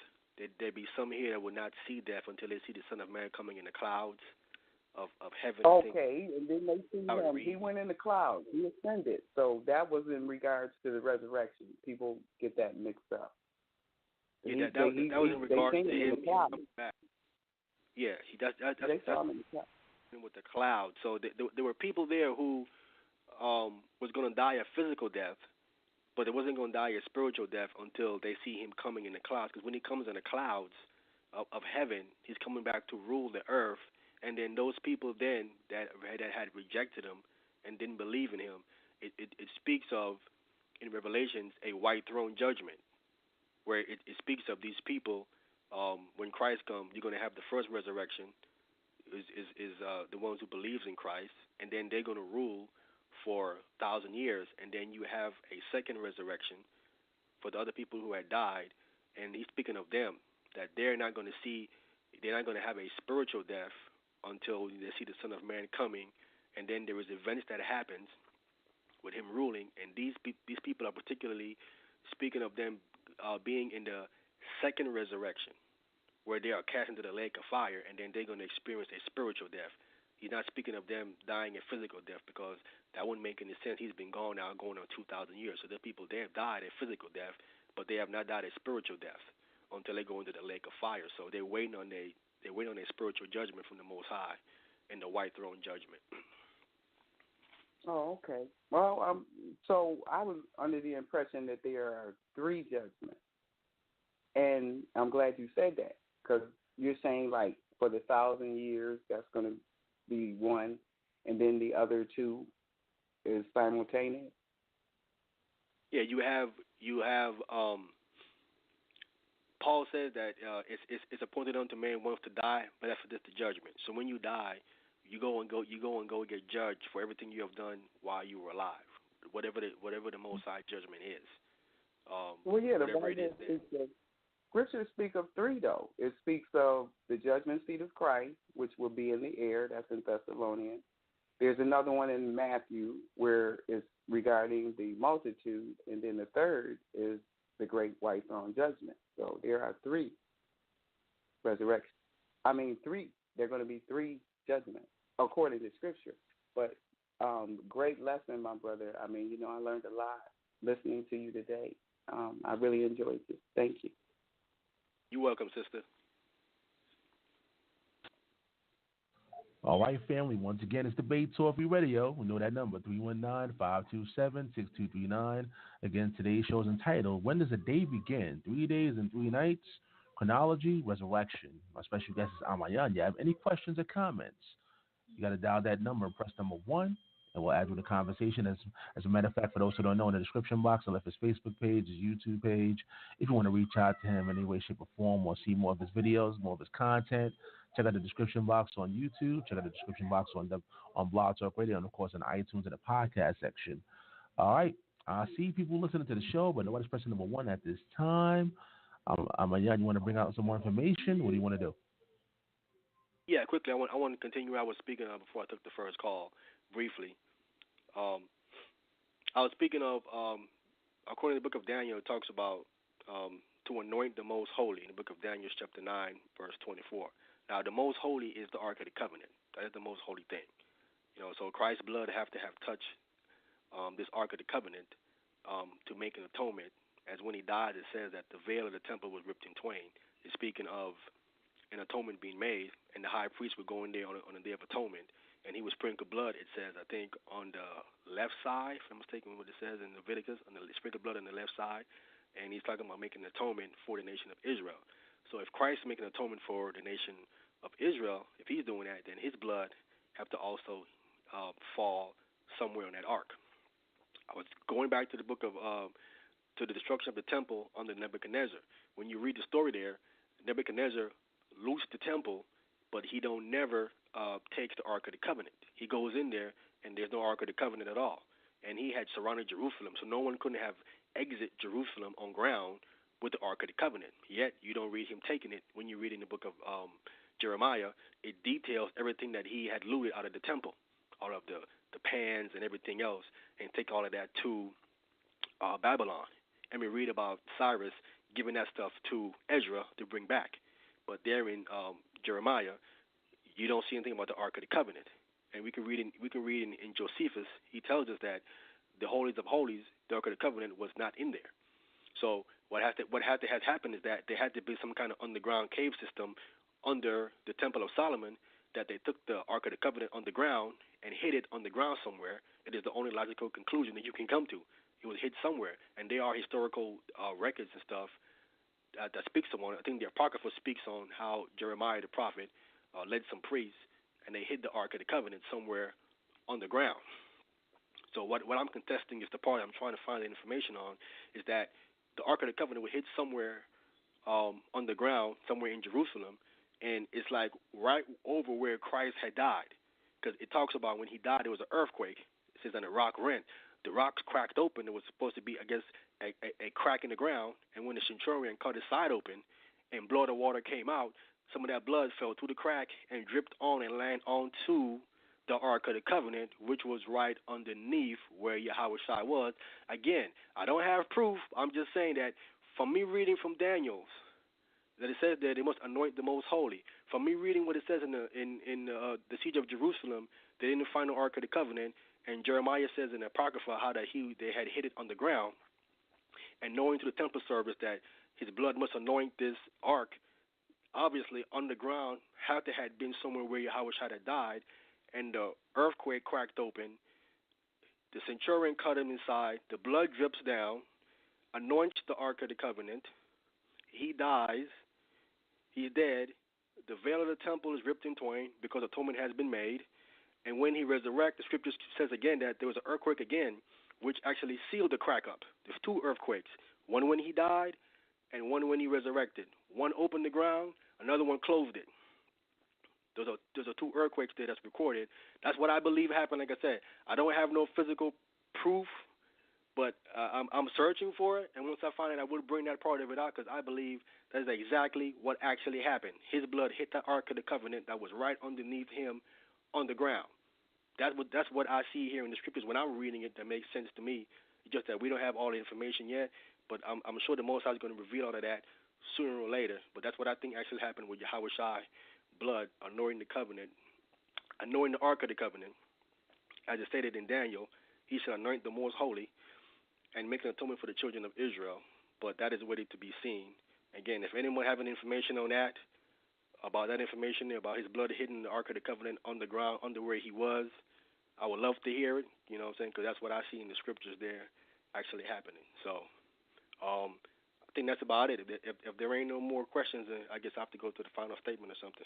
There be some here that will not see death until they see the Son of Man coming in the clouds of heaven. I think Okay, and then they see I would him. read. He went in the clouds. He ascended. So that was in regards to the resurrection. People get that mixed up. Yeah, that was in They regards seen to him in him the clouds. coming back. Yeah, that's They saw him in the clouds. with the clouds. So there were people there who was going to die a physical death, but it wasn't going to die a spiritual death until they see him coming in the clouds. Because when he comes in the clouds of heaven, he's coming back to rule the earth. And then those people then that had rejected him and didn't believe in him, it speaks of, in Revelations, a white throne judgment, where it speaks of these people. When Christ comes, you're going to have the first resurrection, is the ones who believes in Christ, and then they're going to rule for 1,000 years, and then you have a second resurrection for the other people who had died, and he's speaking of them, that they're not going to have a spiritual death until they see the Son of Man coming, and then there is events that happens with him ruling, and these people are particularly speaking of them being in the second resurrection, where they are cast into the lake of fire, and then they're going to experience a spiritual death. He's not speaking of them dying a physical death because that wouldn't make any sense. He's been gone now going on 2,000 years. So the people, they have died a physical death, but they have not died a spiritual death until they go into the lake of fire. So they're waiting on a spiritual judgment from the Most High in the white throne judgment. Oh, okay. Well, so I was under the impression that there are 3 judgments, and I'm glad you said that because you're saying like for the 1,000 years that's going to be one, and then the other 2 is simultaneous. Yeah, you have. Paul says that it's appointed unto man once to die, but after this the judgment. So when you die, you go and get judged for everything you have done while you were alive, whatever the Most High judgment is. Well, yeah, the whatever it is. The scriptures speak of 3 though. It speaks of the judgment seat of Christ, which will be in the air. That's in Thessalonians. There's another one in Matthew where it's regarding the multitude, and then the third is the great white throne judgment. So there are 3 resurrections. 3. There are going to be 3 judgments according to Scripture. But great lesson, my brother. I learned a lot listening to you today. I really enjoyed this. Thank you. You're welcome, sister. All right, family. Once again, it's Debate Talk Free Radio. We know that number, 319-527-6239. Again, today's show is entitled, When Does a Day Begin? 3 Days and 3 Nights, Chronology, Resurrection. My special guest is wAHMAYAN. You have any questions or comments? You got to dial that number and press number 1, and we'll add you to the conversation. As a matter of fact, for those who don't know, in the description box, I left his Facebook page, his YouTube page. If you want to reach out to him in any way, shape, or form, or see more of his videos, more of his content, check out the description box on YouTube. Check out the description box on Blog Talk Radio, and of course on iTunes in the podcast section. All right, I see people listening to the show, but nobody's pressing number 1 at this time. wAHMAYAN, you want to bring out some more information? What do you want to do? Yeah, quickly. I want to continue where I was speaking of before I took the first call. Briefly, I was speaking of according to the book of Daniel, it talks about to anoint the most holy in the book of Daniel, chapter 9, verse 24. Now, the most holy is the Ark of the Covenant. That is the most holy thing. So Christ's blood have to have touched this Ark of the Covenant to make an atonement. As when he died, it says that the veil of the temple was ripped in twain. It's speaking of an atonement being made, and the high priest would go in there on the Day of Atonement, and he would sprinkle blood, it says, I think, on the left side, if I'm mistaken what it says in Leviticus, on the sprinkle blood on the left side, and he's talking about making an atonement for the nation of Israel. So if Christ is making an atonement for the nation of Israel, if he's doing that, then his blood have to also fall somewhere on that ark. I was going back to the book of to the destruction of the temple under Nebuchadnezzar. When you read the story there, Nebuchadnezzar loosed the temple, but he don't never takes the Ark of the Covenant. He goes in there, and there's no Ark of the Covenant at all. And he had surrounded Jerusalem, so no one couldn't have exit Jerusalem on ground with the Ark of the Covenant. Yet you don't read him taking it. When you read in the book of Jeremiah, it details everything that he had looted out of the temple, all of the pans and everything else, and take all of that to Babylon. And we read about Cyrus giving that stuff to Ezra to bring back. But there in Jeremiah, you don't see anything about the Ark of the Covenant. And we can read in Josephus, he tells us that the holies of holies, the Ark of the Covenant, was not in there. So what has happened is that there had to be some kind of underground cave system under the Temple of Solomon, that they took the Ark of the Covenant underground and hid it underground somewhere. It is the only logical conclusion that you can come to. It was hid somewhere, and there are historical records and stuff that speaks on it. I think the Apocrypha speaks on how Jeremiah the prophet led some priests, and they hid the Ark of the Covenant somewhere underground. So what I'm contesting is the part I'm trying to find the information on, is that the Ark of the Covenant was hid somewhere underground, somewhere in Jerusalem, and it's like right over where Christ had died, because it talks about when he died there was an earthquake. It says that a rock rent. The rocks cracked open. It was supposed to be, I guess, a crack in the ground, and when the centurion cut his side open and blood of water came out, some of that blood fell through the crack and dripped on and landed onto the Ark of the Covenant, which was right underneath where Yahweh Shai was. Again, I don't have proof. I'm just saying that from me reading from Daniel's, that it says that they must anoint the most holy. From me reading what it says in the siege of Jerusalem, they didn't find the Ark of the Covenant, and Jeremiah says in the Apocrypha how that they had hid it on the ground, and knowing to the temple service that his blood must anoint this Ark, obviously underground had to have been somewhere where Yahushua had died, and the earthquake cracked open. The centurion cut him inside. The blood drips down, anoints the Ark of the Covenant. He dies. He's dead. The veil of the temple is ripped in twain because atonement has been made. And when he resurrects, the scripture says again that there was an earthquake again, which actually sealed the crack up. There's two earthquakes, one when he died and one when he resurrected. One opened the ground, another one closed it. Those are two earthquakes there that's recorded. That's what I believe happened. Like I said, I don't have no physical proof, but I'm searching for it. And once I find it, I will bring that part of it out because I believe that is exactly what actually happened. His blood hit the Ark of the Covenant that was right underneath him on the ground. That's what I see here in the scriptures when I'm reading it. That makes sense to me. It's just that we don't have all the information yet, but I'm sure the Most High is going to reveal all of that sooner or later. But that's what I think actually happened with Yahushua blood anointing the covenant, anointing the Ark of the Covenant. As it stated in Daniel, he shall anoint the most holy and make an atonement for the children of Israel. But that is ready to be seen. Again, if anyone have any information on that, about that information, about his blood hitting the Ark of the Covenant on the ground, under where he was, I would love to hear it, you know what I'm saying, because that's what I see in the scriptures there actually happening. So I think that's about it. If there ain't no more questions, then I guess I have to go to the final statement or something.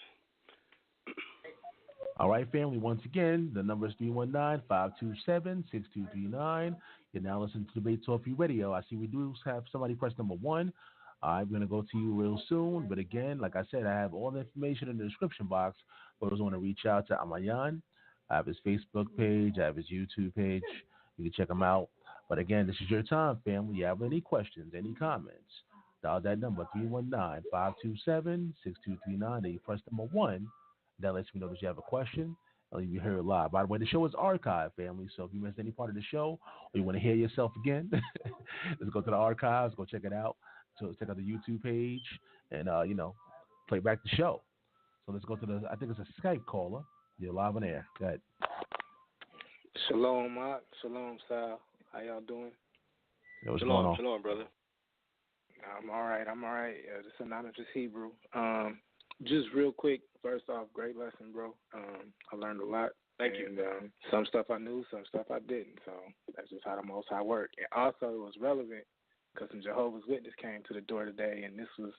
All right, family. Once again, the number is 319-527-6239. You're now listening to Debate Talk Free Radio. I see we do have somebody press number 1. I'm going to go to you real soon. But again, like I said, I have all the information in the description box for those who want to reach out to wAHMAYAN. I have his Facebook page. I have his YouTube page. You can check him out. But again, this is your time, family. You have any questions, any comments, dial that number, 319-527-6239. Then you press number 1. That lets me know that you have a question. I'll leave you hear it live. By the way, the show is archived, family. So if you missed any part of the show or you want to hear yourself again, let's go to the archives, go check it out. So check out the YouTube page and, play back the show. So let's go to I think it's a Skype caller. You're live on air. Go ahead. Shalom, Mark. Shalom, Sal. How y'all doing? Yo, what's going on? Shalom, brother. I'm all right. Yeah, this is anonymous Hebrew. Just real quick, first off, great lesson, bro. I learned a lot. Thank you. And some stuff I knew, some stuff I didn't. So that's just how the Most High work. And also, it was relevant because some Jehovah's Witness came to the door today, and this was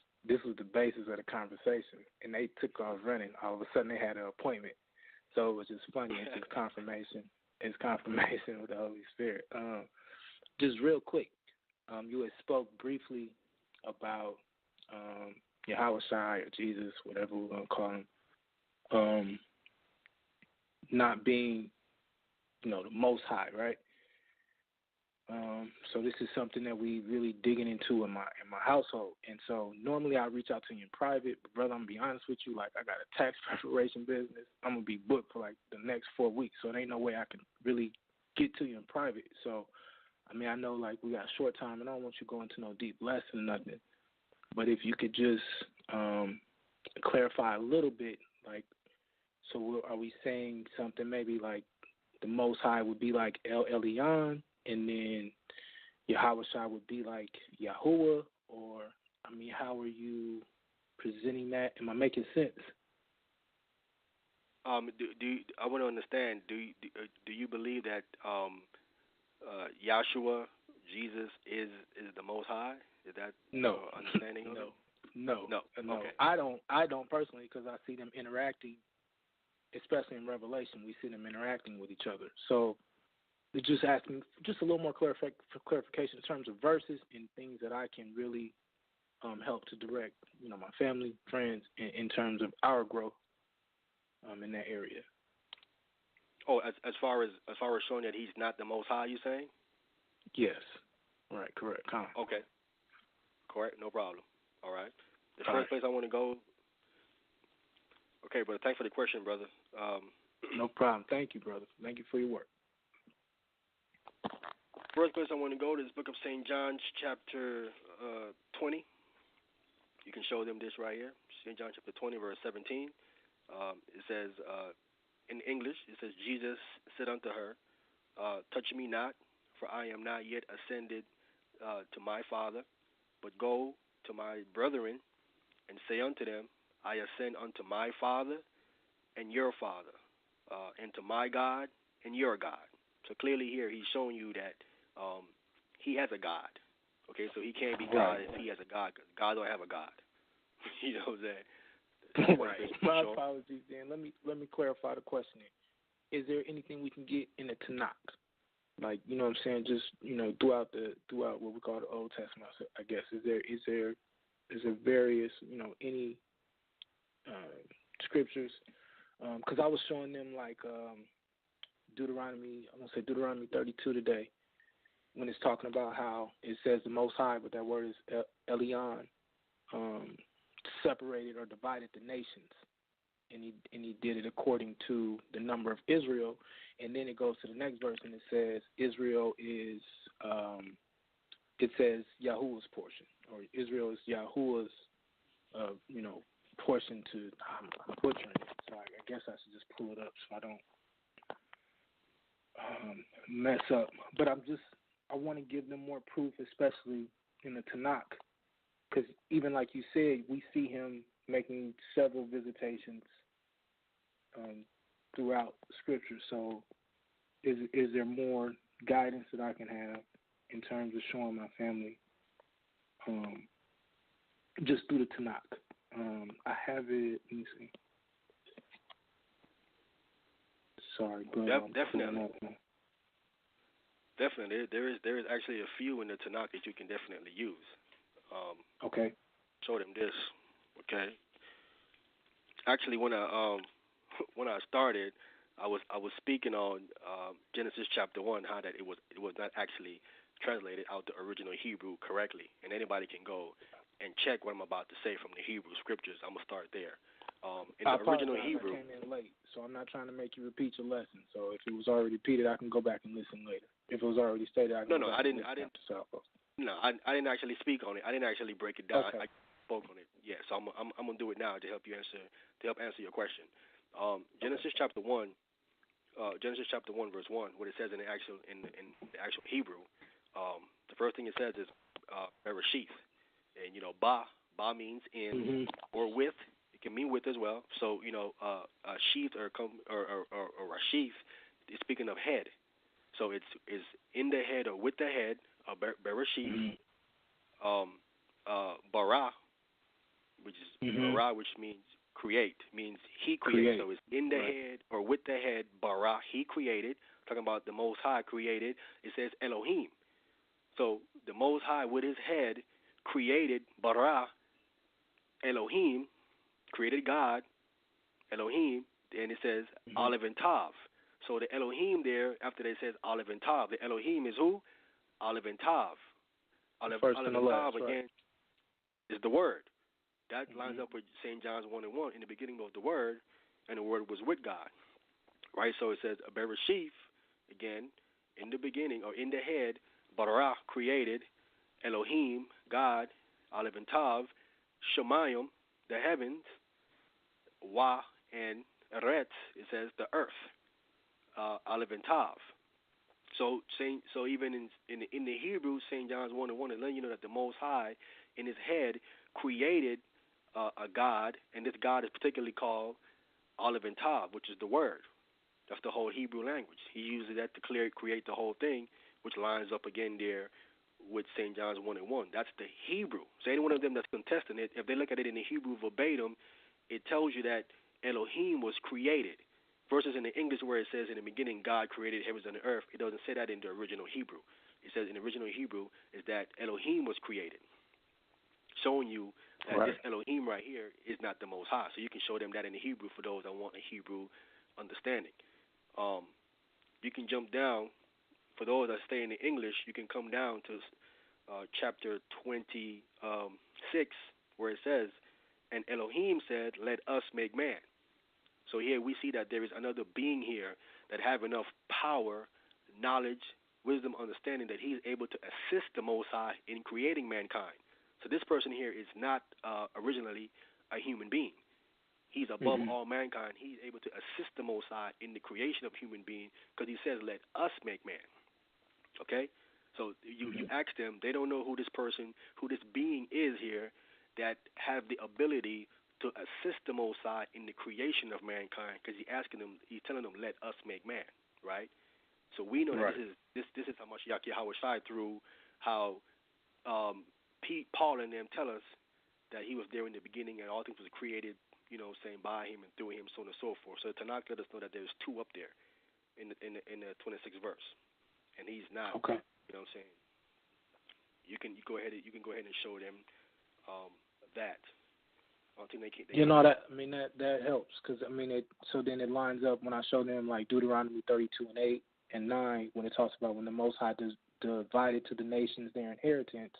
the basis of the conversation. And they took off running. All of a sudden, they had an appointment. So it was just funny. It's just confirmation. It's confirmation with the Holy Spirit. Just real quick, you had spoke briefly about Yahushua or Jesus, whatever we're going to call him, not being, the Most High, right? So this is something that we really digging into in my household. And so normally I reach out to you in private, but brother, I'm gonna be honest with you, like I got a tax preparation business. I'm gonna be booked for like the next 4 weeks, so there ain't no way I can really get to you in private. So I mean, I know like we got short time, and I don't want you going to no deep lesson or nothing. But if you could just clarify a little bit, like, so are we saying something maybe like the Most High would be like El Elyon, and then Yahushua would be like Yahuwah, or, I mean, how are you presenting that? Am I making sense? I want to understand, do you believe that Yahshua, Jesus, is the Most High? Is that no understanding? No. Okay. I don't personally, because I see them interacting, especially in Revelation. We see them interacting with each other. So they're just asking just a little more clarification in terms of verses and things that I can really help to direct, my family, friends, in terms of our growth in that area. Oh, as far as showing that he's not the Most High, you saying? Yes. Right. Correct. Okay. Correct. No problem. All right. The first place I want to go. Okay, brother. Thanks for the question, brother. No problem. Thank you, brother. Thank you for your work. first place I want to go to is the book of St. John, chapter 20. You can show them this right here. St. John, chapter 20, verse 17. It says, in English, it says, Jesus said unto her, touch me not, for I am not yet ascended to my Father, but go to my brethren and say unto them, I ascend unto my Father and your Father, and to my God and your God. So clearly here he's showing you that he has a God. Okay, so he can't be God if he has a God, because God don't have a God. You know what I'm saying? Right. My apologies, Dan. Let me clarify the question. Is there anything we can get in the Tanakh? Like, you know what I'm saying, just, you know, throughout what we call the Old Testament, I guess. Is there various, you know, any scriptures? Because I was showing them like Deuteronomy 32 today, when it's talking about how it says the Most High, but that word is Elion, separated or divided the nations, and he did it according to the number of Israel, and then it goes to the next verse and it says Israel is it says Yahuwah's portion, or Israel is Yahuwah's you know, portion to. I'm butchering it, so I guess I should just pull it up so I don't mess up. But I want to give them more proof, especially in the Tanakh, because even like you said, we see him making several visitations throughout Scripture. So is there more guidance that I can have in terms of showing my family just through the Tanakh? I have it. Let me see. Sorry, bro. Definitely. Definitely. There is actually a few in the Tanakh that you can definitely use. Okay. Show them this. Okay. Actually, when I started, I was speaking on Genesis chapter 1, how that it was not actually translated out the original Hebrew correctly, and anybody can go and check what I'm about to say from the Hebrew scriptures. I'm gonna start there. In the original Hebrew, I came in late, so I'm not trying to make you repeat your lesson. So if it was already repeated, I can go back and listen later. If it was already stated, I can go back and listen. I didn't actually speak on it. I didn't actually break it down. Okay. I spoke on it. Yeah, so I'm gonna do it now to help answer your question. Genesis chapter 1, verse 1, what it says in the actual Hebrew. The first thing it says is Bereshith, and you know, ba means in or with. It can mean with as well. So you know, a sheath or a sheath is speaking of head. So it's in the head or with the head. Bereshith, bara, which is bara, which means create, means he created. So it's in the head or with the head. Bara, he created. Talking about the Most High created. It says Elohim. So the Most High with his head created bara, Elohim, created God, Elohim, and it says Aleph and Tav. So the Elohim there, after they says Aleph and Tav, the Elohim is who? Aleph and Tav. Aleph and Tav, again, is the Word. That lines up with St. John's 1:1. In the beginning was the Word, and the Word was with God. Right? So it says, Bereshith, again, in the beginning, or in the head, bara, created, Elohim, God, Aleph and Tav, Shemayim, the heavens, Wa and Eret, it says the earth, Aleph and Tav. So even in the Hebrew, St. John's 1:1, it letting you know that the Most High in his head created a God, and this God is particularly called Aleph and Tav, which is the Word. That's the whole Hebrew language. He uses that to create the whole thing, which lines up again there with St. John's 1:1. That's the Hebrew. So any one of them that's contesting it, if they look at it in the Hebrew verbatim, it tells you that Elohim was created. Versus in the English where it says in the beginning God created heavens and the earth, it doesn't say that in the original Hebrew. It says in the original Hebrew is that Elohim was created, showing you that this Elohim right here is not the Most High. So you can show them that in the Hebrew for those that want a Hebrew understanding. You can jump down. For those that stay in the English, you can come down to chapter 26 where it says, and Elohim said, let us make man. So here we see that there is another being here that have enough power, knowledge, wisdom, understanding that he's able to assist the Most High in creating mankind. So this person here is not originally a human being. He's above all mankind. He's able to assist the Most High in the creation of human being because he says, let us make man. Okay? So you ask them, they don't know who this person, who this being is here that have the ability to assist the Most High in the creation of mankind because he's telling them, let us make man, right? So we know that this is how Mashiach Yahweh Shai through how Paul and them tell us that he was there in the beginning and all things was created, saying by him and through him, so on and so forth. So Tanakh let us know that there's two up there in the 26th verse, and he's not. Okay. You know what I'm saying? You can go ahead and show them that. I don't think that helps because so then it lines up when I show them like Deuteronomy 32:8 and 9 when it talks about when the Most High divided to the nations their inheritance.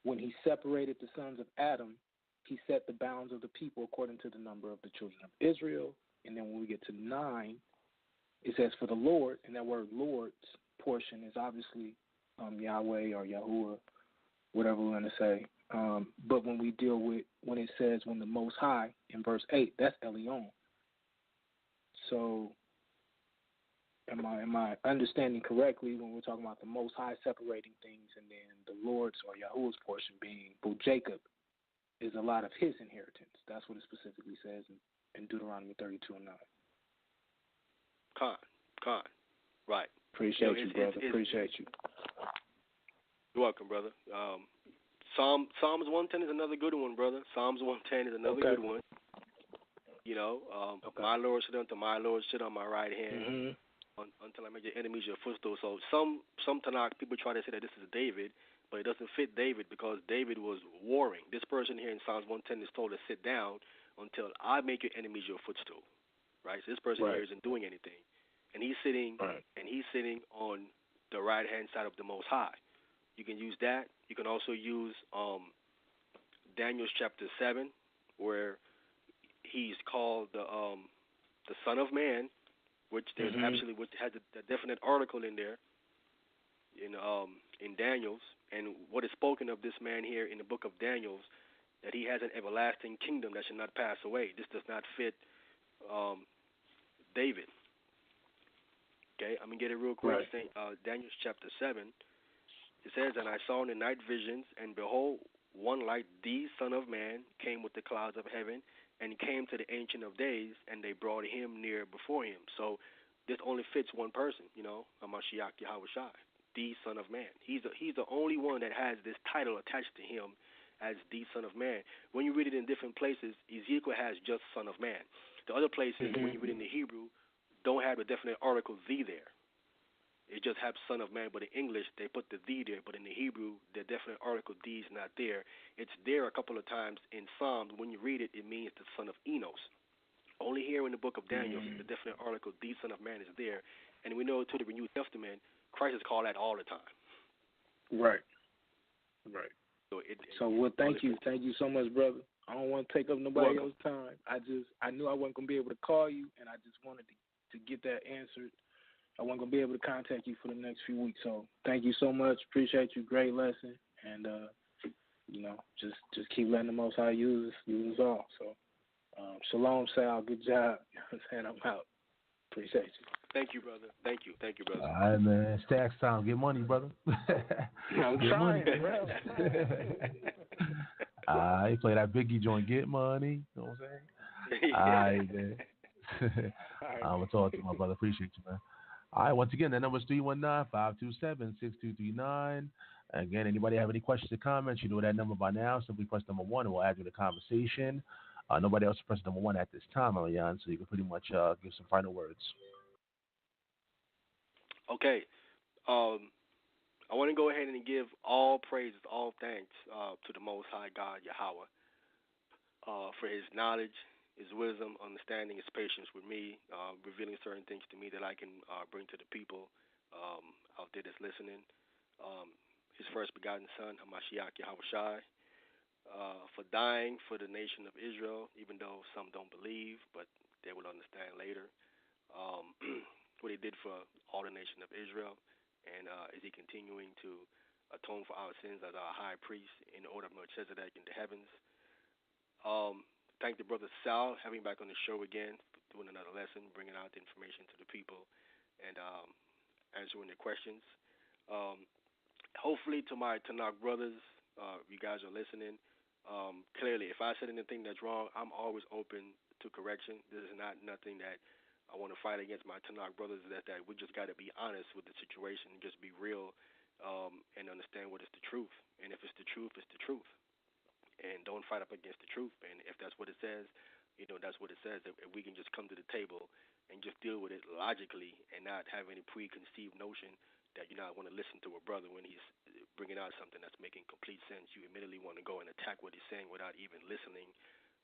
When he separated the sons of Adam, he set the bounds of the people according to the number of the children of Israel. And then when we get to 9, it says for the Lord, and that word Lord's portion is obviously Yahweh or Yahuwah, whatever we want to say. But when we deal with, when it says when the Most High in verse 8, that's Elyon. So am I understanding correctly when we're talking about the Most High separating things and then the Lord's or Yahuwah's portion being, well, Jacob is a lot of his inheritance. That's what it specifically says in Deuteronomy 32:9. Con. Right. Appreciate you, brother. Appreciate you. You're welcome, brother. Psalms 110 is another good one, brother. Psalms 110 is another good one. My Lord sit unto my Lord, sit on my right hand until I make your enemies your footstool. So some Tanakh people try to say that this is David, but it doesn't fit David because David was warring. This person here in Psalms 110 is told to sit down until I make your enemies your footstool. Right? So this person here isn't doing anything. And he's sitting on the right hand side of the Most High. You can use that. You can also use Daniel chapter 7, where he's called the Son of Man, which there's which has a definite article in there in Daniel's, and what is spoken of this man here in the book of Daniel's, that he has an everlasting kingdom that shall not pass away. This does not fit David. Okay, I'm going to get it real quick. Daniel chapter 7, it says, and I saw in the night visions, and behold, one like the Son of Man came with the clouds of heaven, and came to the Ancient of Days, and they brought him near before him. So this only fits one person, Mashiach Yahweh Shai, the Son of Man. He's the only one that has this title attached to him as the Son of Man. When you read it in different places, Ezekiel has just Son of Man. The other places, when you read in the Hebrew, don't have a definite article the there. It just has Son of Man, but in English they put the the there, but in the Hebrew the definite article the is not there. It's there a couple of times in Psalms. When you read it, it means the son of Enos. Only here in the book of Daniel, the definite article the Son of Man is there, and we know to the New Testament, Christ is called that all the time. Right. So thank you so much, brother. I don't want to take up nobody else's time. I knew I wasn't gonna be able to call you, and I just wanted to get that answered. I wasn't going to be able to contact you for the next few weeks. So thank you so much. Appreciate you. Great lesson. And, just keep letting the Most High use us all. So shalom, Sal. Good job. I'm out. Appreciate you. Thank you, brother. Thank you, brother. All right, man. It's tax time. Get money, brother. I'm trying, bro. You play that Biggie joint. Get money. You know what I'm saying? All right, man. I'm going to talk to you, my brother. Appreciate you, man. All right, once again, that number is 319-527-6239. Again, anybody have any questions or comments, you know that number by now. Simply press number 1 and we'll add you to the conversation. Nobody else press number 1 at this time, Wa'MAYAN, so you can pretty much give some final words. Okay. I want to go ahead and give all praises, all thanks to the Most High God, Yahweh, for his knowledge, his wisdom, understanding, his patience with me, revealing certain things to me that I can bring to the people out there that's listening. His first begotten Son, Hamashiach Yahweh Shai, for dying for the nation of Israel, even though some don't believe, but they will understand later. What he did for all the nation of Israel, And is he continuing to atone for our sins as our high priest in the order of Melchizedek in the heavens? Thank the brother Sal having back on the show again, doing another lesson, bringing out the information to the people, and answering their questions. Hopefully, to my Tanakh brothers, you guys are listening. Clearly, if I said anything that's wrong, I'm always open to correction. This is not nothing that I want to fight against my Tanakh brothers. That we just got to be honest with the situation and just be real and understand what is the truth. And if it's the truth, it's the truth. And don't fight up against the truth. And if that's what it says, that's what it says. If we can just come to the table and just deal with it logically and not have any preconceived notion that you're not want to listen to a brother when he's bringing out something that's making complete sense. You immediately want to go and attack what he's saying without even listening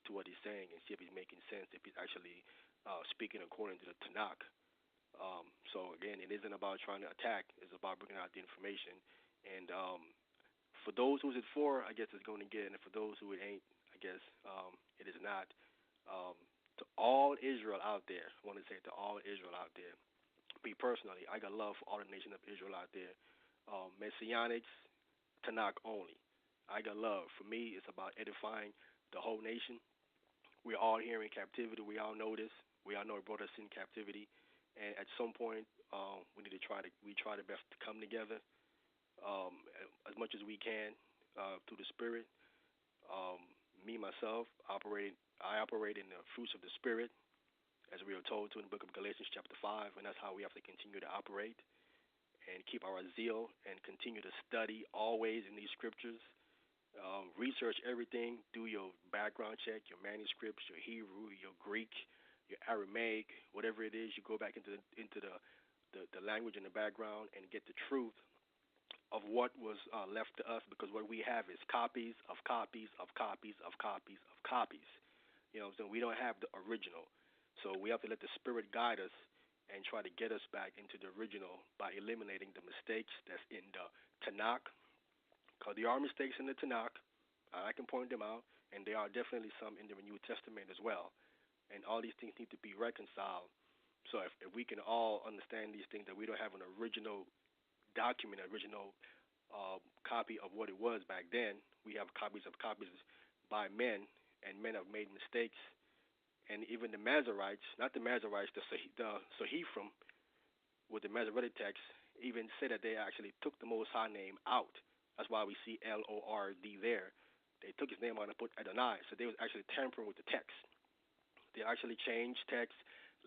to what he's saying and see if he's making sense, if he's actually speaking according to the Tanakh. So, again, it isn't about trying to attack. It's about bringing out the information. And for those who's it for, I guess it's going to get it. And for those who it ain't, I guess it is not. To all Israel out there, I want to say to all Israel out there, me personally, I got love for all the nation of Israel out there. Messianics, Tanakh only. I got love. For me, it's about edifying the whole nation. We're all here in captivity. We all know this. We all know it brought us in captivity. And at some point, we need to try the best to come together as much as we can through the Spirit. Me, myself, I operate in the fruits of the Spirit, as we are told to in the book of Galatians chapter 5, and that's how we have to continue to operate and keep our zeal and continue to study always in these scriptures. Research everything, do your background check, your manuscripts, your Hebrew, your Greek, your Aramaic, whatever it is. You go back into the language in the background and get the truth of what was left to us, because what we have is copies of copies of copies of copies of copies. So we don't have the original. So we have to let the Spirit guide us and try to get us back into the original by eliminating the mistakes that's in the Tanakh. Because there are mistakes in the Tanakh. I can point them out, and there are definitely some in the New Testament as well. And all these things need to be reconciled. So if we can all understand these things, that we don't have an original document, original copy of what it was back then. We have copies of copies by men, and men have made mistakes. And even the Masoretes, not the Masoretes, the Sahifrim, with the Masoretic text, even said that they actually took the Most High name out. That's why we see Lord there. They took his name out and put Adonai. So they was actually tampering with the text. They actually changed text,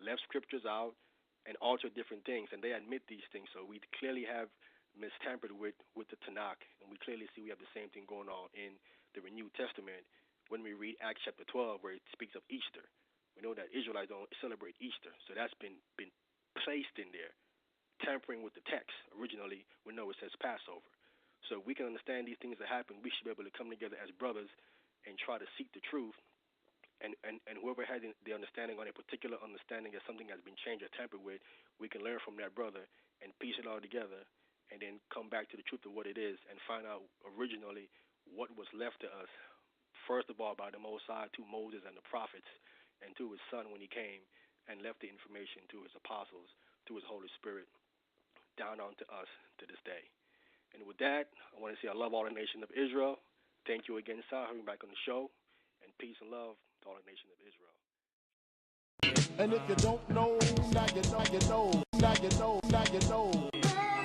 left scriptures out, and altered different things. And they admit these things. So we clearly have mistampered with the Tanakh. And we clearly see we have the same thing going on in the New Testament when we read Acts chapter 12, where it speaks of Easter. We know that Israelites don't celebrate Easter. So that's been placed in there, tampering with the text. Originally, we know it says Passover. So if we can understand these things that happen, we should be able to come together as brothers and try to seek the truth. And whoever has the understanding on a particular understanding that something has been changed or tampered with, we can learn from that brother and piece it all together and then come back to the truth of what it is and find out originally what was left to us, first of all, by the Most High to Moses and the prophets and to his son when he came and left the information to his apostles, to his Holy Spirit, down onto us to this day. And with that, I want to say I love all the nation of Israel. Thank you again, Sal, having me back on the show. And peace and love to all the nation of Israel. And if you don't know, now you know, now you know, now you know, now you know.